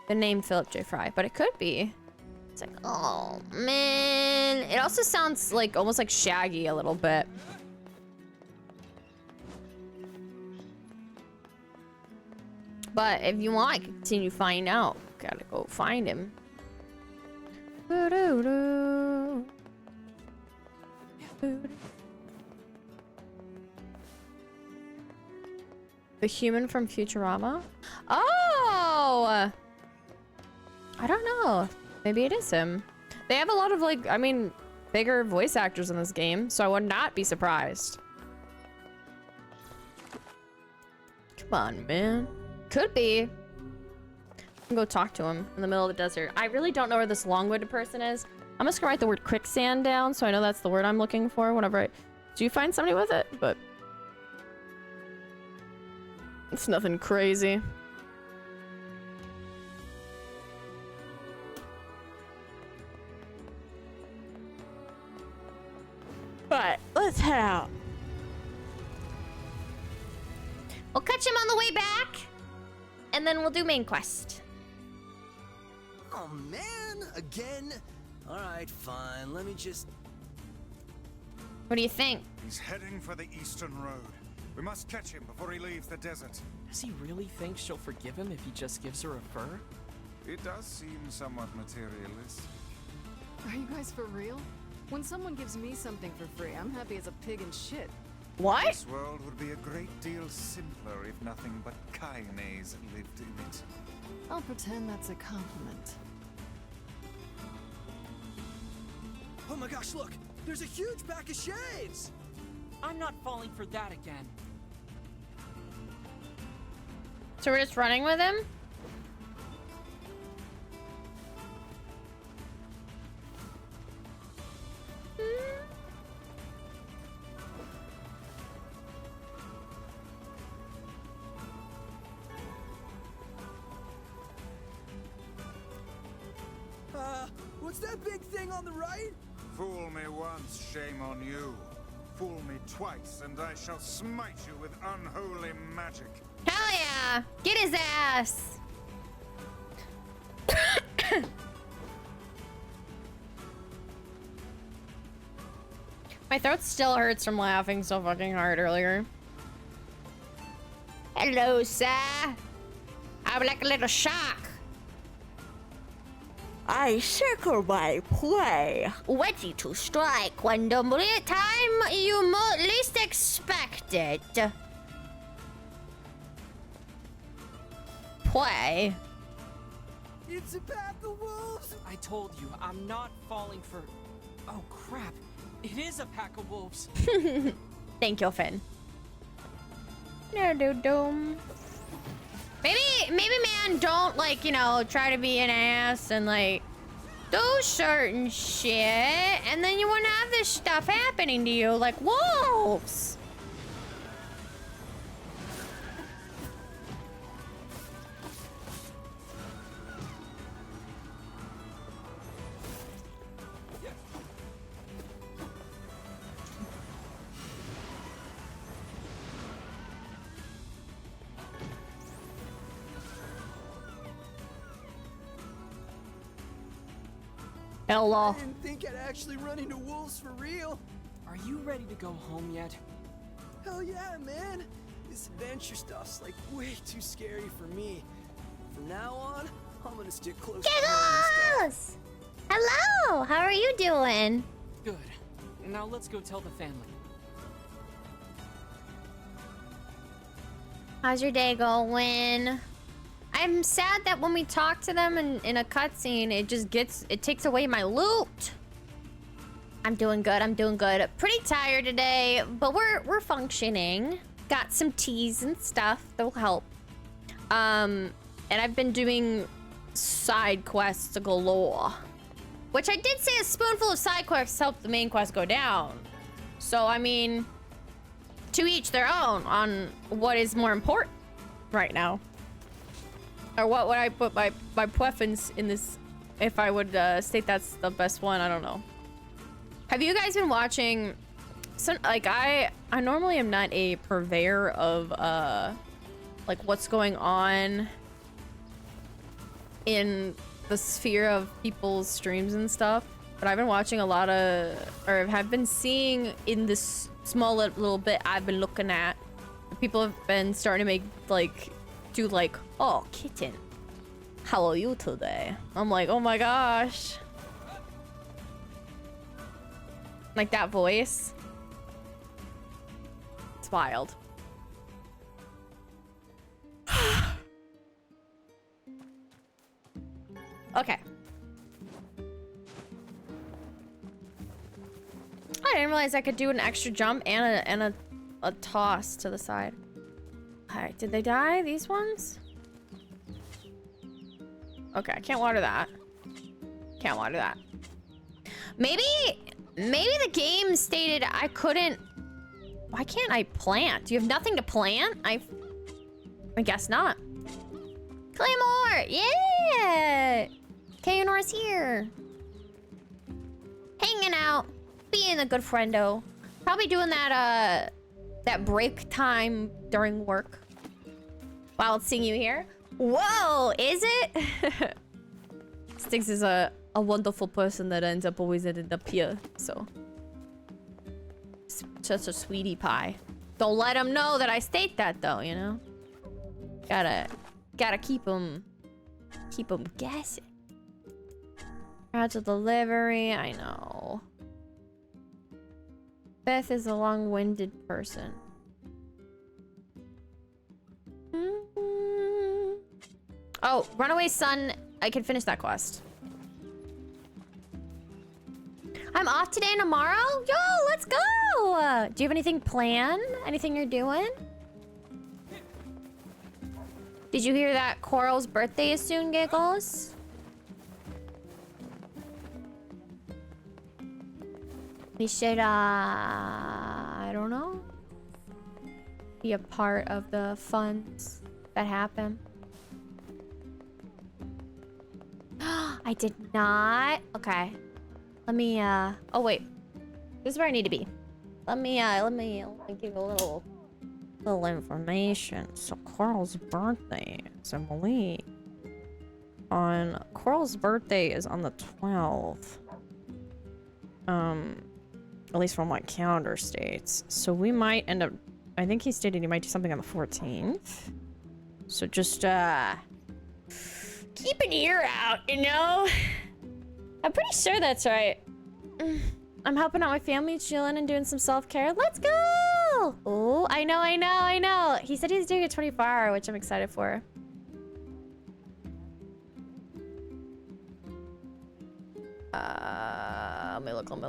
the name Philip J. Fry, but it could be. It's like, oh, man. It also sounds like almost like Shaggy a little bit. But if you want, I can continue to find out. Gotta go find him. The human from Futurama? Oh! I don't know. Maybe it is him. They have a lot of, like, I mean, bigger voice actors in this game, so I would not be surprised. Come on, man. Could be. I can go talk to him in the middle of the desert. I really don't know where this long-winded person is. I'm just gonna write the word quicksand down so I know that's the word I'm looking for whenever I... Do you find somebody with it? But... it's nothing crazy. Alright, let's head out. We'll catch him on the way back, and then we'll do main quest. Oh, man! Again? Alright, fine. Let me just... What do you think? He's heading for the eastern road. We must catch him before he leaves the desert. Does he really think she'll forgive him if he just gives her a fur? It does seem somewhat materialistic. Are you guys for real? When someone gives me something for free, I'm happy as a pig in shit. What? This world would be a great deal simpler if nothing but Kaine's lived in it. I'll pretend that's a compliment. Oh my gosh, look! There's a huge pack of shades! I'm not falling for that again. So we're just running with him? What's that big thing on the right? Fool me once, shame on you. Fool me twice, and I shall smite you with unholy magic. Hell yeah! Get his ass! My throat still hurts from laughing so fucking hard earlier. Hello, sir. I'm like a little shark. I circle my prey, ready to strike when the time you least expect it. Prey. It's a pack of wolves! I told you, I'm not falling for... Oh, crap. It is a pack of wolves. Thank you, Finn. No-do-dum. Maybe, man, don't, like, you know, try to be an ass and, like, do certain shit, and then you wouldn't have this stuff happening to you, like wolves. Hello. I didn't think I'd actually run into wolves for real. Are you ready to go home yet? Hell yeah, man. This adventure stuff's like way too scary for me. From now on, I'm gonna stick close to home and stuff. Giggles! Hello! How are you doing? Good. Now let's go tell the family. How's your day going? I'm sad that when we talk to them in a cutscene, it takes away my loot. I'm doing good. I'm doing good. Pretty tired today, but we're functioning. Got some teas and stuff that will help. And I've been doing side quests galore, which I did say a spoonful of side quests help the main quest go down. So I mean, to each their own on what is more important right now, or what would I put my preference in this? If I would state that's the best one, I don't know. Have you guys been watching? Some like I normally am not a purveyor of like what's going on in the sphere of people's streams and stuff, but I've been watching a lot of, or have been seeing in this small little bit I've been looking at, people have been starting to make do oh kitten, how are you today? I'm like, oh my gosh, like that voice. It's wild. Okay. I didn't realize I could do an extra jump and a toss to the side. Alright, did they die? These ones? Okay, I can't water that. Can't water that. Maybe the game stated I couldn't. Why can't I plant? Do you have nothing to plant? I guess not. Claymore! Yeah! Knor's here. Hanging out. Being a good friendo. Probably doing that break time during work. While seeing you here. Whoa! Is it? Sticks is a wonderful person that ends up always ended up here. So. Such a sweetie pie. Don't let him know that I state that though, you know? Gotta keep him guessing. Out of delivery, I know. Beth is a long-winded person. Oh, Runaway Son, I can finish that quest. I'm off today and tomorrow? Yo, let's go! Do you have anything planned? Anything you're doing? Did you hear that Coral's birthday is soon, Giggles? We should, I don't know, be a part of the funs that happen. I did not. Okay. Let me, oh wait. This is where I need to be. Let me give a little information. So Coral's birthday is, I believe, Coral's birthday is on the 12th. At least from what calendar states. So we might end up, I think he stated he might do something on the 14th. So just, keep an ear out, you know? I'm pretty sure that's right. I'm helping out my family, chilling and doing some self-care. Let's go! Oh, I know. He said he's doing a 24-hour, which I'm excited for. Let me look. Bum,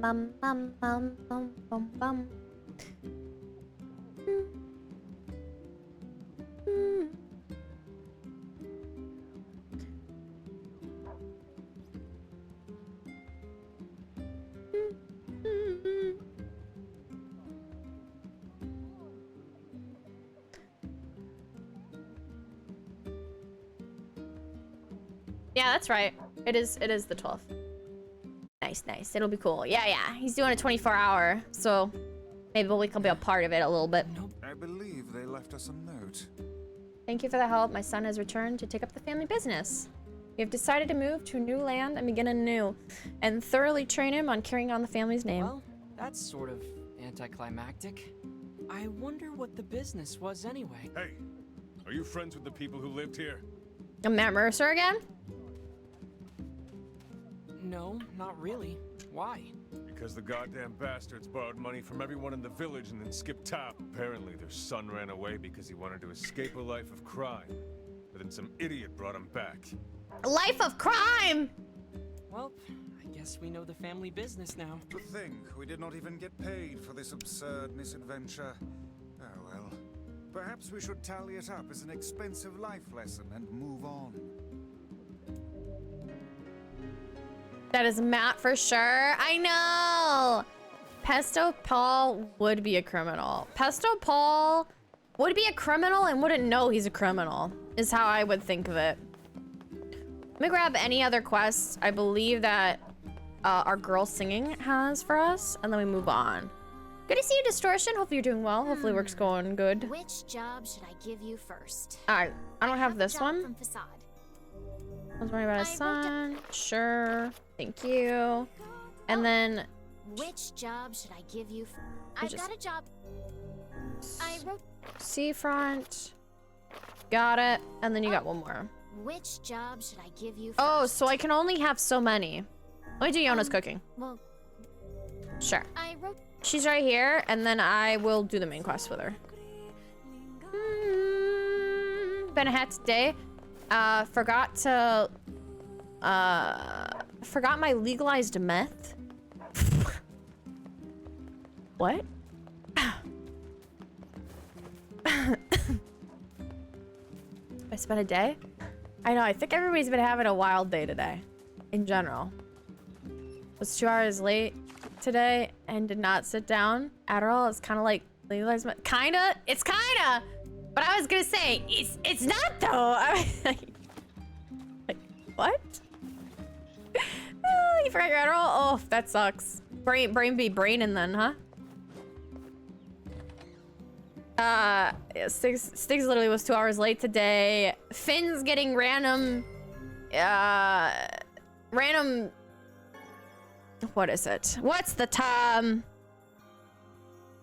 bum, bum, bum, bum, bum, bum. Yeah, that's right. It is the 12th. Nice. It'll be cool. Yeah. He's doing a 24-hour, so maybe we can be a part of it a little bit. I believe they left us a note. Thank you for the help. My son has returned to take up the family business. We have decided to move to a new land and begin anew, and thoroughly train him on carrying on the family's name. Well, that's sort of anticlimactic. I wonder what the business was anyway. Hey, are you friends with the people who lived here? Matt Mercer again? No, not really. Why? Because the goddamn bastards borrowed money from everyone in the village and then skipped town. Apparently their son ran away because he wanted to escape a life of crime. But then some idiot brought him back. Life of crime! Well, I guess we know the family business now. To think we did not even get paid for this absurd misadventure. Oh well. Perhaps we should tally it up as an expensive life lesson and move on. That is Matt for sure. I know! Pesto Paul would be a criminal. Pesto Paul would be a criminal and wouldn't know he's a criminal, is how I would think of it. Let me grab any other quests I believe that our girl singing has for us, and then we move on. Good to see you, Distortion. Hopefully you're doing well. Hopefully work's going good. Which job should I give you first? Alright, I don't have this one. From Facade. I was worried about his son. Sure. Thank you. And then... Which job should I give you? I've got a job. I wrote... Seafront. Got it. And then you got one more. Which job should I give you? Oh, so I can only have so many. Let me do Yona's cooking. Well... Sure. I wrote... She's right here, and then I will do the main quest with her. Been a hat today. Forgot to... forgot my legalized meth. What? I spent a day? I know, I think everybody's been having a wild day today. In general. Was 2 hours late today and did not sit down. Adderall is kind of like legalized meth. Kinda? It's kinda! But I was gonna say, it's not though! I was like, what? Oh, you forgot your Adderall? Oh, that sucks. Brain be braining then, huh? Yeah, Stiggs literally was 2 hours late today. Finn's getting random, what is it? What's the time?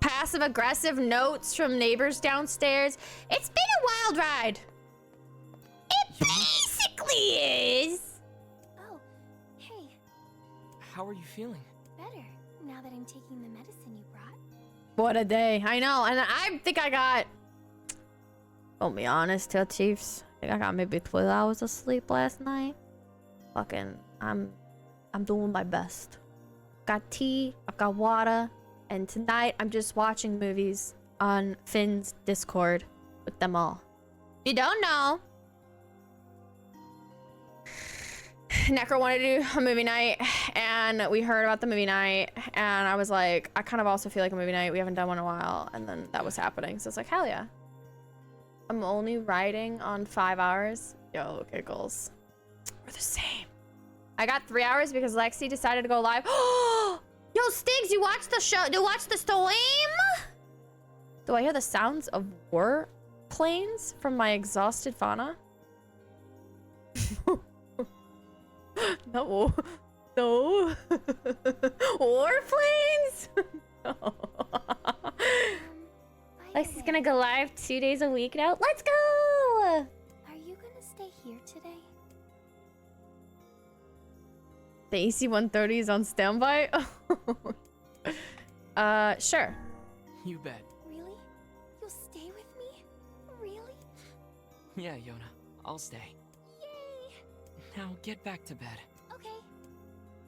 Passive-aggressive notes from neighbors downstairs. It's been a wild ride. It basically is. Oh, hey. How are you feeling? Better, now that I'm taking the medicine you brought. What a day. I know, and I think I got... I'll be honest, tell Chiefs. I think I got maybe 12 hours of sleep last night. Fucking, I'm doing my best. Got tea, I've got water, and tonight I'm just watching movies on Finn's Discord with them all. You don't know. Necro wanted to do a movie night, and we heard about the movie night, and I was like, I kind of also feel like a movie night. We haven't done one in a while, and then that was happening, so it's like, hell yeah. I'm only riding on 5 hours. Yo, giggles. We're the same. I got 3 hours because Lexi decided to go live. Yo, Stiggs, you watched the show? You watched the stream? Do I hear the sounds of war planes from my exhausted fauna? No. No. War planes? No. Lexi's gonna go live 2 days a week now. Let's go! Are you gonna stay here today? The EC-130 is on standby? Sure. You bet. Really? You'll stay with me? Really? Yeah, Yona. I'll stay. Yay! Now get back to bed. Okay.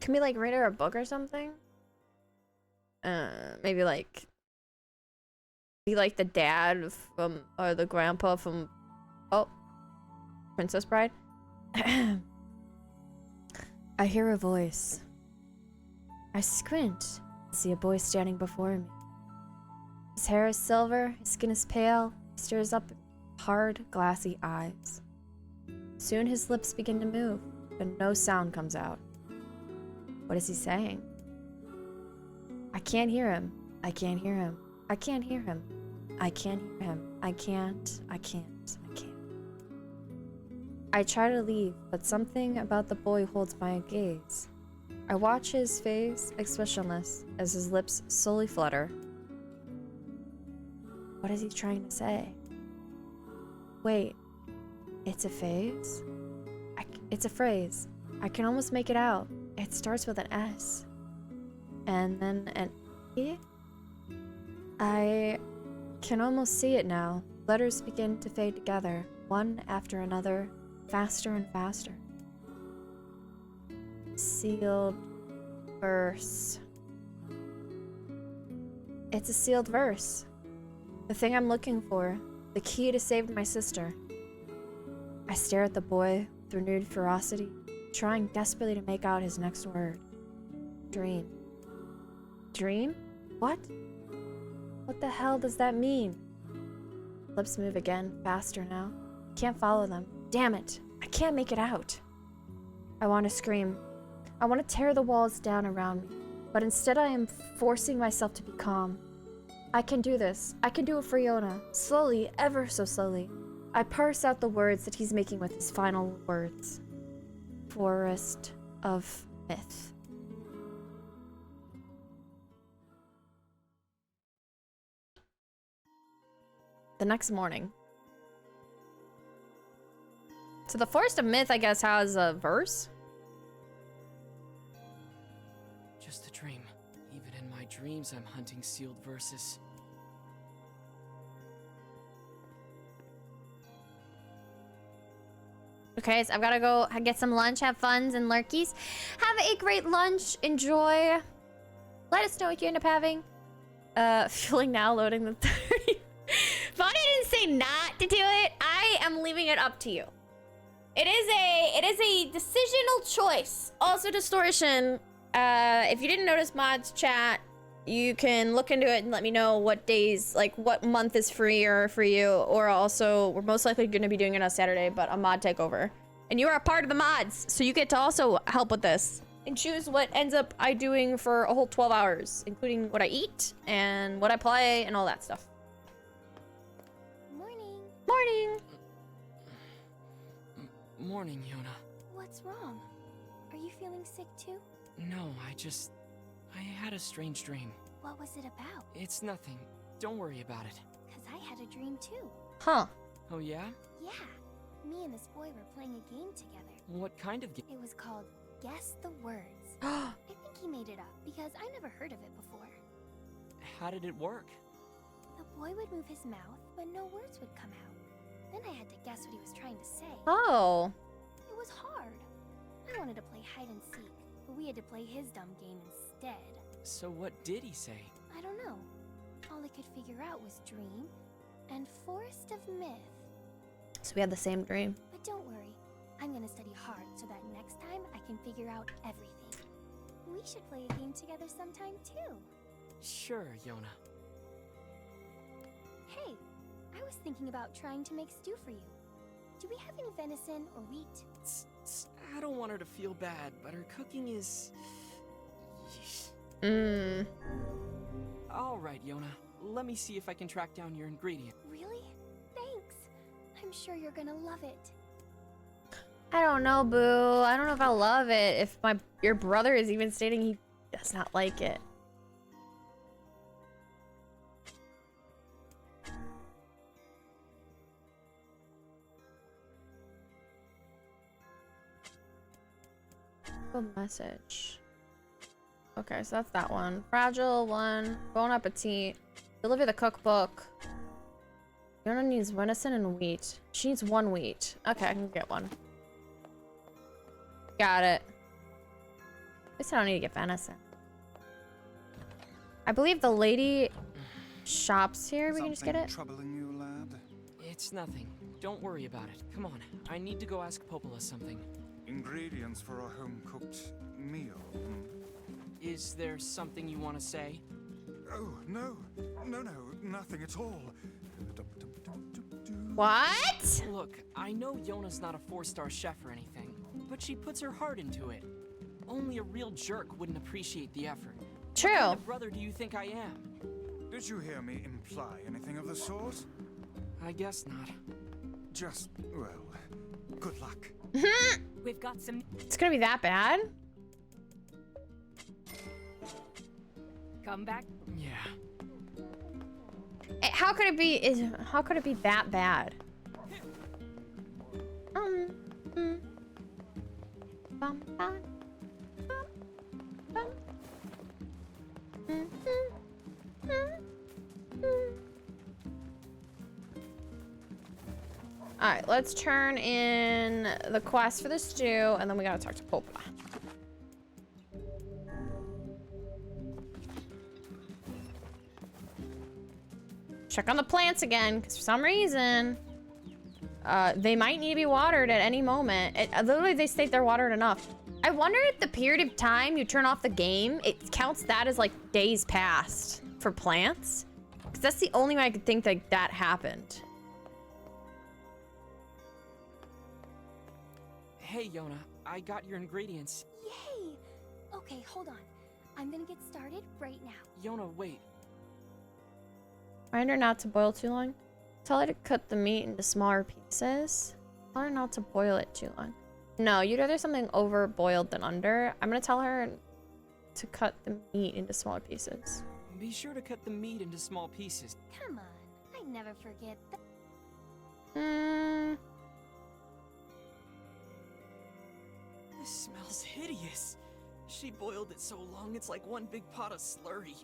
Can we like read her a book or something? Maybe like be like the dad from, or the grandpa from, oh, Princess Bride. I hear a voice. I squint and see a boy standing before me. His hair is silver, his skin is pale, he stares up with hard, glassy eyes. Soon his lips begin to move, but no sound comes out. What is he saying? I can't hear him. I can't hear him. I can't hear him. I can't hear him. I can't. I try to leave, but something about the boy holds my gaze. I watch his face expressionless as his lips slowly flutter. What is he trying to say? Wait, it's a phase? It's a phrase. I can almost make it out. It starts with an S. And then an E? I can almost see it now. Letters begin to fade together, one after another, faster and faster. Sealed verse. It's a sealed verse. The thing I'm looking for. The key to save my sister. I stare at the boy with renewed ferocity, trying desperately to make out his next word. Dream. Dream? What? What the hell does that mean? Lips move again, faster now. Can't follow them. Damn it. I can't make it out. I want to scream. I want to tear the walls down around me. But instead I am forcing myself to be calm. I can do this. I can do it for Yona. Slowly, ever so slowly. I parse out the words that he's making with his final words. Forest of Myth. The next morning. So the Forest of Myth, I guess, has a verse? Just a dream. Even in my dreams, I'm hunting sealed verses. Okay, so I've gotta go get some lunch, have funs and lurkies. Have a great lunch, enjoy. Let us know what you end up having. Feeling now, loading the 30. Bonnie didn't say not to do it. I am leaving it up to you. It is a decisional choice. Also, Distortion. If you didn't notice mods chat, you can look into it and let me know what days, like what month is free or for you. Or also, we're most likely going to be doing it on Saturday, but a mod takeover. And you are a part of the mods, so you get to also help with this. And choose what ends up I doing for a whole 12 hours, including what I eat and what I play and all that stuff. Morning. Morning. Morning, Yona. What's wrong? Are you feeling sick too? No, I had a strange dream. What was it about? It's nothing. Don't worry about it. 'Cause I had a dream too. Huh. Oh, yeah? Yeah. Me and this boy were playing a game together. What kind of game? It was called Guess the Words. I think he made it up because I never heard of it before. How did it work? The boy would move his mouth, but no words would come out. Then I had to guess what he was trying to say. Oh. It was hard. I wanted to play hide and seek, but we had to play his dumb game instead. So what did he say? I don't know. All I could figure out was dream and Forest of Myth. So we had the same dream. But don't worry. I'm gonna study hard so that next time I can figure out everything. We should play a game together sometime too. Sure, Yona. Hey, I was thinking about trying to make stew for you. Do we have any venison or wheat? I don't want her to feel bad, but her cooking is... All right, Yona. Let me see if I can track down your ingredient. Really? Thanks. I'm sure you're gonna love it. I don't know, boo. I don't know if I love it. If your brother is even stating he does not like it. Good message. Okay, so that's that one. Fragile one. Bon appetit. Deliver the cookbook. Yona needs venison and wheat. She needs one wheat. Okay, I can get one. Got it. At least I don't need to get venison. I believe the lady shops here. We can just get it. Troubling you, lad? It's nothing. Don't worry about it. Come on. I need to go ask Popola something. Ingredients for a home-cooked meal. Is there something you want to say? Oh, no, nothing at all. What? Look, I know Yona's not a 4-star chef or anything, but she puts her heart into it. Only a real jerk wouldn't appreciate the effort. True. What kind of brother do you think I am? Did you hear me imply anything of the sort? I guess not. Just, well, Good luck. We've got some. It's gonna be that bad? Come back. Yeah. How could it be? How could it be that bad? Alright, let's turn in the quest for the stew, and then we gotta talk to Popa. Check on the plants again, because for some reason, they might need to be watered at any moment. Literally, they state they're watered enough. I wonder if the period of time you turn off the game, it counts that as like days past for plants. Because that's the only way I could think that that happened. Hey, Yona, I got your ingredients. Yay! Okay, hold on. I'm gonna get started right now. Yona, wait. Remind her not to boil too long. Tell her to cut the meat into smaller pieces. Tell her not to boil it too long. No, you'd rather something over boiled than under. I'm gonna tell her to cut the meat into smaller pieces. Be sure to cut the meat into small pieces. Come on, I never forget that. This smells hideous. She boiled it so long it's like one big pot of slurry.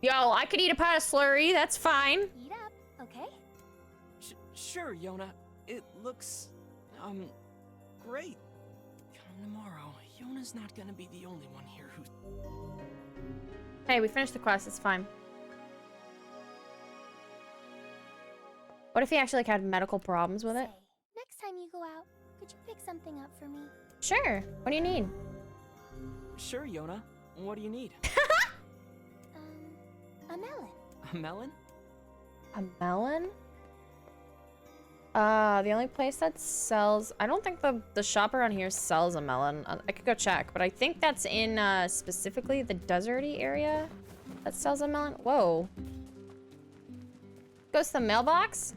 Yo, I could eat a pot of slurry. That's fine. Eat up, okay? Sure, Yona. It looks, great. Come tomorrow, Yona's not gonna be the only one here who's... Hey, we finished the quest. It's fine. What if he actually like, had medical problems with it? Next time you go out, could you pick something up for me? Sure. What do you need? Sure, Yona. What do you need? A melon. A melon? A melon? The only place that sells... I don't think the shop around here sells a melon. I could go check, but I think that's in, specifically the deserty area that sells a melon. Whoa. Goes to the mailbox?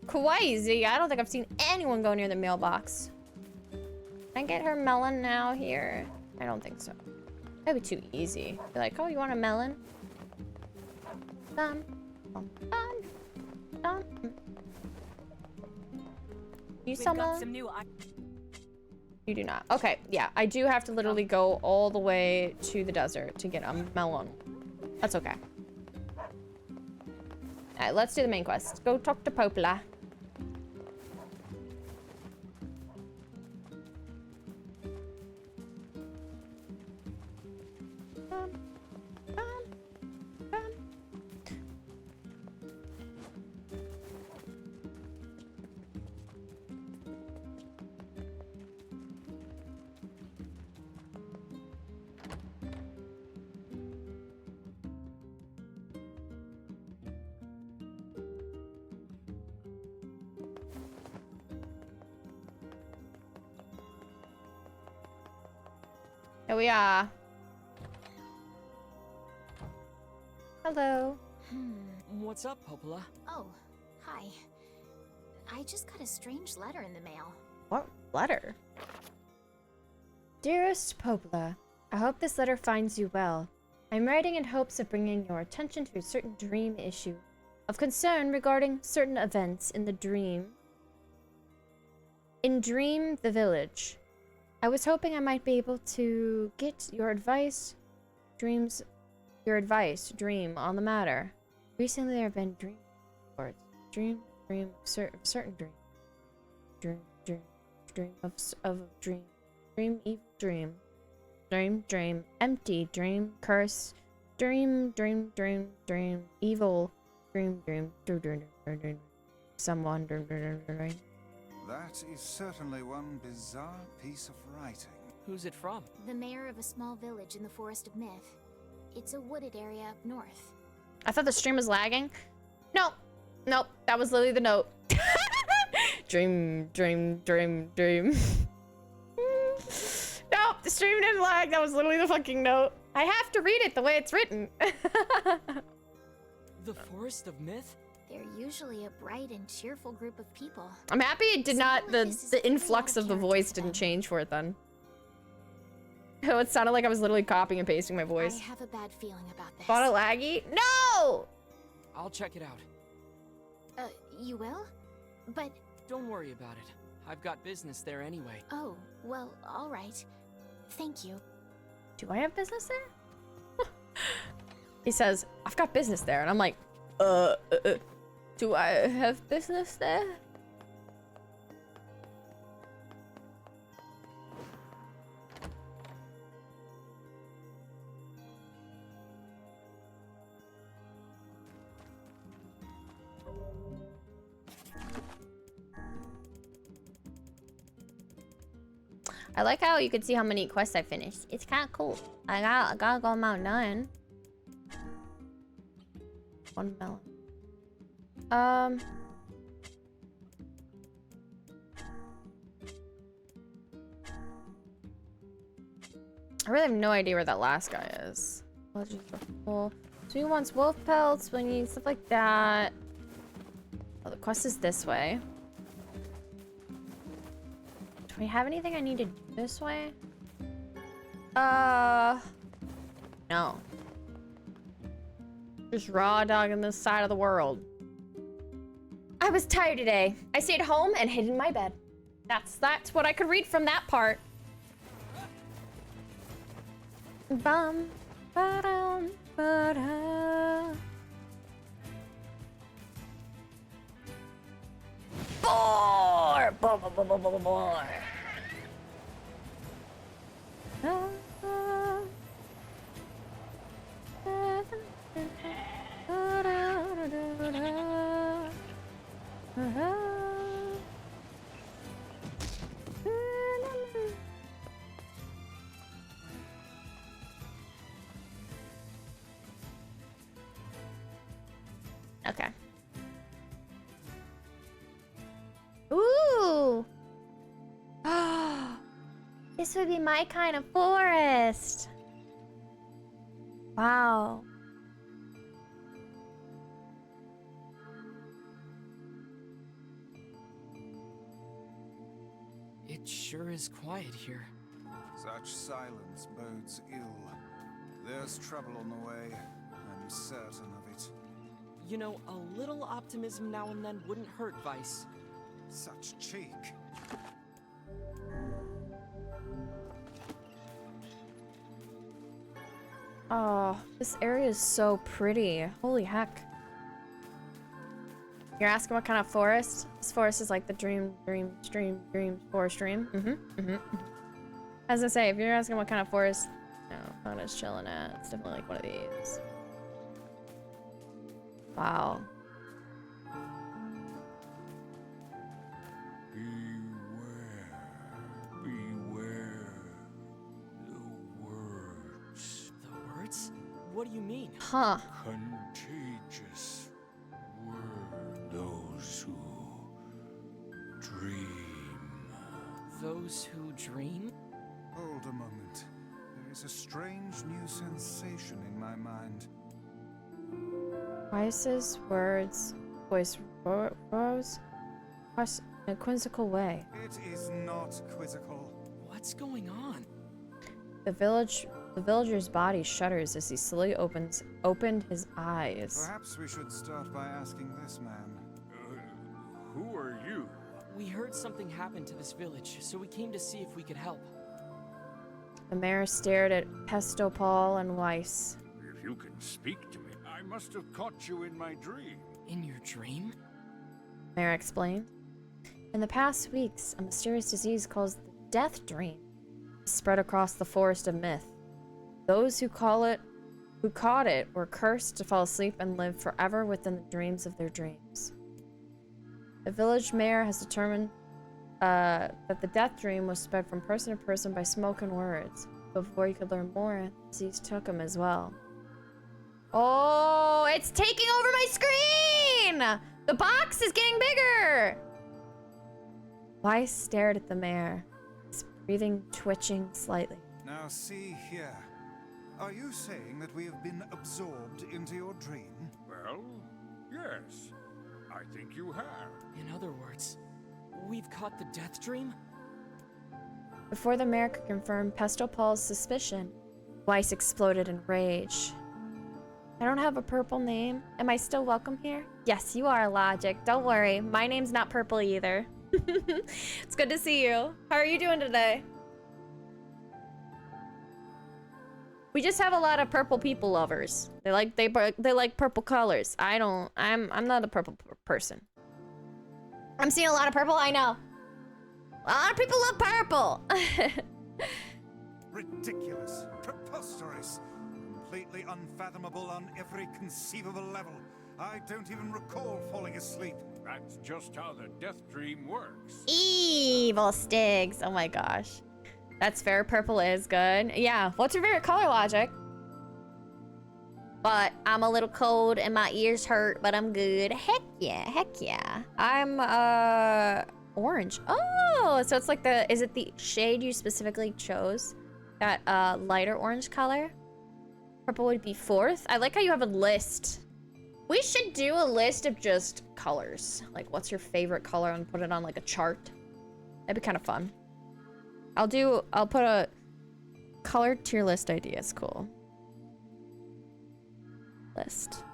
Crazy. I don't think I've seen anyone go near the mailbox. Can I get her melon now here? I don't think so. That'd be too easy. Be like, oh, you want a melon? Done. Done. You sell melon? You do not. Okay, yeah. I do have to literally go all the way to the desert to get a melon. That's okay. Alright, let's do the main quest. Go talk to Popa. Here we are. Hello. What's up, Popola? Oh, hi. I just got a strange letter in the mail. What letter? Dearest Popola, I hope this letter finds you well. I'm writing in hopes of bringing your attention to a certain dream issue of concern regarding certain events in the dream. In Dream the Village. I was hoping I might be able to get your advice, dream on the matter. Recently there have been dream reports. Dream, certain dream. Dream, evil dream. Dream, empty, dream, curse. Dream, evil, dream, someone, That is certainly one bizarre piece of writing. Who's it from? The mayor of a small village in the Forest of Myth. It's a wooded area up north. I thought the stream was lagging. Nope, that was literally the note. Dream. Nope, the stream didn't lag. That was literally the fucking note. I have to read it the way it's written. The Forest of Myth? They're usually a bright and cheerful group of people. I'm happy it did not, the influx of the voice to didn't change for it then. Oh, it sounded like I was literally copying and pasting my voice. I have a bad feeling about this. Bought it laggy? No! I'll check it out. You will? But... Don't worry about it. I've got business there anyway. Oh, well, alright. Thank you. Do I have business there? He says, I've got business there. And I'm like, do I have business there? I like how you can see how many quests I finished. It's kind of cool. I gotta go Mount 9. One melon. I really have no idea where that last guy is. Legends of Full. So he wants wolf pelts, we need stuff like that. Oh, the quest is this way. Do we have anything I need to do this way? No. Just raw dogging this side of the world. I was tired today. I stayed home and hid in my bed. That's what I could read from that part. Bum, ba-dum, ba-da. Boar! Boar, boar, boar, boar, boar, boar. Okay. Ooh! This would be my kind of forest. Wow. It sure is quiet here. Such silence bodes ill. There's trouble on the way. I'm certain of it. You know, a little optimism now and then wouldn't hurt, Vice. Such cheek. Oh, this area is so pretty. Holy heck. You're asking what kind of forest? This forest is like the dream forest dream. As I say, if you're asking what kind of forest, no, I'm just chilling at. It's definitely like one of these. Wow. Beware the words. The words? What do you mean? Huh. Contagious were those who dream. Those who dream? Hold a moment. There is a strange new sensation in my mind. Vice's words, voice rose in a quizzical way. It is not quizzical. What's going on? The villager's body shudders as he slowly opened his eyes. Perhaps we should start by asking this man. Who are you? We heard something happened to this village, so we came to see if we could help. The mayor stared at Pestopal and Weiss. If you can speak to me, I must have caught you in my dream. In your dream? Mayor explained. In the past weeks, a mysterious disease called the Death Dream spread across the forest of myth. Those who caught it were cursed to fall asleep and live forever within the dreams of their dreams. The village mayor has determined that the Death Dream was spread from person to person by spoken words. Before he could learn more, the disease took him as well. Oh, it's taking over my screen! The box is getting bigger! Weiss stared at the mayor, his breathing twitching slightly. Now see here. Are you saying that we have been absorbed into your dream? Well, yes. I think you have. In other words, we've caught the death dream? Before the mayor could confirm Pesto Paul's suspicion, Weiss exploded in rage. I don't have a purple name. Am I still welcome here? Yes, you are, Logic. Don't worry. My name's not purple either. It's good to see you. How are you doing today? We just have a lot of purple people lovers. They like purple colors. I'm not a purple person. I'm seeing a lot of purple, I know. A lot of people love purple. Ridiculous, preposterous, completely unfathomable on every conceivable level. I don't even recall falling asleep. That's just how the death dream works. Evil Stigs. Oh my gosh. That's fair. Purple is good. Yeah. What's your favorite color, Logic? But I'm a little cold and my ears hurt, but I'm good. Heck yeah. Heck yeah. I'm orange. Oh, so it's like is it the shade you specifically chose? That lighter orange color? Purple would be 4th. I like how you have a list. We should do a list of just colors. Like, what's your favorite color and put it on like a chart. That'd be kind of fun. I'll put a color tier list ideas. Cool. List.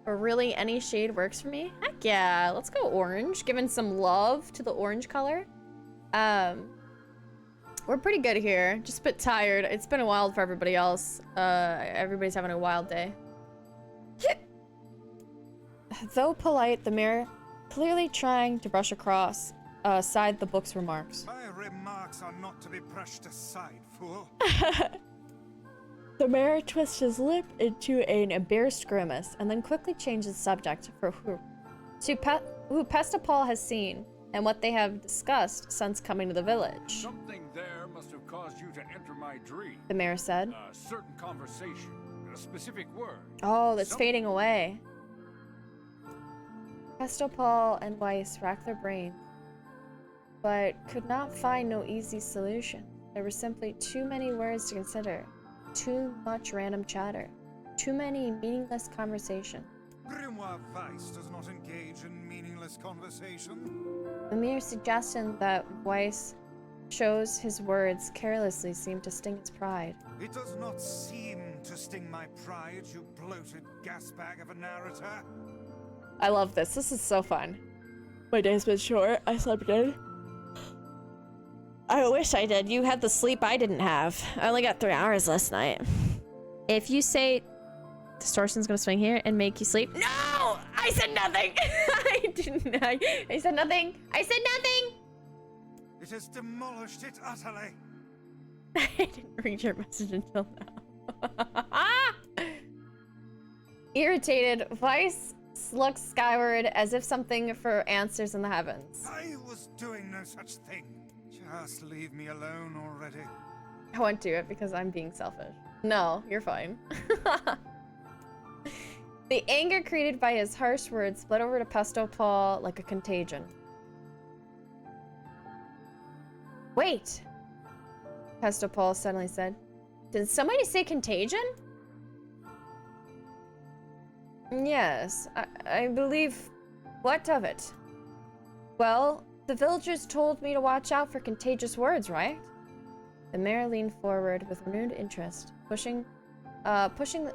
Or really any shade works for me. Heck yeah, let's go orange. Giving some love to the orange color. We're pretty good here. Just a bit tired. It's been a while for everybody else. Everybody's having a wild day. Though polite, the mayor clearly trying to brush aside the book's remarks. My remarks are not to be brushed aside, fool. The mayor twists his lip into an embarrassed grimace and then quickly changes the subject for who Pesto Paul has seen and what they have discussed since coming to the village. Something there must have caused you to enter my dream. The mayor said. A certain conversation, a specific word. Oh, that's fading away. Pesto Paul and Weiss racked their brains, but could not find no easy solution. There were simply too many words to consider, too much random chatter, too many meaningless conversations. Grimoire Weiss does not engage in meaningless conversation. The mere suggestion that Weiss chose his words carelessly seemed to sting his pride. It does not seem to sting my pride, you bloated gasbag of a narrator. I love this. This is so fun. My day's been short. I slept in. I wish I did. You had the sleep I didn't have. I only got 3 hours last night. If you say distortion's gonna swing here and make you sleep. No! I said nothing! I didn't. I said nothing. I said nothing! It has demolished it utterly. I didn't read your message until now. Irritated, Weiss looked skyward as if something for answers in the heavens. I was doing no such thing. Just leave me alone already. I won't do it because I'm being selfish. No, you're fine. The anger created by his harsh words split over to Pesto Paul like a contagion. Wait, Pesto Paul suddenly said. Did somebody say contagion? Yes, I believe. What of it? Well, the villagers told me to watch out for contagious words, right? The mayor leaned forward with renewed interest, pushing a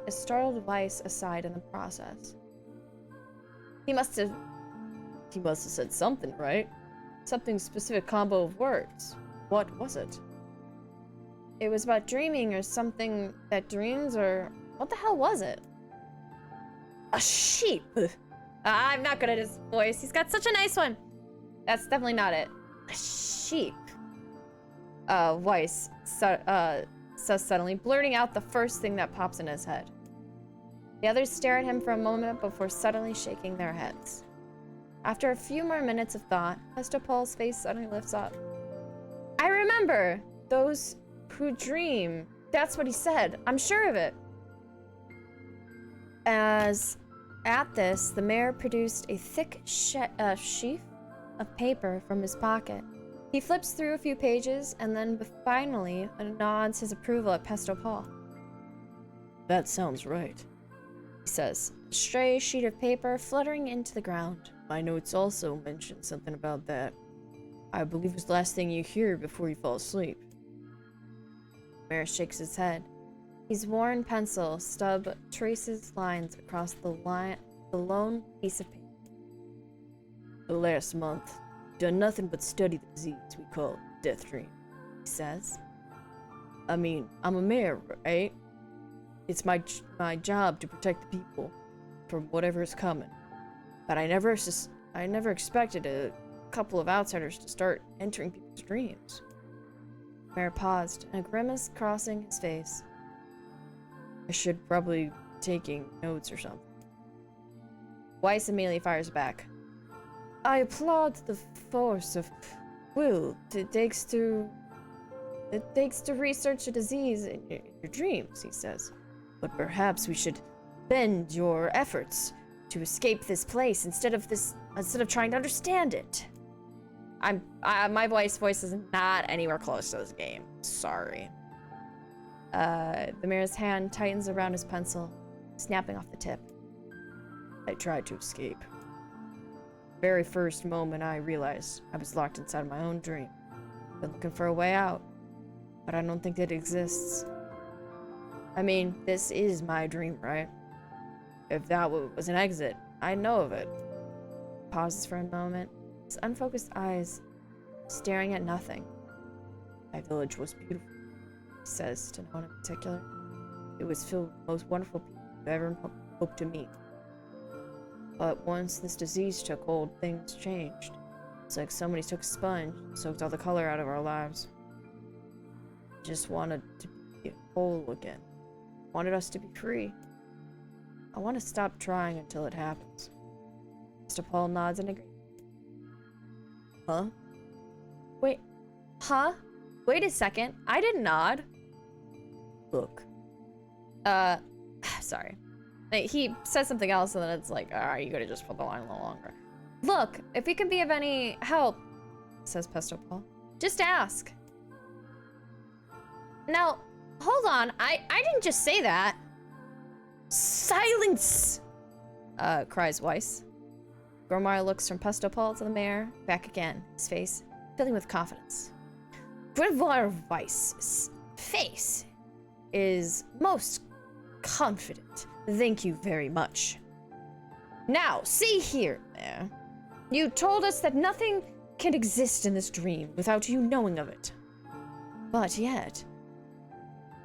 startled Weiss aside in the process. He must have said something, right? Something specific combo of words. What was it? It was about dreaming or something that dreams or... What the hell was it? A sheep! I'm not good at his voice. He's got such a nice one. That's definitely not it. A sheep. Weiss says suddenly, blurting out the first thing that pops in his head. The others stare at him for a moment before suddenly shaking their heads. After a few more minutes of thought, Pesto Paul's face suddenly lifts up. I remember! Those who dream. That's what he said. I'm sure of it. As at this, the mayor produced a thick sheaf of paper from his pocket. He flips through a few pages and then finally nods his approval at Pesto Paul. That sounds right, he says, stray sheet of paper fluttering into the ground. My notes also mention something about that. I believe it's the last thing you hear before you fall asleep. Mayor shakes his head. His worn pencil stub traces lines across the lone piece of paper. The last month, done nothing but study the disease we call death dream, he says. I mean, I'm a mayor, right? It's my job to protect the people from whatever's coming. But I never expected a couple of outsiders to start entering people's dreams. Mayor paused, and a grimace crossing his face. I should probably be taking notes or something. Weiss immediately fires back. I applaud the force of will it takes to research a disease in your dreams, he says. But perhaps we should bend your efforts to escape this place instead of trying to understand it. My voice is not anywhere close to this game. Sorry. The mayor's hand tightens around his pencil, snapping off the tip. I tried to escape. Very first moment I realized I was locked inside my own dream. Been looking for a way out, but I don't think it exists. I mean, this is my dream, right? If that was an exit, I know of it. Pauses for a moment, his unfocused eyes staring at nothing. My village was beautiful, he says to no one in particular. It was filled with the most wonderful people I've ever hoped to meet. But once this disease took hold, things changed. It's like somebody took a sponge and soaked all the color out of our lives. Just wanted to be whole again. Wanted us to be free. I want to stop trying until it happens. Mr. Paul nods in agreement. Huh? Wait. Huh? Wait a second. I didn't nod. Look. Sorry. He says something else and then it's like, alright, you gotta just put the line a little longer. Look, if we can be of any help, says Pesto Paul, just ask. Now, hold on. I didn't just say that. Silence! Cries Weiss. Gormar looks from Pesto Paul to the mayor, back again, his face filling with confidence. Grevar Weiss's face is most confident. Thank you very much. Now, see here, Mayor. You told us that nothing can exist in this dream without you knowing of it. But yet,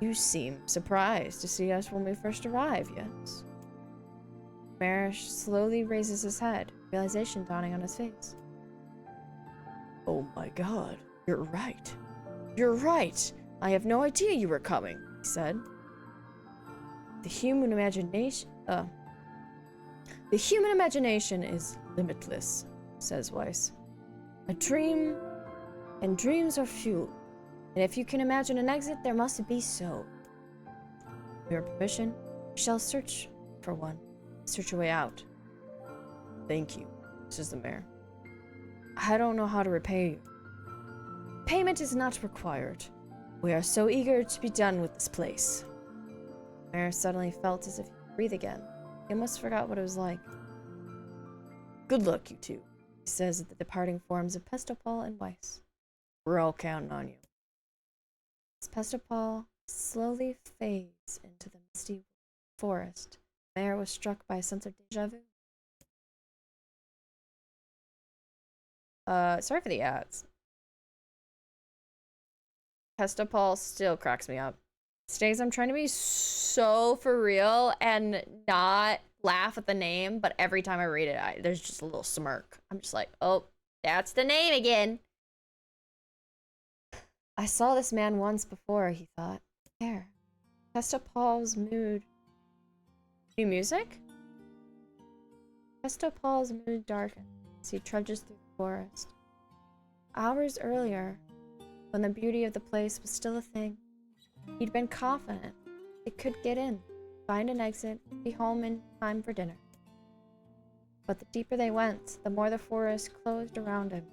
you seem surprised to see us when we first arrived, yes? Mayor slowly raises his head, realization dawning on his face. Oh my god, you're right. You're right. I have no idea you were coming, he said. The human imagination is limitless, says Weiss. A dream, and dreams are fuel. And if you can imagine an exit, there must be so. With your permission, we shall search for one. Search a way out. Thank you, says the mayor. I don't know how to repay you. Payment is not required. We are so eager to be done with this place. The mayor suddenly felt as if he could breathe again. He almost forgot what it was like. Good luck, you two, he says at the departing forms of Pesto Paul and Weiss. We're all counting on you. As Pesto Paul slowly fades into the misty forest, the mayor was struck by a sense of deja vu. Sorry for the ads. Pesto Paul still cracks me up. Stays, I'm trying to be so for real and not laugh at the name, but every time I read it, there's just a little smirk. I'm just like, oh, that's the name again. I saw this man once before, he thought. There. Pesto Paul's mood. New music? Pesto Paul's mood darkens as he trudges through the forest. Hours earlier, when the beauty of the place was still a thing, he'd been confident it could get in, find an exit, be home in time for dinner. But the deeper they went, the more the forest closed around him.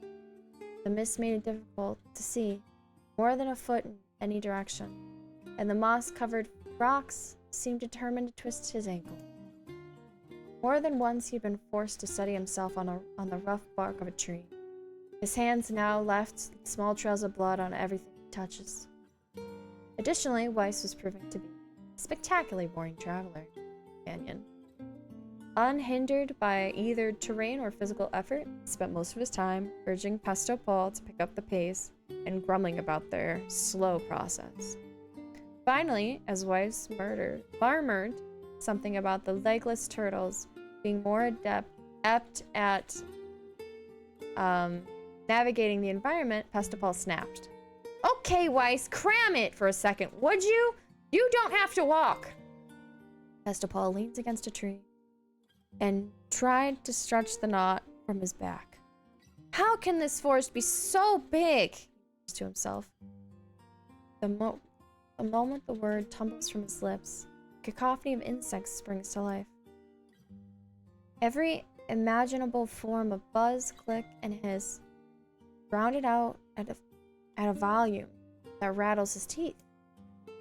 The mist made it difficult to see more than a foot in any direction, and the moss-covered rocks seemed determined to twist his ankle. More than once he'd been forced to steady himself on the rough bark of a tree. His hands now left small trails of blood on everything he touches. Additionally, Weiss was proving to be a spectacularly boring traveler. Canyon. Unhindered by either terrain or physical effort, he spent most of his time urging Pesto Paul to pick up the pace and grumbling about their slow process. Finally, as Weiss murmured something about the legless turtles being more apt at navigating the environment, Pesto Paul snapped. Okay, Weiss, cram it for a second, would you? You don't have to walk. Pesto Paul leans against a tree and tried to stretch the knot from his back. How can this forest be so big? He thinks to himself. The moment the word tumbles from his lips, a cacophony of insects springs to life. Every imaginable form of buzz, click, and hiss, rounded out at a volume that rattles his teeth.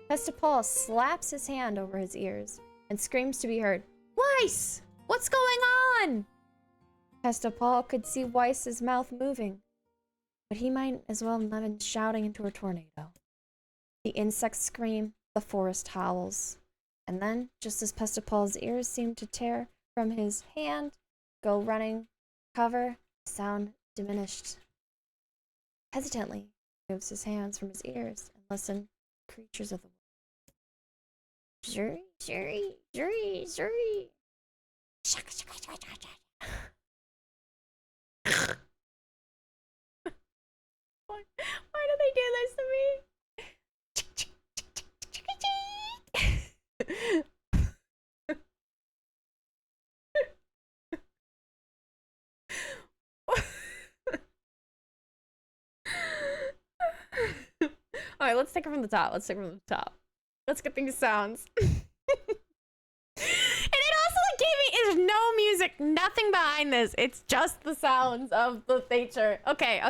Pesto Paul slaps his hand over his ears and screams to be heard, Weiss! What's going on? Pesto Paul could see Weiss's mouth moving, but he might as well have been shouting into a tornado. The insects scream, the forest howls, and then, just as Pesto Paul's ears seem to tear from his hand, go running, cover, sound diminished. Hesitantly, he moves his hands from his ears and listens to creatures of the world. Zuri. Why do they do this to me? Alright, let's take it from the top. Let's get these sounds. And it also gave me, there's no music, nothing behind this. It's just the sounds of the nature. Okay.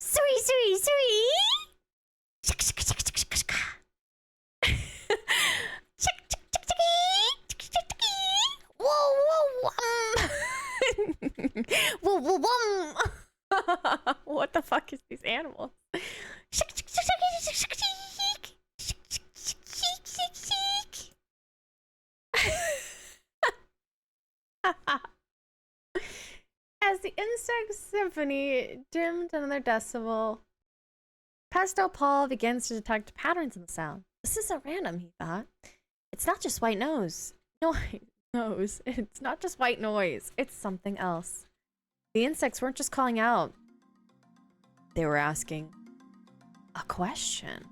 Sui. Whoa. What the fuck is these animals? As the insect symphony dimmed another decibel, Pesto Paul begins to detect patterns in the sound. This isn't random, he thought. It's not just white noise. It's not just white noise. It's something else. The insects weren't just calling out. They were asking a question.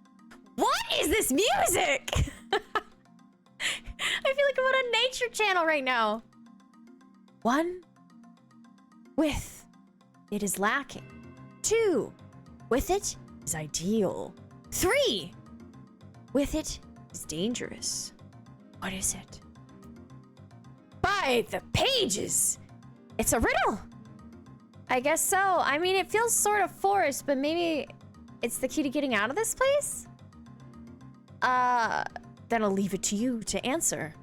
What is this music? I feel like I'm on a nature channel right now. 1. With it is lacking. 2. With it is ideal. 3. With it is dangerous. What is it? By the pages! It's a riddle! I guess so. I mean, it feels sort of forced, but maybe it's the key to getting out of this place? Then I'll leave it to you to answer.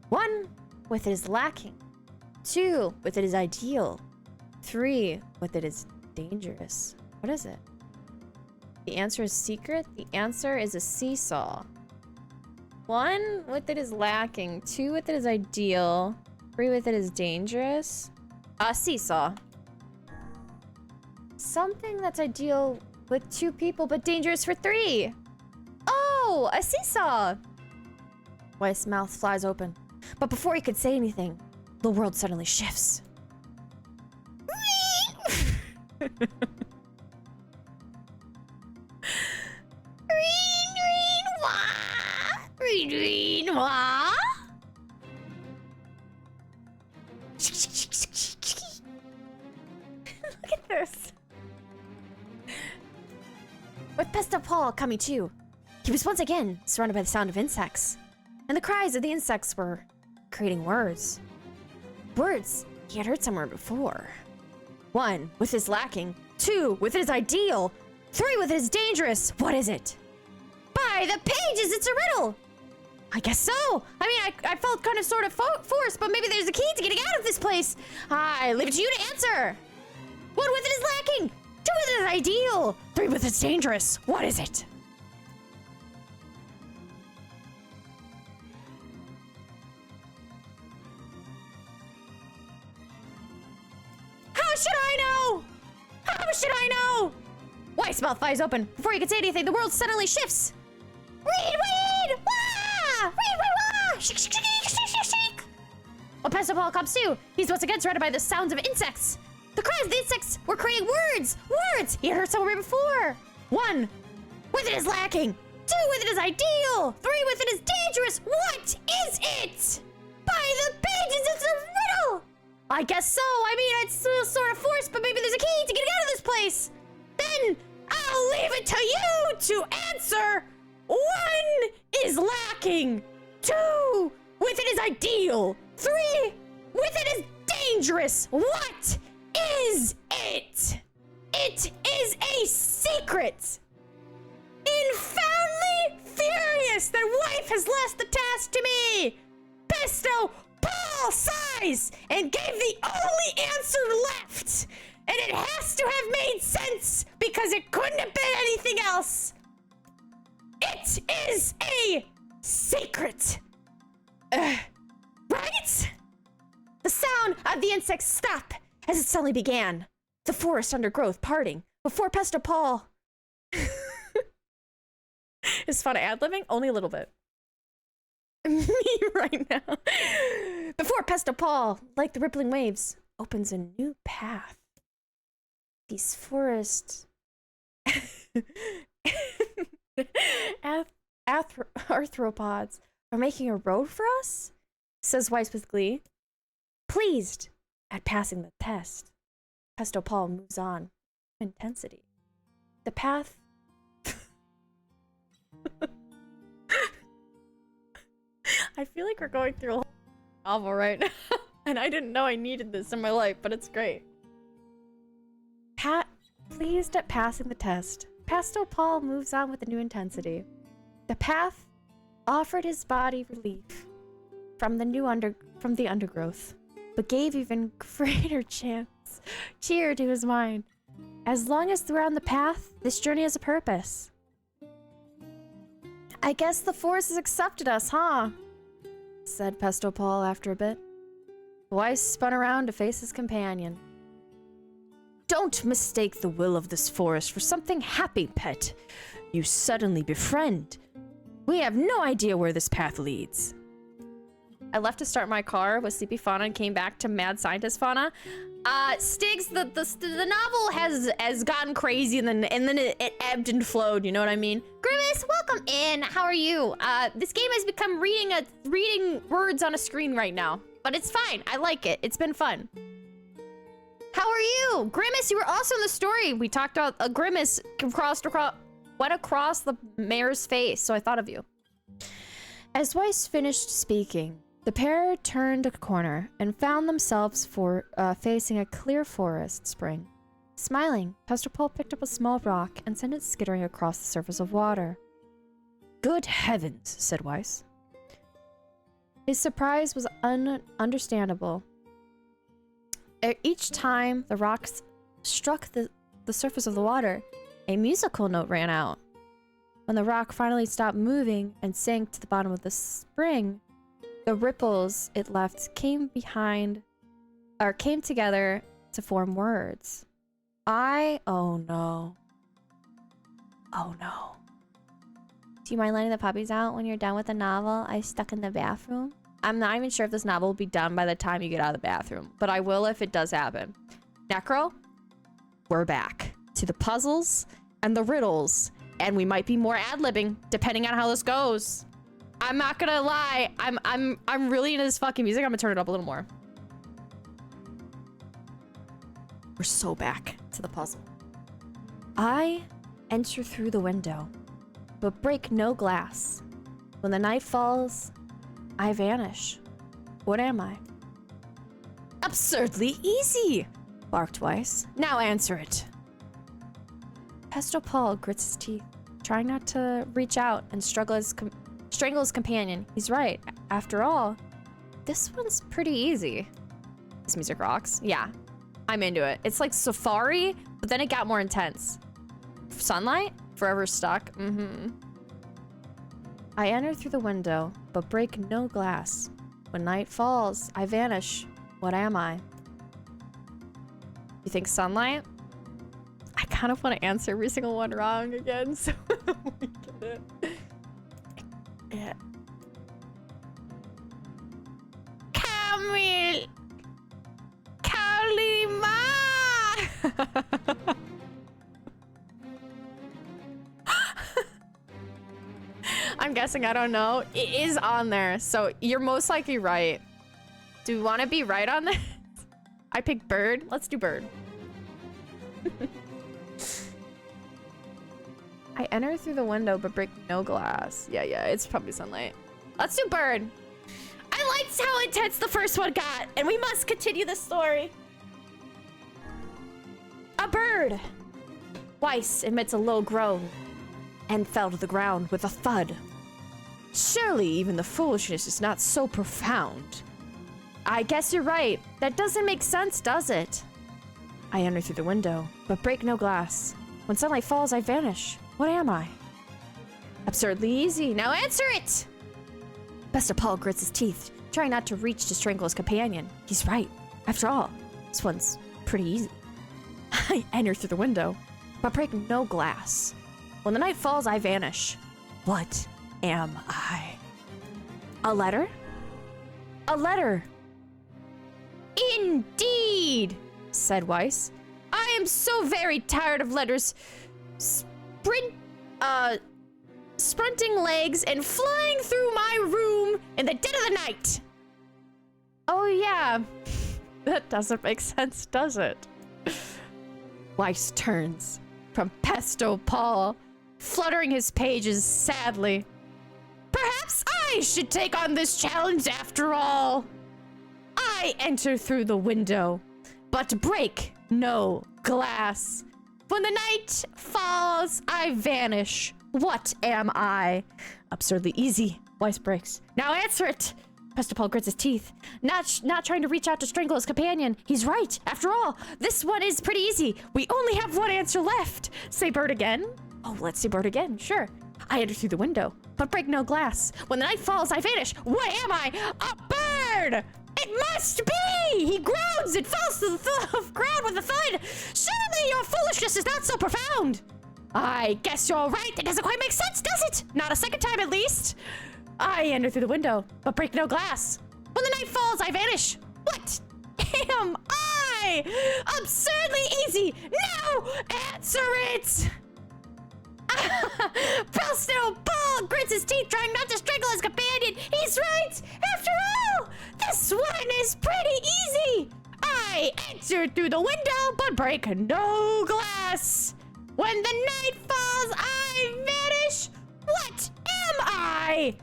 1. With it is lacking. 2. With it is ideal. 3. With it is dangerous. What is it? The answer is secret. The answer is a seesaw. 1. With it is lacking. 2. With it is ideal. 3. With it is dangerous. A seesaw. Something that's ideal with 2 people, but dangerous for 3. Oh, a seesaw. Weiss's mouth flies open. But before he could say anything, the world suddenly shifts. Look at this. With Pesto Paul coming too, he was once again surrounded by the sound of insects. And the cries of the insects were creating words. Words he had heard somewhere before. 1. With his lacking. 2. With his ideal. 3. With his dangerous. What is it? By the pages, it's a riddle! I guess so. I mean, I felt kind of sort of forced, but maybe there's a key to getting out of this place. I leave it to you to answer. 1 with it is lacking. 2 with it is ideal. 3 with it's dangerous. What is it? How should I know? How should I know? Weiss' mouth flies open. Before he can say anything, the world suddenly shifts. Read! Wah! Read! Wah! Shake, shake, shake, shake, shake, shake. When Pastor Paul comes to, he's once again surrounded by the sounds of insects. The cries of the insects were creating words! Words! He had heard somewhere before. 1 with it is lacking. 2 with it is ideal. 3 with it is dangerous. What is it? By the pages, it's a riddle! I guess so. I mean, it's still sort of forced, but maybe there's a key to get out of this place. Then I'll leave it to you to answer. 1 is lacking. 2 with it is ideal. 3 with it is dangerous. What is it? It is a secret. Infoundly furious that wife has left the task to me. Pesto Paul sighs and gave the only answer left. And it has to have made sense because it couldn't have been anything else. It is a secret. Right? The sound of the insects stopped as it suddenly began. The forest undergrowth parting before Pesto Paul. It's fun ad-libbing? Only a little bit. Me right now. Before Pesto Paul, like the rippling waves, opens a new path. These forests arthropods are making a road for us, says Weiss with glee. Pleased at passing the test, Pesto Paul moves on with intensity. The path I feel like we're going through a whole novel right now, and I didn't know I needed this in my life, but it's great. Pleased at passing the test, Pesto Paul moves on with a new intensity. The path offered his body relief from the undergrowth, but gave even greater cheer to his mind. As long as they're on the path, this journey has a purpose. I guess the forest has accepted us, huh? Said Pesto Paul after a bit. Weiss spun around to face his companion. Don't mistake the will of this forest for something happy, pet. You suddenly befriend. We have no idea where this path leads. I left to start my car with Sleepy Fauna and came back to Mad Scientist Fauna. Stiggs, the novel has gotten crazy and then it ebbed and flowed, you know what I mean? Grimace, welcome in. How are you? This game has become reading words on a screen right now, but it's fine. I like it. It's been fun. How are you? Grimace, you were also in the story. We talked about a Grimace went across the mayor's face, so I thought of you. As Weiss finished speaking, the pair turned a corner and found themselves facing a clear forest spring. Smiling, Pesto Paul picked up a small rock and sent it skittering across the surface of water. Good heavens, said Weiss. His surprise was understandable. Each time the rocks struck the surface of the water, a musical note ran out. When the rock finally stopped moving and sank to the bottom of the spring, the ripples it left came together to form words. Oh no. Oh no. Do you mind letting the puppies out when you're done with the novel? I stuck in the bathroom. I'm not even sure if this novel will be done by the time you get out of the bathroom, but I will if it does happen. Necro, we're back to the puzzles and the riddles, and we might be more ad-libbing depending on how this goes. I'm not gonna lie, I'm really into this fucking music. I'm gonna turn it up a little more. We're so back to the puzzle. I enter through the window, but break no glass. When the night falls, I vanish. What am I? Absurdly easy, barked Weiss. Now answer it. Pesto Paul grits his teeth, trying not to reach out and struggle Strangle his companion. He's right. After all, this one's pretty easy. This music rocks. Yeah, I'm into it. It's like Safari, but then it got more intense. Sunlight? Forever stuck. I enter through the window, but break no glass. When night falls, I vanish. What am I? You think sunlight? I kind of want to answer every single one wrong again, so we get it. Yeah. Camille! Kalima! I'm guessing, I don't know. It is on there, so you're most likely right. Do we want to be right on this? I picked bird. Let's do bird. I enter through the window but break no glass. Yeah, it's probably sunlight. Let's do bird. I liked how intense the first one got, and we must continue the story. A bird. Weiss emits a low groan and fell to the ground with a thud. Surely even the foolishness is not so profound. I guess you're right. That doesn't make sense, does it? I enter through the window, but break no glass. When sunlight falls, I vanish. What am I? Absurdly easy. Now answer it! Buster Paul grits his teeth, trying not to reach to strangle his companion. He's right. After all, this one's pretty easy. I enter through the window, but break no glass. When the night falls, I vanish. What am I? A letter? A letter! Indeed, said Weiss. I am so very tired of letters sprinting legs and flying through my room in the dead of the night. Oh yeah, that doesn't make sense, does it? Weiss turns from Pesto Paul, fluttering his pages sadly. Perhaps I should take on this challenge after all. I enter through the window, but break no glass. When the night falls, I vanish. What am I? Absurdly easy. Weiss breaks. Now answer it. Paul grits his teeth, not trying to reach out to strangle his companion. He's right. After all, this one is pretty easy. We only have one answer left. Say bird again. Oh, let's say bird again. Sure. I enter through the window, but break no glass. When the night falls, I vanish. What am I? A bird! It must be! He groans and falls to the ground with a thud. Surely your foolishness is not so profound. I guess you're right. It doesn't quite make sense, does it? Not a second time, at least. I enter through the window, but break no glass. When the night falls, I vanish. What am I? Absurdly easy. Now answer it. Presto Paul grits his teeth, trying not to strangle his companion. He's right. After all, this one is pretty easy. I enter through the window, but break no glass. When the night falls, I vanish. What am I?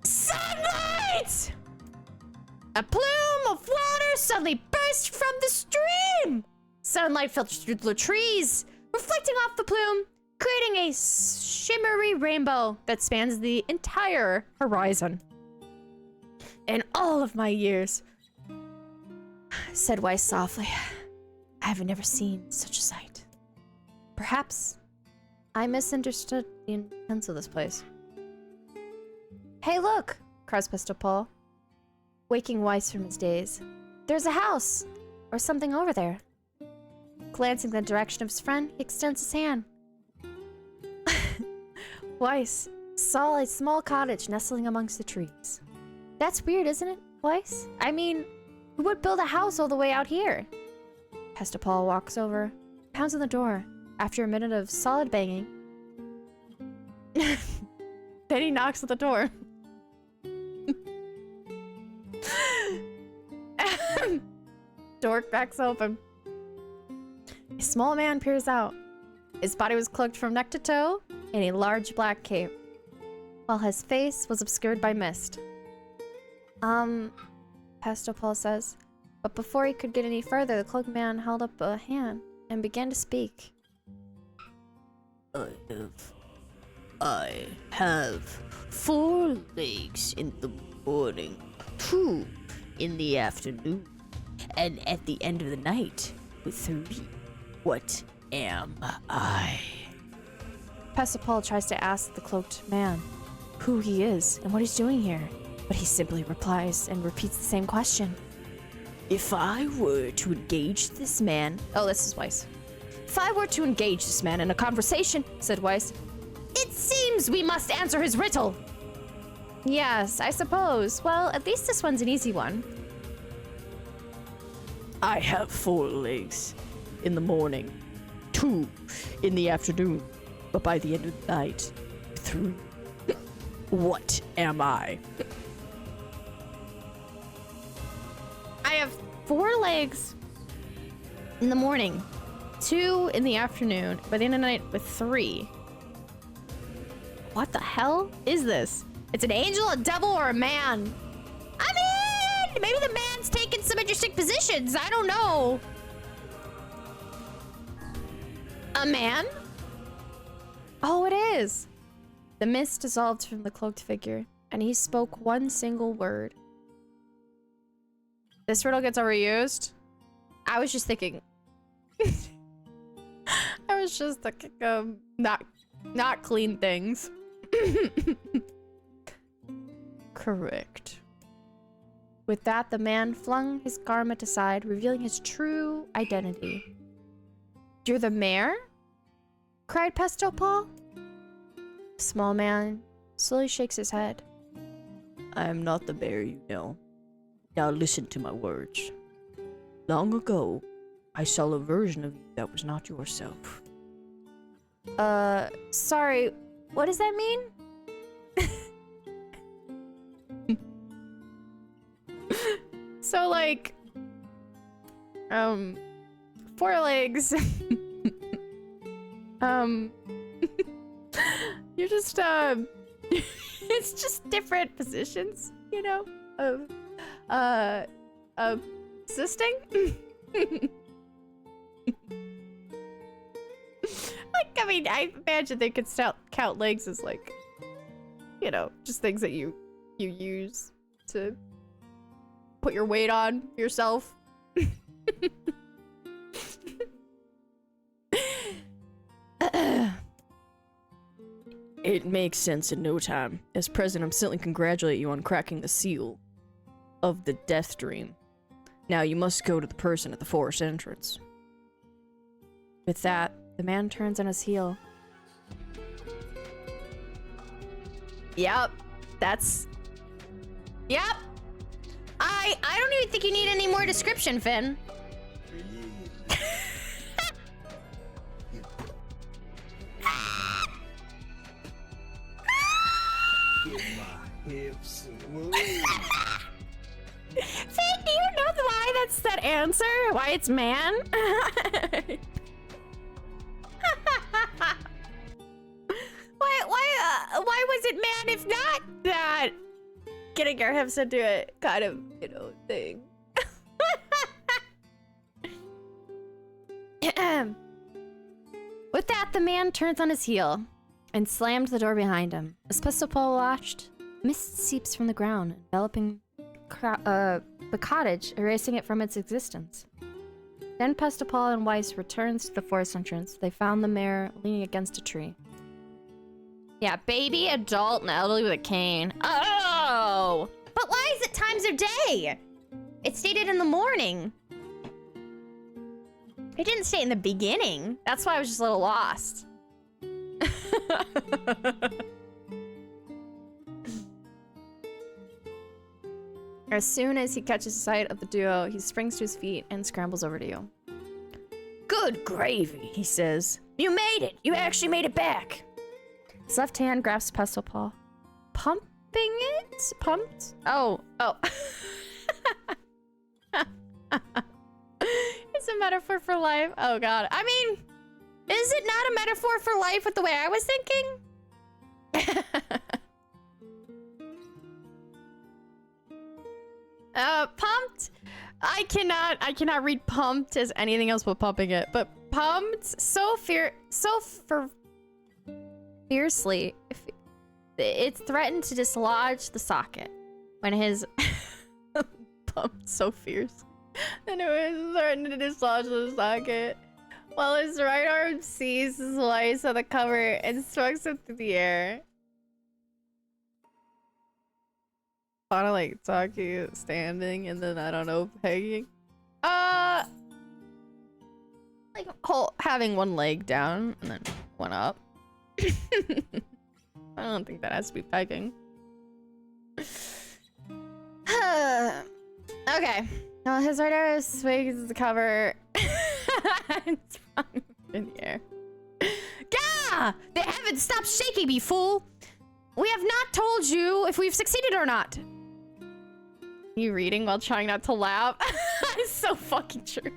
Sunlight! A plume of water suddenly burst from the stream. Sunlight filters through the trees, reflecting off the plume, creating a shimmery rainbow that spans the entire horizon. In all of my years, said Weiss softly, I have never seen such a sight. Perhaps I misunderstood the intents of this place. Hey, look, cries Pistol Paul, waking Weiss from his daze. There's a house, or something over there. Glancing in the direction of his friend, he extends his hand. Weiss saw a small cottage nestling amongst the trees. That's weird, isn't it, Weiss? I mean, who would build a house all the way out here? Pistol Paul walks over, pounds on the door. After a minute of solid banging, then he knocks at the door. Door cracks open. A small man peers out. His body was cloaked from neck to toe in a large black cape, while his face was obscured by mist. Pastor Paul says, but before he could get any further, the cloaked man held up a hand and began to speak. I have I have 4 legs in the morning, 2 in the afternoon, and at the end of the night with 3. What am I? Pestipal tries to ask the cloaked man who he is and what he's doing here, but he simply replies and repeats the same question. If I were to engage this man... Oh, this is Weiss. If I were to engage this man in a conversation, said Weiss, it seems we must answer his riddle. Yes, I suppose. Well, at least this one's an easy one. I have 4 legs in the morning, 2 in the afternoon, but by the end of the night, 3. What am I? I have 4 legs in the morning, 2 in the afternoon, by the end of the night with 3. What the hell is this? It's an angel, a devil, or a man? I mean, maybe the man's taking some interesting positions. I don't know. A man? Oh, it is. The mist dissolved from the cloaked figure, and he spoke one single word. This riddle gets overused? I was just thinking... I was just thinking of not clean things. Correct. With that, the man flung his garment aside, revealing his true identity. You're the mayor? Cried Pestopal. The small man slowly shakes his head. I am not the mayor you know. Now listen to my words. Long ago, I saw a version of you that was not yourself. Sorry, what does that mean? So, like, 4 legs. You're just, it's just different positions, you know, of existing. Like, I mean, I imagine they could count legs as, like, you know, just things that you use to put your weight on yourself. It makes sense in no time. As president, I'm certainly congratulate you on cracking the seal of the death dream. Now you must go to the person at the forest entrance. With that, the man turns on his heel. Yep, that's... Yep! I don't even think you need any more description, Finn. Hips. Finn, do you know why that's that answer? Why it's man? Why was it man if not that? Getting our hips into it kind of, you know, thing. With that, the man turns on his heel and slammed the door behind him. As Pestopal watched, mist seeps from the ground, enveloping the cottage, erasing it from its existence. Then Pestopal and Weiss returns to the forest entrance. They found the mayor leaning against a tree. Yeah, baby, adult, and elderly with a cane. Oh! But why is it times of day? It stated in the morning. It didn't state in the beginning. That's why I was just a little lost. As soon as he catches sight of the duo, he springs to his feet and scrambles over to you. Good gravy, he says. You made it. You actually made it back. His left hand grasps Pestopal. Pumping it? Pumped? Oh. It's a metaphor for life. Oh god. I mean, is it not a metaphor for life with the way I was thinking? Pumped? I cannot read pumped as anything else but pumping it. But pumped, fiercely. It's threatened to dislodge the socket when his pumped so fierce. And it was threatened to dislodge the socket while his right arm seized the slice of the cover and strikes it through the air. Kinda like Taki standing and then I don't know, pegging. Like having one leg down and then one up. I don't think that has to be pegging. Okay. Well, his right arm swings the cover. It's in the air. Gah! The heavens, stop shaking me, fool! We have not told you if we've succeeded or not. You reading while trying not to laugh? It's so fucking true.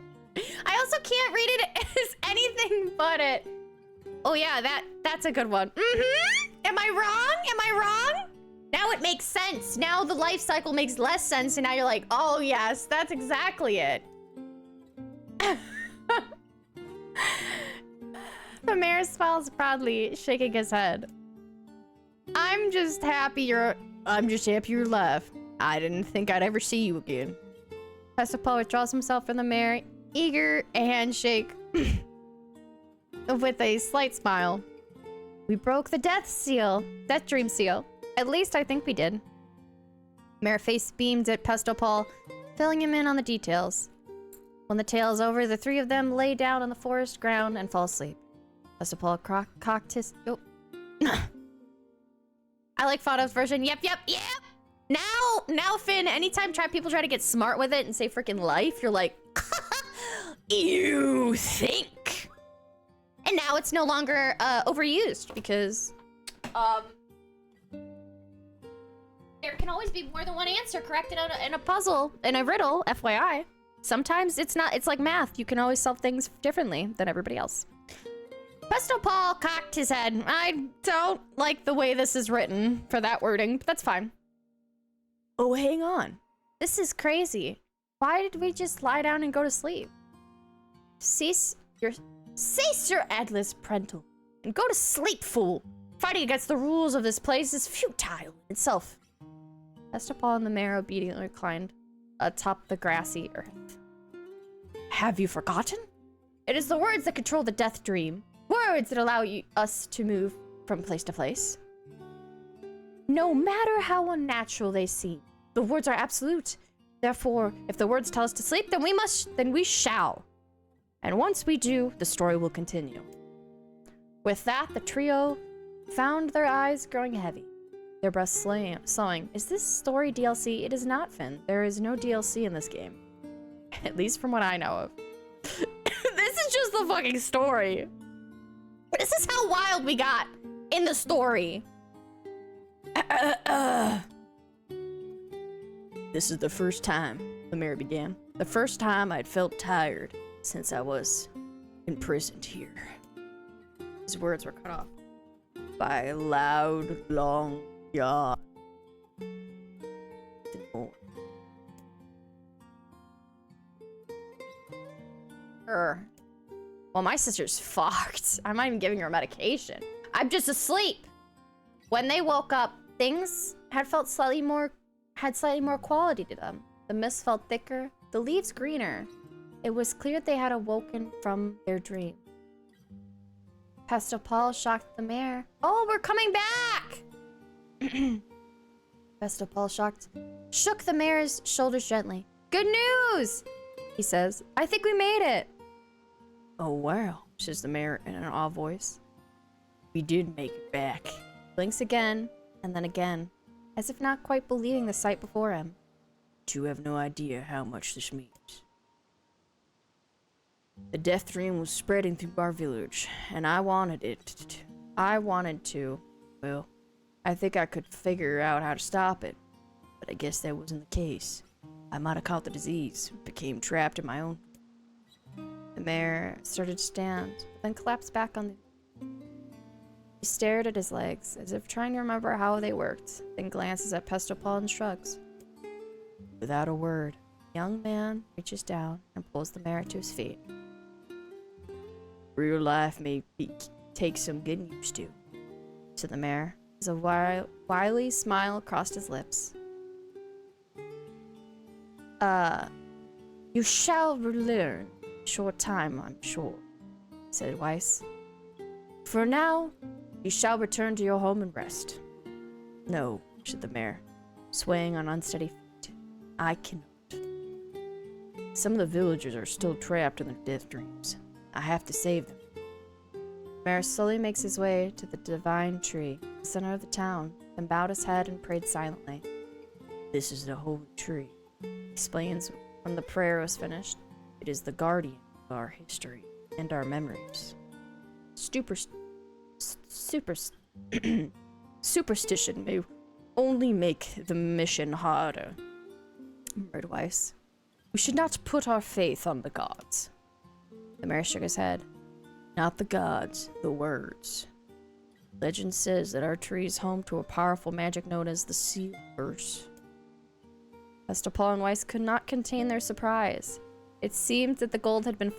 I also can't read it as anything but it. Oh yeah, that's a good one. Mm-hmm. Am I wrong? Am I wrong? Now it makes sense. Now the life cycle makes less sense, and now you're like, oh yes, that's exactly it. The mayor smiles proudly, shaking his head. I'm just happy you're alive. I didn't think I'd ever see you again. Pestapal withdraws himself from the mayor, eager a handshake with a slight smile. We broke the death dream seal. At least I think we did. Mayor face beamed at Pestapal, filling him in on the details. When the tale is over, the three of them lay down on the forest ground and fall asleep. Pestapal cocked his... Oh. I like Fato's version. Yep. Now, Finn, anytime people try to get smart with it and say freaking life, you're like, you think? And now it's no longer overused because there can always be more than one answer correct in a puzzle, in a riddle, FYI. Sometimes it's not, it's like math. You can always solve things differently than everybody else. Pestapal cocked his head. I don't like the way this is written for that wording, but that's fine. Oh, hang on. This is crazy. Why did we just lie down and go to sleep? Cease your endless prental and go to sleep, fool. Fighting against the rules of this place is futile in itself. Pestapal and the mayor obediently reclined atop the grassy earth. Have you forgotten? It is the words that control the death dream. Words that allow us to move from place to place. No matter how unnatural they seem, the words are absolute. Therefore, if the words tell us to sleep, then we shall. And once we do, the story will continue. With that, the trio found their eyes growing heavy, their breaths slowing. Is this story DLC? It is not, Finn. There is no DLC in this game. At least from what I know of. This is just the fucking story. This is how wild we got in the story. This is the first time, the mayor began. The first time I'd felt tired since I was imprisoned here. His words were cut off by a loud, long yawn. Well, my sister's fucked. I'm not even giving her medication. I'm just asleep. When they woke up, things had slightly more quality to them. The mist felt thicker, the leaves greener. It was clear they had awoken from their dream. Pestapal shocked the mayor. Oh, we're coming back! Pestapal shook the mayor's shoulders gently. Good news, he says. I think we made it. Oh, wow, says the mayor in an awe voice. We did make it back. Blinks again, and then again, as if not quite believing the sight before him. You have no idea how much this means. The death dream was spreading through our village, and I wanted to. Well, I think I could figure out how to stop it, but I guess that wasn't the case. I might have caught the disease, became trapped in my own. The mayor started to stand, then collapsed back on the... He stared at his legs, as if trying to remember how they worked, then glances at Pestapal and shrugs. Without a word, the young man reaches down and pulls the mayor to his feet. Real life may take some getting used to. said the mayor, as a wily smile crossed his lips. You shall learn in short time, I'm sure, said Weiss. For now, you shall return to your home and rest. No, said the mayor, swaying on unsteady feet. I cannot. Some of the villagers are still trapped in their death dreams. I have to save them. The mayor slowly makes his way to the divine tree, the center of the town, then bowed his head and prayed silently. This is the holy tree, he explains when the prayer was finished. It is the guardian of our history and our memories. Superstition may only make the mission harder, murmured Weiss. We should not put our faith on the gods. The mayor shook his head. Not the gods, the words. Legend says that our tree is home to a powerful magic known as the Seal Verse. Pastor Paul and Weiss could not contain their surprise. It seemed that the goal had been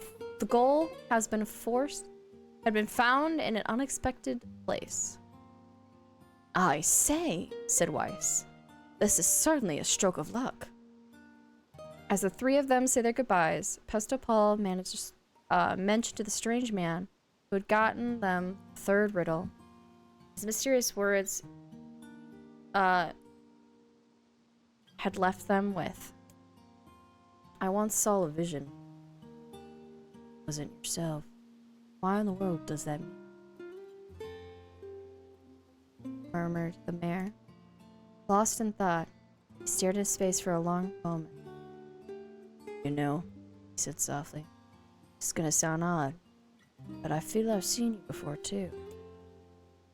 found in an unexpected place. I say, said Weiss, this is certainly a stroke of luck. As the three of them say their goodbyes, Pastor Paul mentioned to the strange man who had gotten them the third riddle. His mysterious words had left them with, I once saw a vision. It wasn't yourself. Why in the world does that mean? Murmured the mayor. Lost in thought, he stared at his face for a long moment. You know, he said softly, it's gonna sound odd, but I feel I've seen you before too.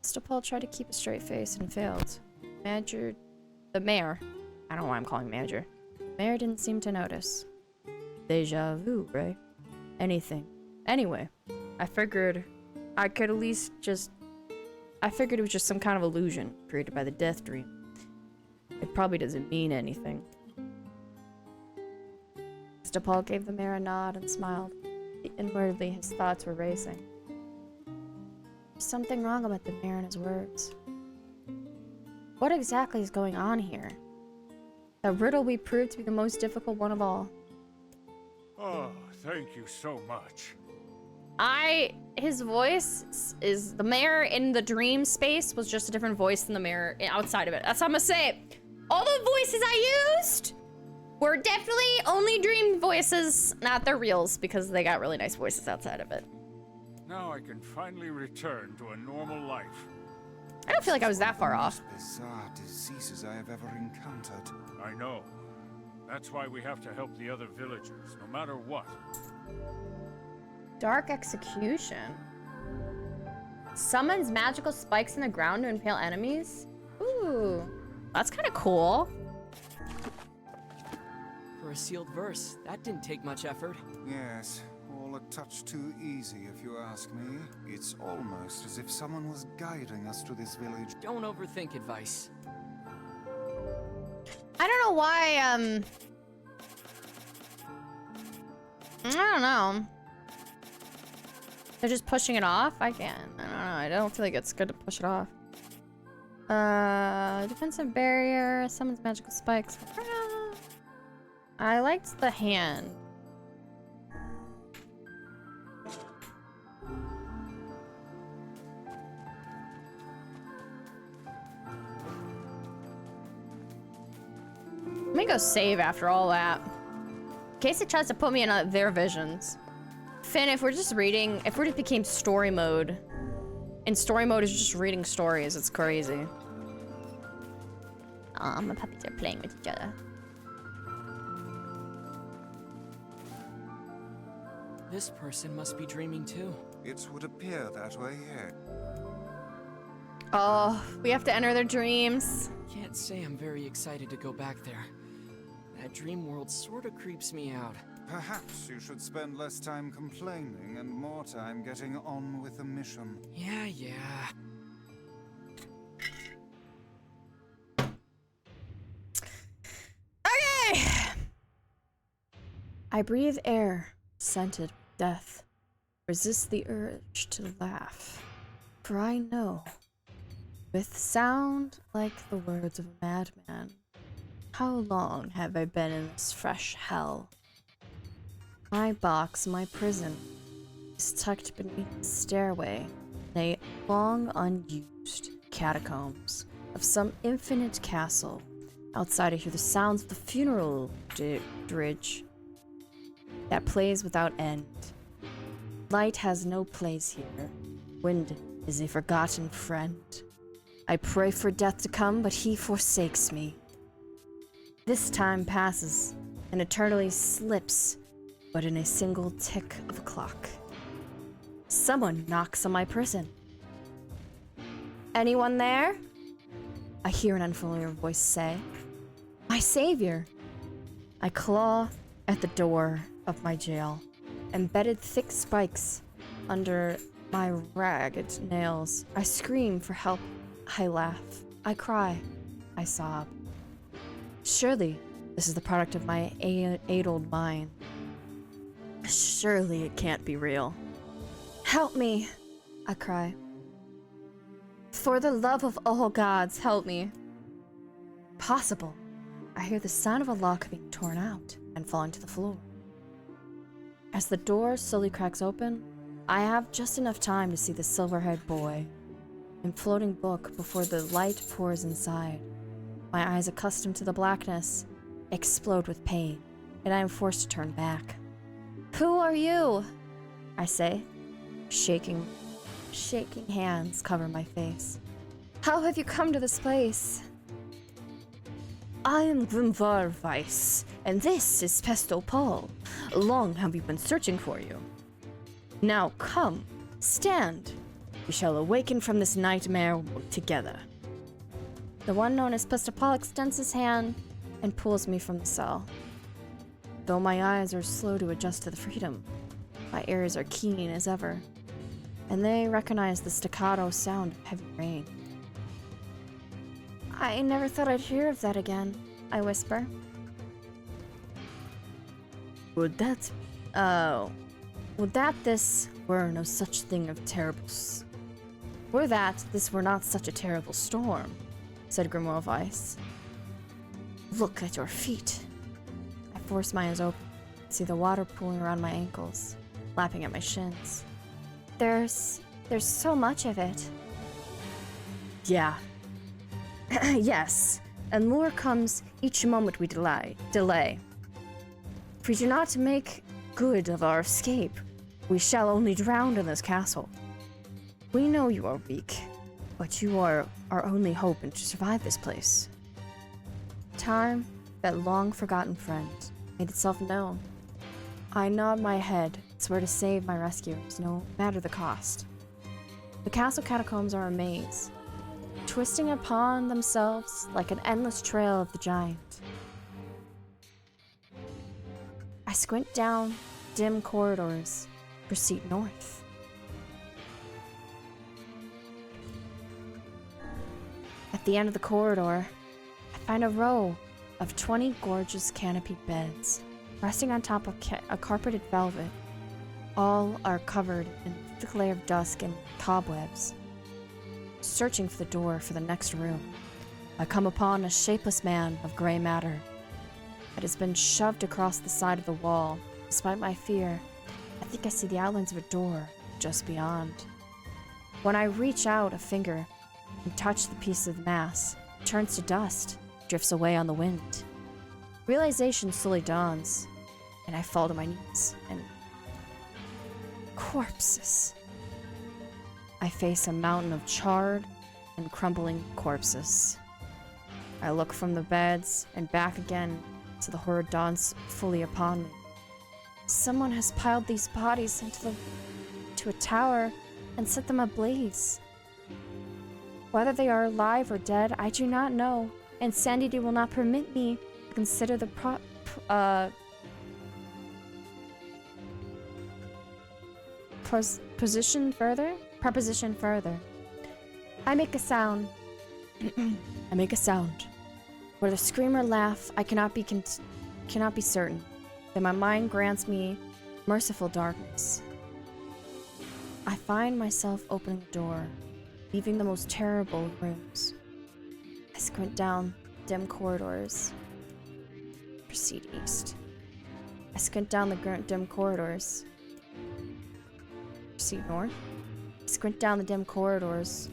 Mr. Paul tried to keep a straight face and failed. The mayor, I don't know why I'm calling manager. The mayor didn't seem to notice. Deja vu, right? Anything. Anyway, I figured it was just some kind of illusion created by the death dream. It probably doesn't mean anything. Mr. Paul gave the mayor a nod and smiled. Inwardly, his thoughts were racing. There's something wrong about the mayor and his words. What exactly is going on here? That riddle we proved to be the most difficult one of all. Oh, thank you so much. His voice is the mayor in the dream space was just a different voice than the mayor outside of it. That's how I'm gonna say it. All the voices I used were definitely only dream voices, not their reals, because they got really nice voices outside of it. Now I can finally return to a normal life. I don't feel like I was that far off. Bizarre diseases I have ever encountered. I know. That's why we have to help the other villagers, no matter what. Dark execution. Summons magical spikes in the ground to impale enemies. Ooh, that's kind of cool. For a sealed verse, that didn't take much effort. Yes, all a touch too easy if you ask me. It's almost as if someone was guiding us to this village. Don't overthink advice. I don't know why, I don't know. They're just pushing it off? I don't know. I don't feel like it's good to push it off. Defensive barrier, summons magical spikes. I liked the hand. Let me go save after all that. In case it tries to put me in their visions. Finn, if we just became story mode, and story mode is just reading stories, it's crazy. Aw, my puppies are playing with each other. This person must be dreaming too. It would appear that way, yeah. Oh, we have to enter their dreams. Can't say I'm very excited to go back there. That dream world sort of creeps me out. Perhaps you should spend less time complaining and more time getting on with the mission. Yeah. Okay! I breathe air scented with death. Resist the urge to laugh. For I know with sound like the words of a madman. How long have I been in this fresh hell? My box, my prison, is tucked beneath the stairway in a long unused catacombs of some infinite castle. Outside I hear the sounds of the funeral dirge that plays without end. Light has no place here. Wind is a forgotten friend. I pray for death to come, but he forsakes me. This time passes and eternally slips, but in a single tick of a clock. Someone knocks on my prison. Anyone there? I hear an unfamiliar voice say. My savior! I claw at the door of my jail, embedded thick spikes under my ragged nails. I scream for help. I laugh. I cry. I sob. Surely this is the product of my addled mind. Surely it can't be real. Help me, I cry. For the love of all gods, help me. Possible. I hear the sound of a lock being torn out and falling to the floor. As the door slowly cracks open, I have just enough time to see the silver-haired boy and floating book before the light pours inside. My eyes, accustomed to the blackness, explode with pain, and I am forced to turn back. Who are you? I say, shaking hands cover my face. How have you come to this place? I am Grimvar Weiss, and this is Pesto Paul. Long have we been searching for you. Now come, stand. We shall awaken from this nightmare together. The one known as Pesto Paul extends his hand and pulls me from the cell. Though my eyes are slow to adjust to the freedom, my ears are keen as ever, and they recognize the staccato sound of heavy rain. I never thought I'd hear of that again, I whisper. Would that this were no such thing of terribles. Were that this were not such a terrible storm, said Grimoire Weiss. Look at your feet. I force my eyes open, see the water pooling around my ankles, lapping at my shins. There's so much of it. Yeah. Yes, and more comes each moment we delay. If we do not make good of our escape, we shall only drown in this castle. We know you are weak, but you are our only hope to survive this place. Time, that long-forgotten friend, made itself known. I nod my head, swear to save my rescuers, no matter the cost. The castle catacombs are a maze, twisting upon themselves like an endless trail of the giant. I squint down dim corridors, proceed north. At the end of the corridor, I find a row of 20 gorgeous canopied beds, resting on top of a carpeted velvet. All are covered in a thick layer of dust and cobwebs. Searching for the door for the next room, I come upon a shapeless man of gray matter. It has been shoved across the side of the wall. Despite my fear, I think I see the outlines of a door just beyond. When I reach out a finger and touch the piece of mass, it turns to dust, drifts away on the wind. Realization slowly dawns, and I fall to my knees, and corpses. I face a mountain of charred and crumbling corpses. I look from the beds and back again to the horror dawns fully upon me. Someone has piled these bodies into a tower and set them ablaze. Whether they are alive or dead, I do not know, and sanity will not permit me to consider the proposition further. I make a sound. I make a sound. Whether scream or laugh, I cannot be certain. Then my mind grants me merciful darkness. I find myself opening the door leaving the most terrible rooms. I squint down dim corridors. Proceed east. I squint down the dim corridors. Proceed north. I squint down the dim corridors.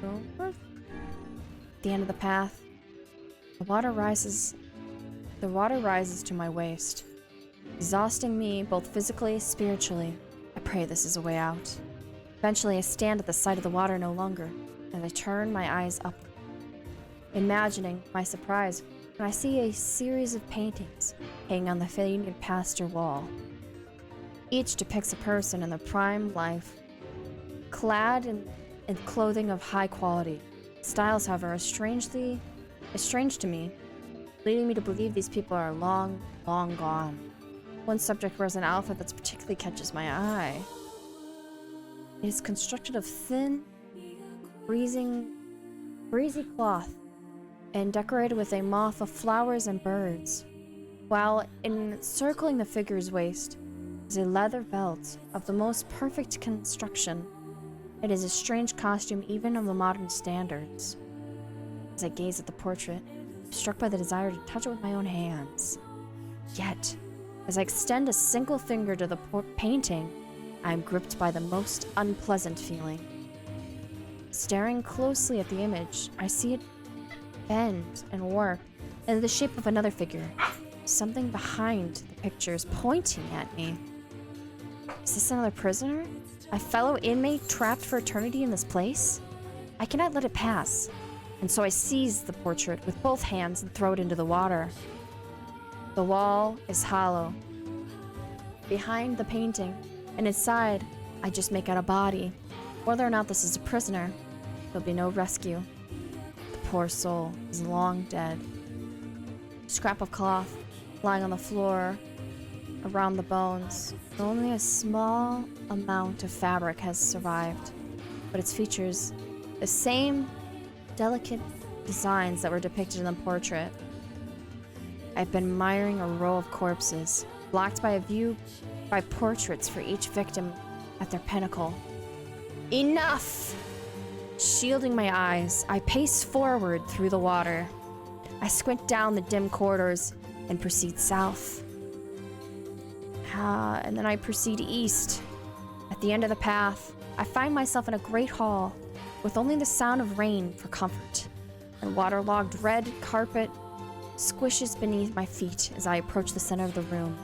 Go north. At the end of the path, the water rises to my waist, exhausting me both physically and spiritually. I pray this is a way out. Eventually, I stand at the sight of the water no longer, and I turn my eyes up, imagining my surprise when I see a series of paintings hanging on the faded pasture wall. Each depicts a person in their prime life, clad in clothing of high quality. Styles, however, are strange to me, leading me to believe these people are long, long gone. One subject wears an outfit that particularly catches my eye. It is constructed of thin, breezy cloth and decorated with a moth of flowers and birds, while encircling the figure's waist is a leather belt of the most perfect construction. It is a strange costume even of the modern standards. As I gaze at the portrait, I'm struck by the desire to touch it with my own hands. Yet, as I extend a single finger to the painting, I am gripped by the most unpleasant feeling. Staring closely at the image, I see it bend and warp into the shape of another figure. Something behind the picture is pointing at me. Is this another prisoner? A fellow inmate trapped for eternity in this place? I cannot let it pass, and so I seize the portrait with both hands and throw it into the water. The wall is hollow. Behind the painting and inside, I just make out a body. Whether or not this is a prisoner, there'll be no rescue. The poor soul is long dead. A scrap of cloth lying on the floor around the bones. Only a small amount of fabric has survived, but its features the same delicate designs that were depicted in the portrait. I've been admiring a row of corpses, blocked by a view by portraits for each victim at their pinnacle. Enough! Shielding my eyes, I pace forward through the water. I squint down the dim corridors and proceed south. And then I proceed east. At the end of the path, I find myself in a great hall with only the sound of rain for comfort, and waterlogged red carpet squishes beneath my feet as I approach the center of the room.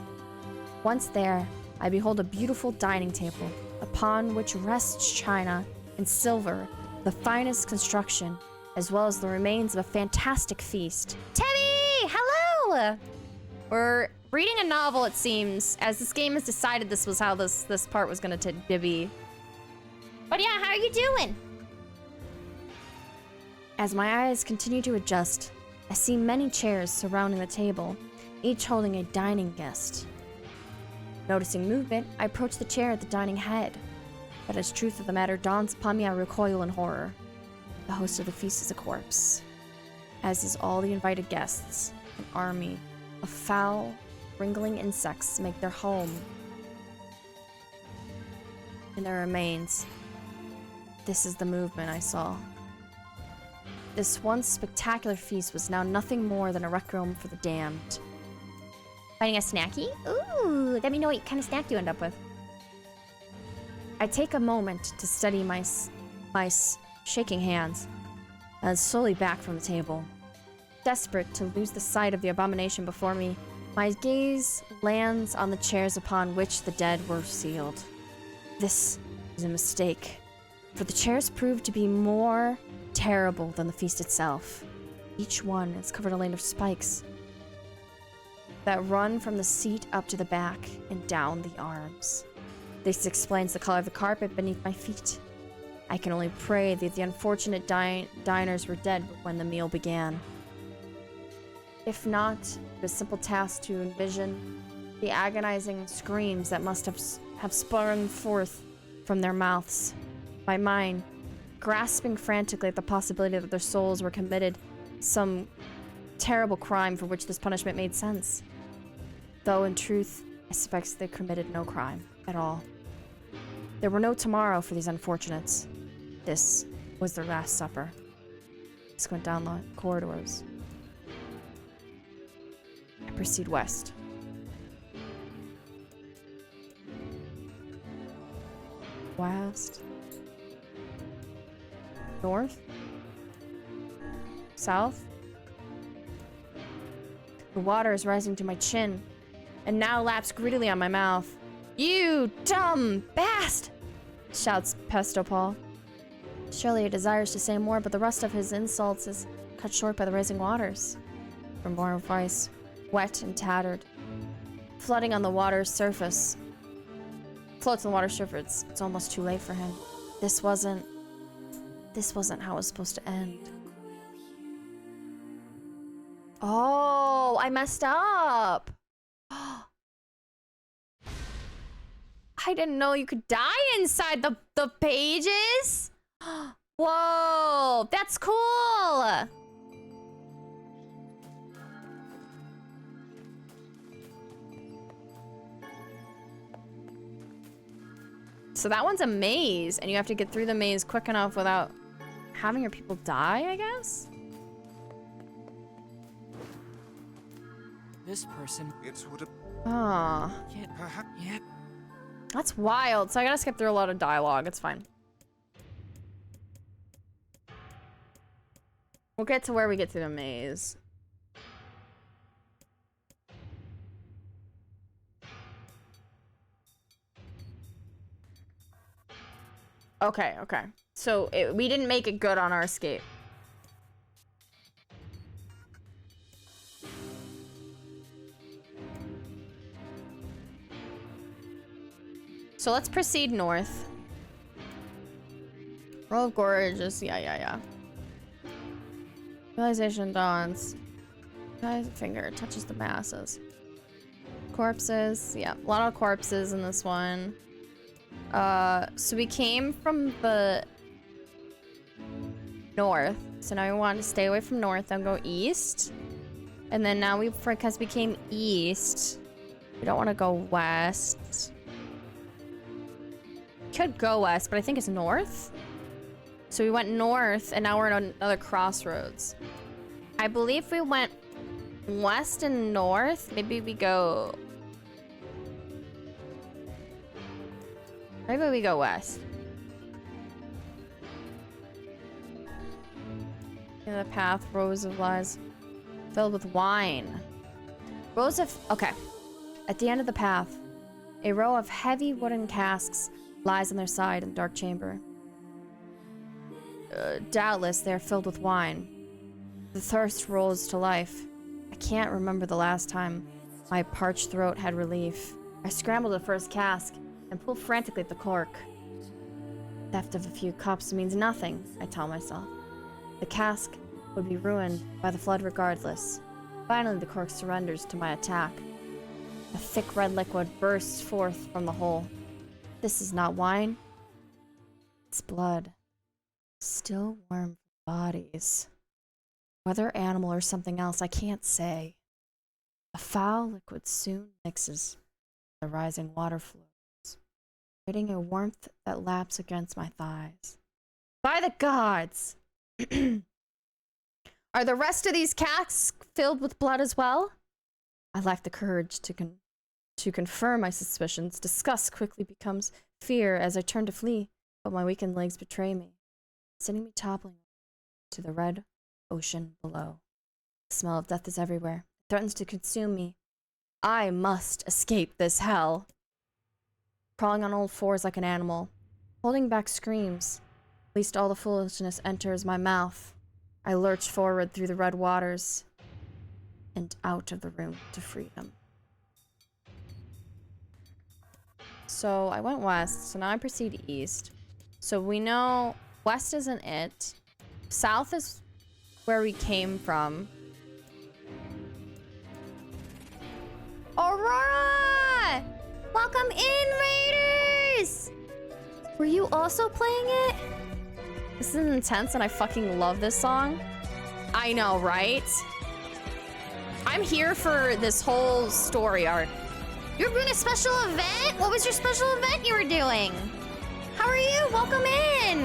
Once there, I behold a beautiful dining table upon which rests china and silver, the finest construction, as well as the remains of a fantastic feast. Teddy! Hello! We're reading a novel, it seems, as this game has decided this was how this part was gonna be. But yeah, how are you doing? As my eyes continue to adjust, I see many chairs surrounding the table, each holding a dining guest. Noticing movement, I approach the chair at the dining head. But as truth of the matter dawns upon me, I recoil in horror. The host of the feast is a corpse, as is all the invited guests. An army of foul, wriggling insects make their home in their remains. This is the movement I saw. This once spectacular feast was now nothing more than a requiem for the damned. Finding a snacky? Ooh, let me know what kind of snack you end up with. I take a moment to steady my shaking hands and slowly back from the table. Desperate to lose the sight of the abomination before me, my gaze lands on the chairs upon which the dead were sealed. This is a mistake, for the chairs proved to be more terrible than the feast itself. Each one is covered in a lane of spikes that run from the seat up to the back and down the arms. This explains the color of the carpet beneath my feet. I can only pray that the unfortunate diners were dead when the meal began. If not, the simple task to envision the agonizing screams that must have sprung forth from their mouths. My mind, grasping frantically at the possibility that their souls were committed some terrible crime for which this punishment made sense. Though in truth, I suspect they committed no crime at all. There were no tomorrow for these unfortunates. This was their last supper. Just went down the corridors. I proceed west. West. North. South. The water is rising to my chin, and now laps greedily on my mouth. You dumb bast! Shouts Pestopal. Surely he desires to say more, but the rest of his insults is cut short by the rising waters. From born of ice, wet and tattered, flooding on the water's surface. Floats on the water's surface. It's almost too late for him. This wasn't how it was supposed to end. Oh, I messed up. I didn't know you could die inside the pages. Whoa, that's cool. So that one's a maze, and you have to get through the maze quick enough without having your people die, I guess? This person. It would have. Ah. Yep. That's wild. So I gotta skip through a lot of dialogue. It's fine. We'll get to where we get through the maze. Okay, okay. So we didn't make it good on our escape. So let's proceed north. Roll of Gorgeous. Yeah. Realization dawns. Guy's finger touches the masses. Corpses. Yeah, a lot of corpses in this one. So we came from the north. So now we want to stay away from north and go east. And then now because we came east, we don't want to go west. Could go west, but I think it's north. So we went north, and now we're at another crossroads. I believe we went west and north. Maybe we go west. In the path, rows of lies filled with wine. Okay. At the end of the path, a row of heavy wooden casks lies on their side in the dark chamber. Doubtless they are filled with wine. The thirst rolls to life. I can't remember the last time my parched throat had relief. I scrambled the first cask and pulled frantically at the cork. Theft of a few cups means nothing, I tell myself. The cask would be ruined by the flood regardless. Finally, the cork surrenders to my attack. A thick red liquid bursts forth from the hole. This is not wine. It's blood. Still warm bodies. Whether animal or something else, I can't say. A foul liquid soon mixes. The rising water flows, creating a warmth that laps against my thighs. By the gods! Are the rest of these casks filled with blood as well? I lack the courage to confirm my suspicions. Disgust quickly becomes fear as I turn to flee, but my weakened legs betray me, sending me toppling to the red ocean below. The smell of death is everywhere. It threatens to consume me. I must escape this hell. Crawling on all fours like an animal, holding back screams, least all the foolishness enters my mouth. I lurch forward through the red waters and out of the room to freedom. So I went west, so now I proceed east. So we know west isn't it. South is where we came from. Aurora! Welcome in, Raiders! Were you also playing it? This is intense and I fucking love this song. I know, right? I'm here for this whole story arc. You're doing a special event? What was your special event you were doing? welcome in.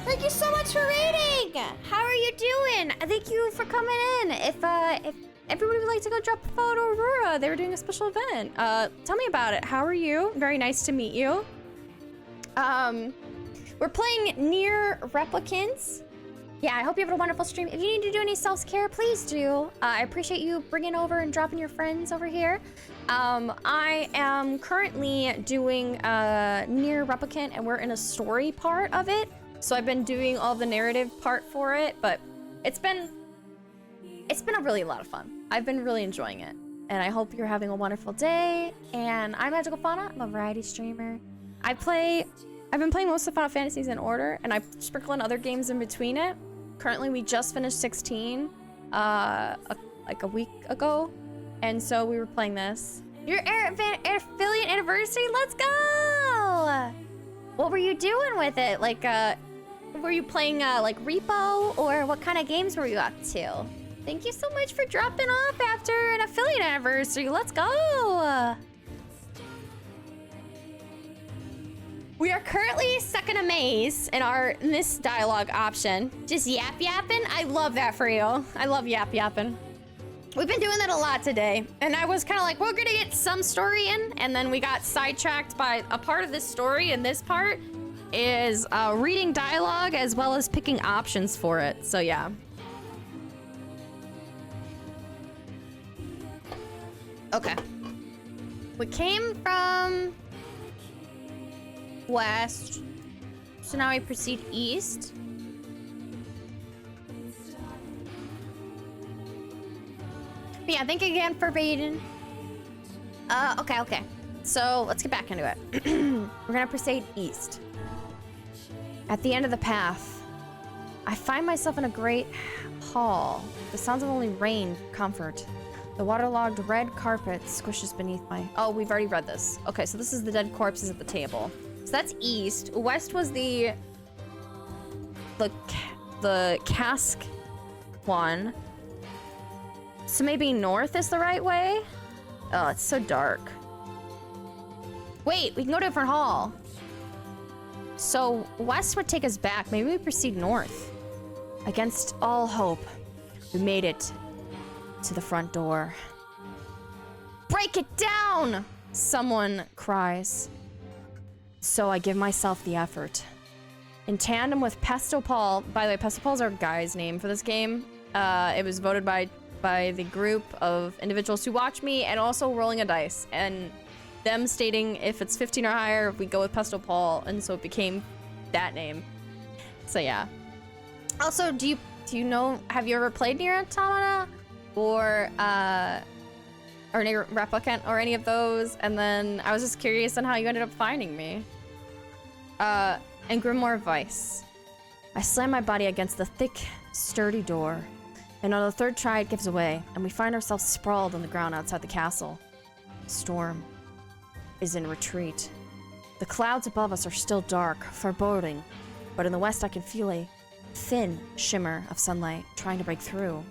Thank you so much for raiding. How are you doing? Thank you for coming in. If everybody would like to go drop a photo to Aurora, they were doing a special event. Tell me about it. How are you? Very nice to meet you. We're playing NieR Replicant. Yeah, I hope you have a wonderful stream. If you need to do any self-care, please do. I appreciate you bringing over and dropping your friends over here. I am currently doing NieR Replicant, and we're in a story part of it. So I've been doing all the narrative part for it, but it's been a really lot of fun. I've been really enjoying it, and I hope you're having a wonderful day. And I'm Magical Fauna. I'm a variety streamer. I've been playing most of Final Fantasies in order, and I sprinkle in other games in between it. Currently, we just finished 16, like a week ago, and so we were playing this. Your affiliate anniversary, let's go! What were you doing with it? Like, were you playing like Repo, or what kind of games were you up to? Thank you so much for dropping off after an affiliate anniversary. Let's go! We are currently stuck in a maze in this dialogue option. Just yap yapping. I love that for you. I love yap yapping. We've been doing that a lot today. And I was kind of like, we're gonna get some story in. And then we got sidetracked by a part of this story. And this part is reading dialogue as well as picking options for it. So yeah. Okay. We came from west, so now we proceed east. But yeah, thank you again for raiding. Okay. So let's get back into it. We're gonna proceed east. At the end of the path, I find myself in a great hall. The sounds of only rain comfort. The waterlogged red carpet squishes beneath my... Oh, we've already read this. Okay, so this is the dead corpses at the table. So that's east. West was the cask one. So maybe north is the right way? Oh, it's so dark. Wait, we can go to a different hall. So west would take us back. Maybe we proceed north. Against all hope, we made it to the front door. Break it down! Someone cries. So I give myself the effort. In tandem with Pesto Paul, by the way, Pesto Paul's our guy's name for this game. It was voted by the group of individuals who watch me, and also rolling a dice, and them stating if it's 15 or higher, we go with Pesto Paul, and so it became that name. So yeah. Also, do you know, have you ever played NieR Automata? Or NieR Replicant, or any of those? And then I was just curious on how you ended up finding me. And Grimoire Vice. I slam my body against the thick, sturdy door, and on the third try it gives away, and we find ourselves sprawled on the ground outside the castle. Storm is in retreat. The clouds above us are still dark, foreboding, but in the west I can feel a thin shimmer of sunlight trying to break through.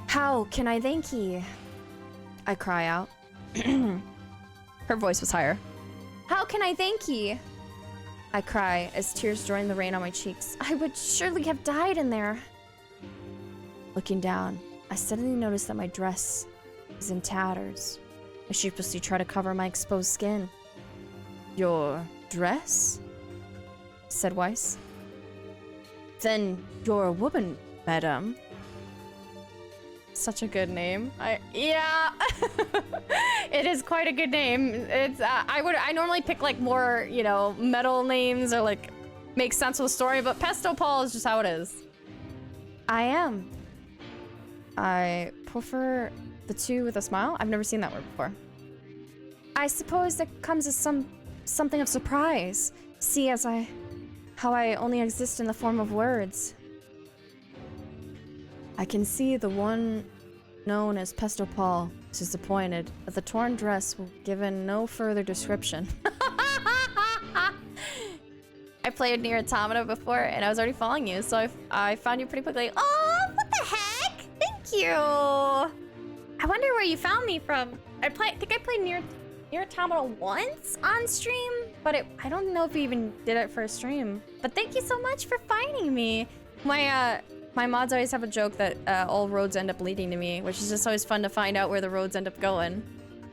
How can I thank ye? I cry out. Her voice was higher. How can I thank ye? I cry as tears join the rain on my cheeks. I would surely have died in there. Looking down, I suddenly notice that my dress is in tatters. I sheepishly try to cover my exposed skin. Your dress? Said Weiss. Then you're a woman, madame. Such a good name. Yeah. It is quite a good name. It's I normally pick like more, you know, metal names or like make sense of the story, but Pesto Paul is just how it is. I am. I prefer the two with a smile. I've never seen that word before. I suppose that comes as something of surprise. See how I only exist in the form of words. I can see the one known as Pesto Paul is disappointed that the torn dress will give in no further description. I played NieR Automata before and I was already following you, so I found you pretty quickly. Oh, what the heck? Thank you. I wonder where you found me from. I think I played NieR Automata once on stream, but I don't know if we even did it for a stream. But thank you so much for finding me. My mods always have a joke that all roads end up leading to me, which is just always fun to find out where the roads end up going.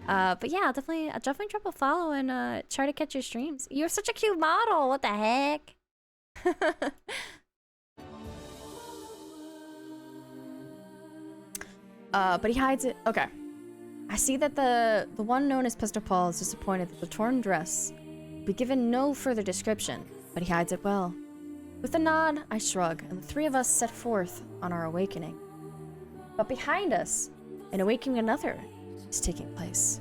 But yeah, I'll definitely drop a follow and try to catch your streams. You're such a cute model. What the heck? But he hides it. Okay. I see that the one known as Pistol Paul is disappointed that the torn dress be given no further description, but he hides it well. With a nod, I shrug, and the three of us set forth on our awakening. But behind us, an awakening another is taking place.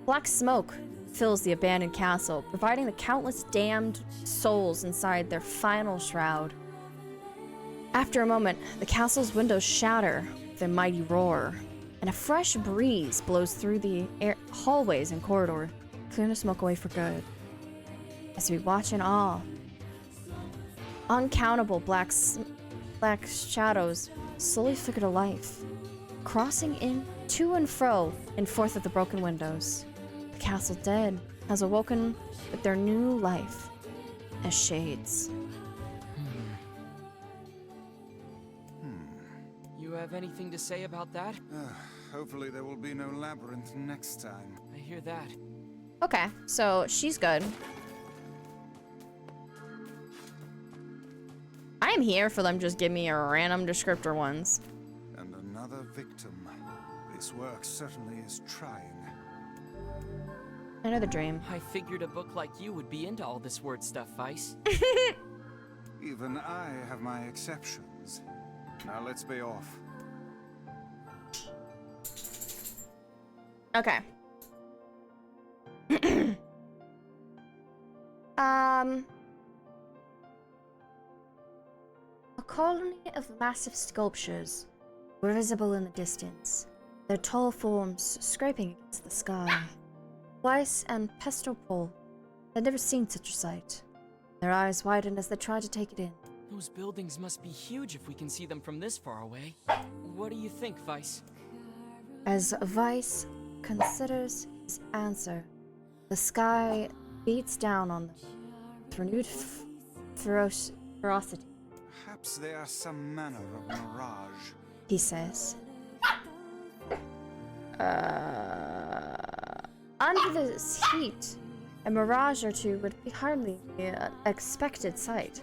Black smoke fills the abandoned castle, providing the countless damned souls inside their final shroud. After a moment, the castle's windows shatter with a mighty roar, and a fresh breeze blows through the hallways and corridor, clearing the smoke away for good. As we watch in awe, uncountable black shadows slowly flicker to life, crossing in to and fro in forth of the broken windows. The castle dead has awoken with their new life as shades. You have anything to say about that? Hopefully there will be no labyrinth next time. I hear that. Okay, so she's good. I am here for them just give me a random descriptor ones. And another victim. This work certainly is trying. Another dream. I figured a book like you would be into all this word stuff, Vice. Even I have my exceptions. Now let's be off. Okay. A colony of massive sculptures were visible in the distance, their tall forms scraping against the sky. Weiss and Pestropol had never seen such a sight. Their eyes widened as they tried to take it in. Those buildings must be huge if we can see them from this far away. What do you think, Vice? As Weiss considers his answer, the sky beats down on them with renewed ferocity. Perhaps they are some manner of mirage. He says. Under this heat, a mirage or two would be hardly an expected sight.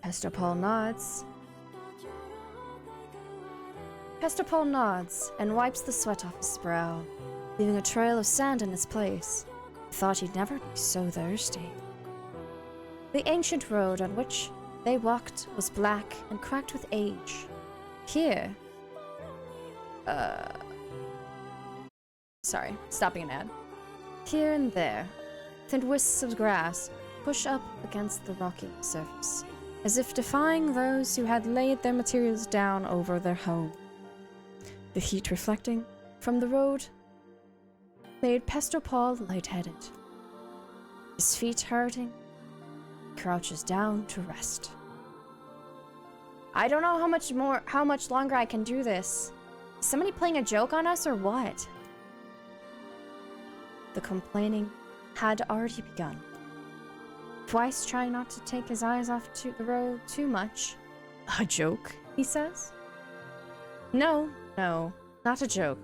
Pestropol nods. Pestropol nods and wipes the sweat off his brow, leaving a trail of sand in his place. He thought he'd never be so thirsty. The ancient road on which they walked was black and cracked with age. Here, sorry, stopping an ad. Here and there, thin wisps of grass push up against the rocky surface, as if defying those who had laid their materials down over their home. The heat reflecting from the road made Pestropol lightheaded. His feet hurting, he crouches down to rest. I don't know how much longer I can do this. Is somebody playing a joke on us or what? The complaining had already begun. Twice trying not to take his eyes off the road too much. A joke, he says? No, not a joke.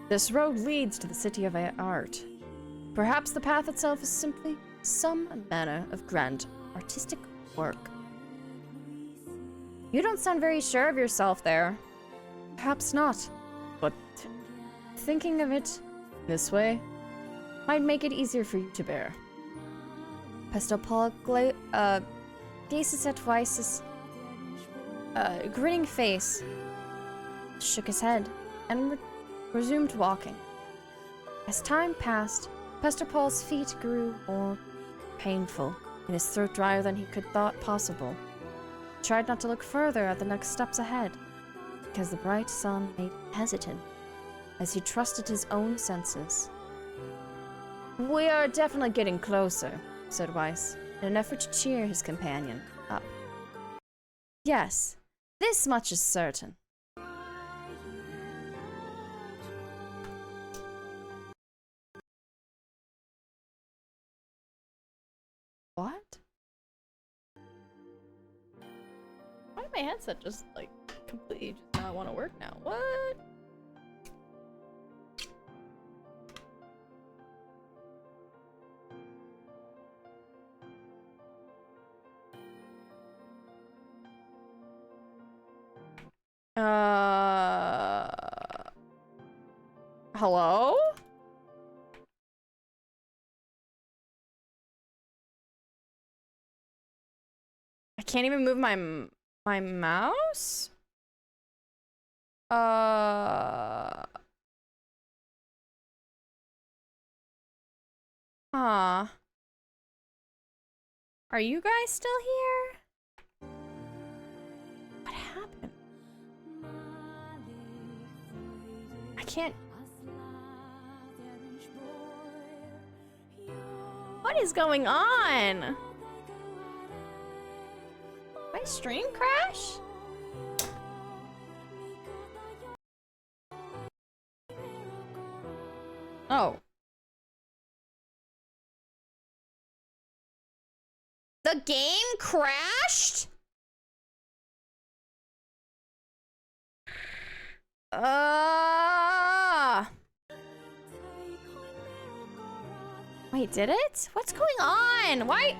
This road leads to the city of art. Perhaps the path itself is simply some manner of grand artistic work. You don't sound very sure of yourself there. Perhaps not, but thinking of it this way might make it easier for you to bear. Pestropol gazes at Weiss's grinning face, shook his head, and resumed walking. As time passed, Pestropol's feet grew more painful, and his throat drier than he could thought possible. He tried not to look further at the next steps ahead, because the bright sun made him hesitant, as he trusted his own senses. We are definitely getting closer, said Weiss, in an effort to cheer his companion up. Yes, this much is certain. my headset just like completely does not want to work now? What? Hello? I can't even move my mouse? Huh. Are you guys still here? What happened? I can't. What is going on? My stream crash? Oh. The game crashed? Wait, did it? What's going on? Why?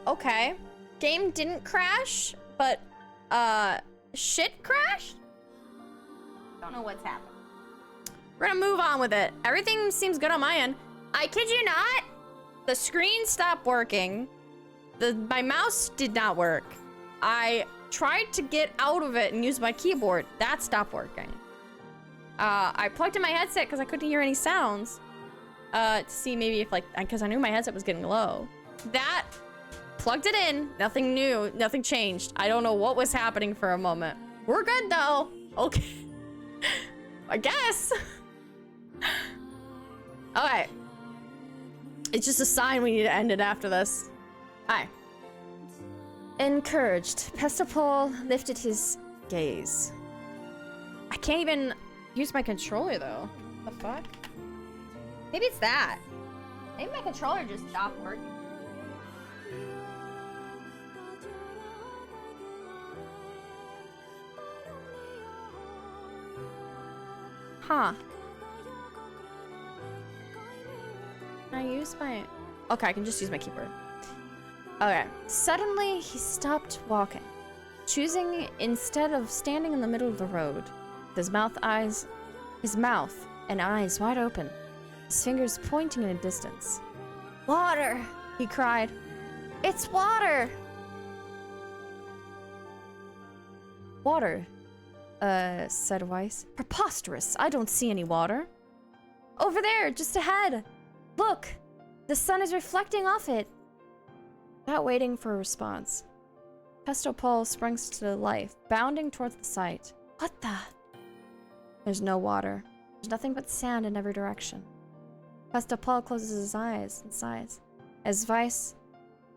Okay. Game didn't crash, but, shit crashed? Don't know what's happening. We're gonna move on with it. Everything seems good on my end. I kid you not, the screen stopped working. My mouse did not work. I tried to get out of it and use my keyboard. That stopped working. I plugged in my headset because I couldn't hear any sounds. To see maybe if like, because I knew my headset was getting low. That, plugged it in, nothing new, nothing changed. I don't know what was happening for a moment. We're good though. Okay. I guess. Okay. It's just a sign we need to end it after this. Hi. Encouraged, Pestapol lifted his gaze. I can't even use my controller though. The fuck? Maybe it's that. Maybe my controller just stopped working. Huh. Can I use my... Okay, I can just use my keyboard. Okay. Suddenly, he stopped walking, choosing instead of standing in the middle of the road, with his mouth and eyes wide open, his fingers pointing in a distance. Water! He cried. It's water! Water, said Weiss. Preposterous. I don't see any water. Over there, just ahead. Look, the sun is reflecting off it. Without waiting for a response, Pestapol springs to life, bounding towards the site. What the? There's no water. There's nothing but sand in every direction. Pestapol closes his eyes and sighs as Weiss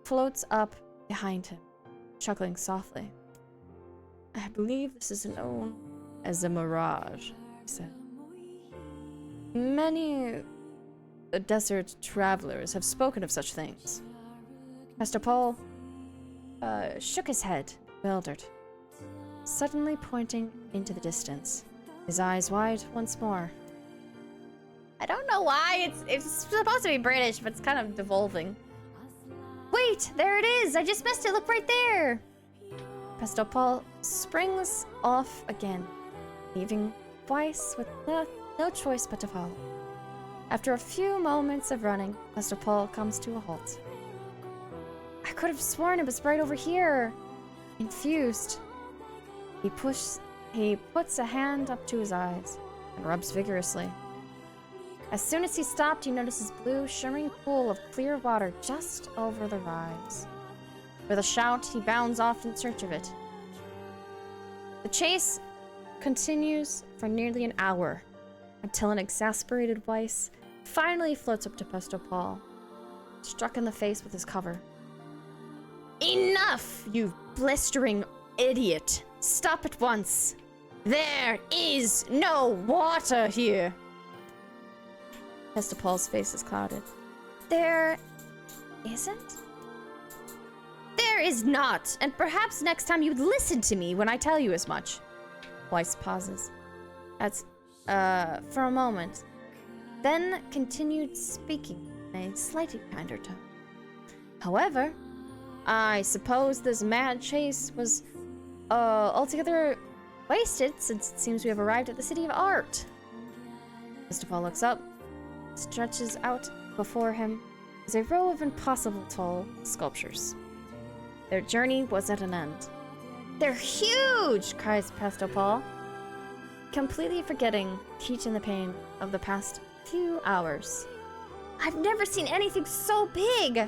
floats up behind him, chuckling softly. I believe this is known as a mirage, he said. Many desert travelers have spoken of such things. Pestapol shook his head, bewildered, suddenly pointing into the distance, his eyes wide once more. I don't know why it's supposed to be British, but it's kind of devolving. Wait, there it is! I just missed it, look right there! Pestapol springs off again, leaving Weiss with no choice but to follow. After a few moments of running, Pestapol comes to a halt. I could have sworn it was right over here. Confused, he puts a hand up to his eyes and rubs vigorously. As soon as he stopped, he notices a blue, shimmering pool of clear water just over the rise. With a shout, he bounds off in search of it. The chase continues for nearly an hour, until an exasperated Weiss finally floats up to Pestapol, struck in the face with his cover. Enough, you blistering idiot! Stop at once! There is no water here! Pestapol's face is clouded. There isn't? There there is not. And perhaps next time you'd listen to me when I tell you as much. Weiss pauses. That's, for a moment. Then continued speaking in a slightly kinder tone. However, I suppose this mad chase was, altogether wasted since it seems we have arrived at the City of Art. Mr. Paul looks up, stretches out before him is a row of impossible tall sculptures. Their journey was at an end. They're huge, cries Pastor Paul, completely forgetting the heat and the pain of the past few hours. I've never seen anything so big!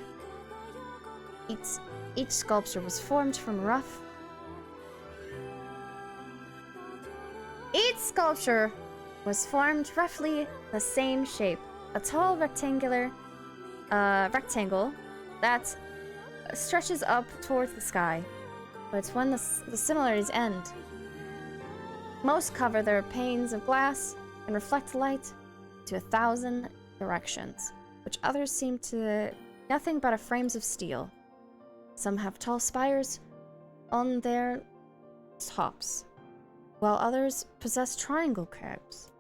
Each sculpture was formed from rough... Each sculpture was formed roughly the same shape. A tall rectangle that stretches up towards the sky. But it's when the similarities end. Most cover their panes of glass and reflect light to 1,000 directions, which others seem to nothing but frames of steel. Some have tall spires on their tops, while others possess triangle curves.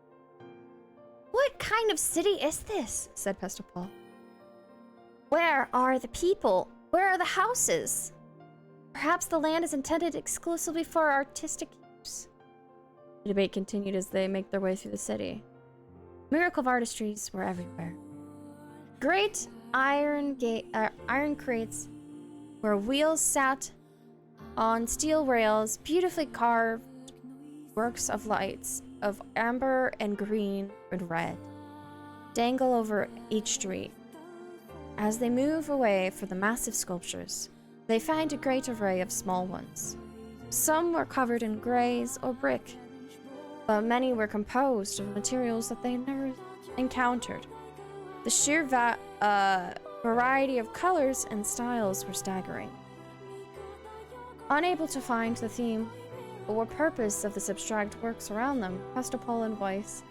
What kind of city is this? Said Pastor Paul. Where are the people? Where are the houses? Perhaps the land is intended exclusively for artistic use. The debate continued as they make their way through the city. Miracle of artistries were everywhere. Great iron crates where wheels sat on steel rails, beautifully carved works of lights of amber and green and red dangle over each street. As they move away from the massive sculptures, they find a great array of small ones. Some were covered in grays or brick, but many were composed of materials that they never encountered. The sheer variety of colors and styles were staggering. Unable to find the theme or purpose of this abstract works around them, Pastor Paul and Weiss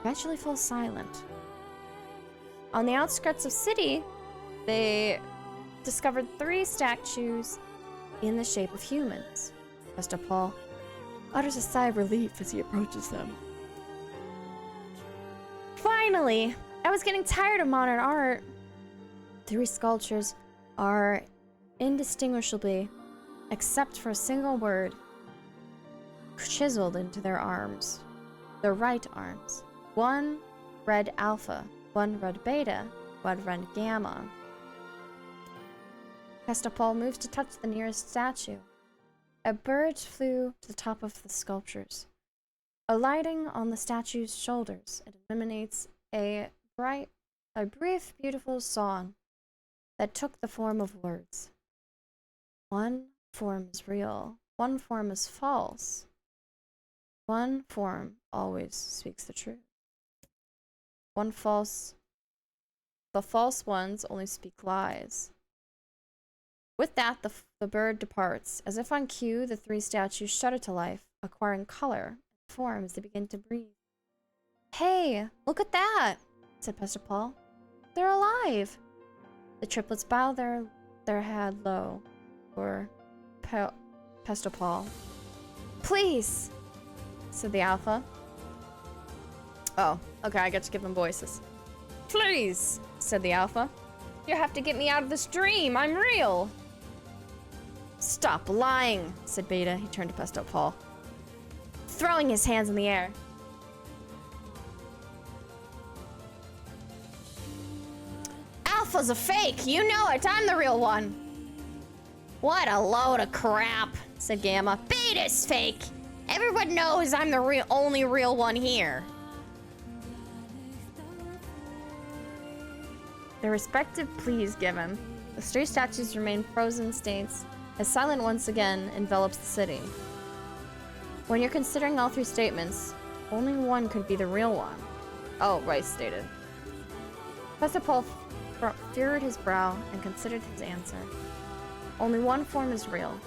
eventually fall silent. On the outskirts of city, they discovered 3 statues in the shape of humans. Pastor Paul utters a sigh of relief as he approaches them. Finally, I was getting tired of modern art. 3 sculptures are indistinguishably, except for a single word, chiseled into their arms, their right arms. One red alpha, one red beta, one red gamma. Pastor Paul moves to touch the nearest statue. A bird flew to the top of the sculptures. Alighting on the statue's shoulders, it emanates a brief, beautiful song that took the form of words. One form is real, one form is false. One form always speaks the truth. The false ones only speak lies. With that, the bird departs. As if on cue, the 3 statues shudder to life, acquiring color and form as they begin to breathe. Hey, look at that, said Pastor Paul. They're alive. The triplets bow their head low for Pastor Paul. Please, said the alpha. Oh, okay, I get to give them voices. Please, said the alpha. You have to get me out of this dream. I'm real. Stop lying, said Beta. He turned to Pastor Paul, throwing his hands in the air. Alpha's a fake. You know it. I'm the real one. What a load of crap, said Gamma. Beta's fake. Everyone knows I'm the only real one here. Their respective pleas given, the 3 statues remain frozen states as silence once again envelops the city. When you're considering all 3 statements, only one could be the real one. Oh, Rice stated. Pastor Paul furrowed his brow and considered his answer. Only one form is real.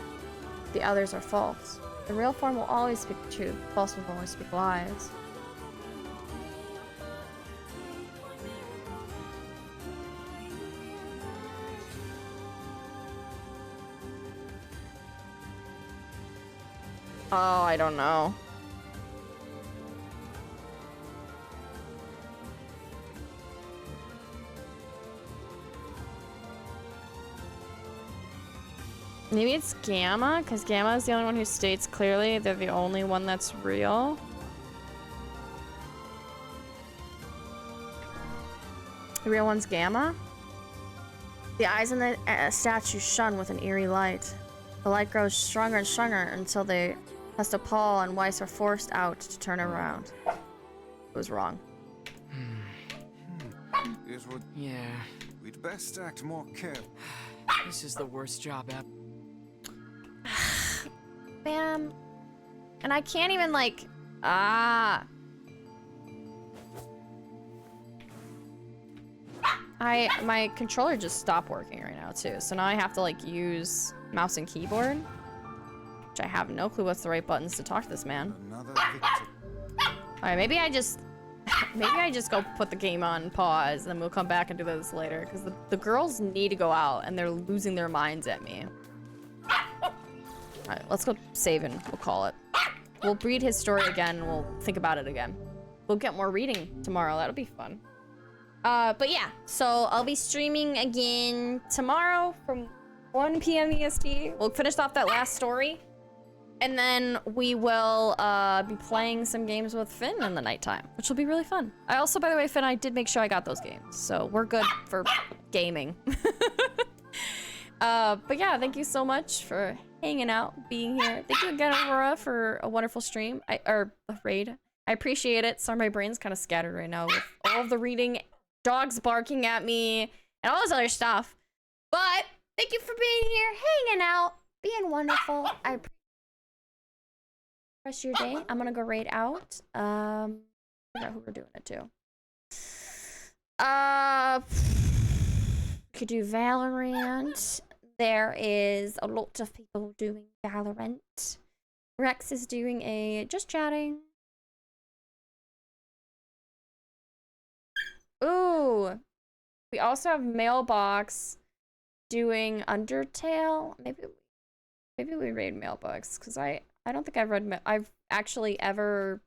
The others are false. The real form will always speak the truth. The false will always speak lies. Oh, I don't know. Maybe it's Gamma, because Gamma is the only one who states clearly they're the only one that's real. The real one's Gamma? The eyes in the statue shone with an eerie light. The light grows stronger and stronger until they Hester, Paul, and Weiss are forced out to turn around. It was wrong. Yeah. We'd best act more careful. This is the worst job ever. Bam. And I can't even like, my controller just stopped working right now too. So now I have to like use mouse and keyboard, which I have no clue what's the right buttons to talk to this man. Alright, maybe I just go put the game on pause and then we'll come back and do this later because the girls need to go out and they're losing their minds at me. Alright, let's go save and we'll call it. We'll read his story again and we'll think about it again. We'll get more reading tomorrow. That'll be fun. But yeah, so I'll be streaming again tomorrow from 1 p.m. EST. We'll finish off that last story. And then we will be playing some games with Finn in the nighttime, which will be really fun. I also, by the way, Finn, I did make sure I got those games. So we're good for gaming. But yeah, thank you so much for hanging out, being here. Thank you again, Aurora, for a wonderful stream, or a raid. I appreciate it. Sorry, my brain's kind of scattered right now with all of the reading, dogs barking at me, and all this other stuff. But thank you for being here, hanging out, being wonderful. I appreciate the rest of your day. I'm gonna go raid out. I forgot who we're doing it to. We could do Valorant. There is a lot of people doing Valorant. Rex is doing a just chatting. Ooh. We also have Mailbox doing Undertale. Maybe we raid Mailbox because I don't think I've actually ever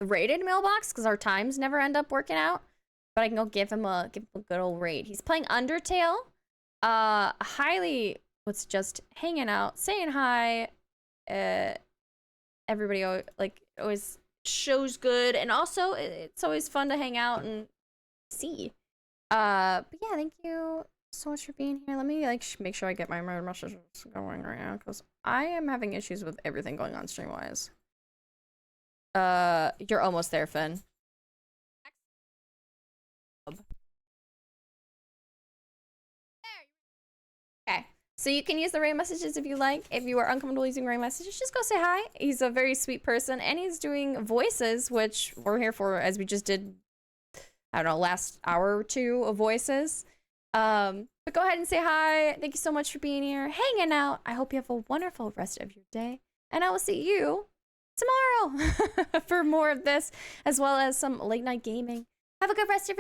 raided Mailbox because our times never end up working out. But I can go give him a good old raid. He's playing Undertale. Highly was just hanging out, saying hi. Everybody always shows good, and also it's always fun to hang out and see. But yeah, thank you so much for being here. Let me make sure I get my messages going right now because I am having issues with everything going on stream wise. You're almost there, Finn. Okay, so you can use the raid messages if you like. If you are uncomfortable using raid messages, just go say hi. He's a very sweet person, and he's doing voices, which we're here for, as we just did, I don't know, last hour or two of voices. But go ahead and say hi. Thank you so much for being here, hanging out. I hope you have a wonderful rest of your day, and I will see you tomorrow for more of this, as well as some late night gaming. Have a good rest of your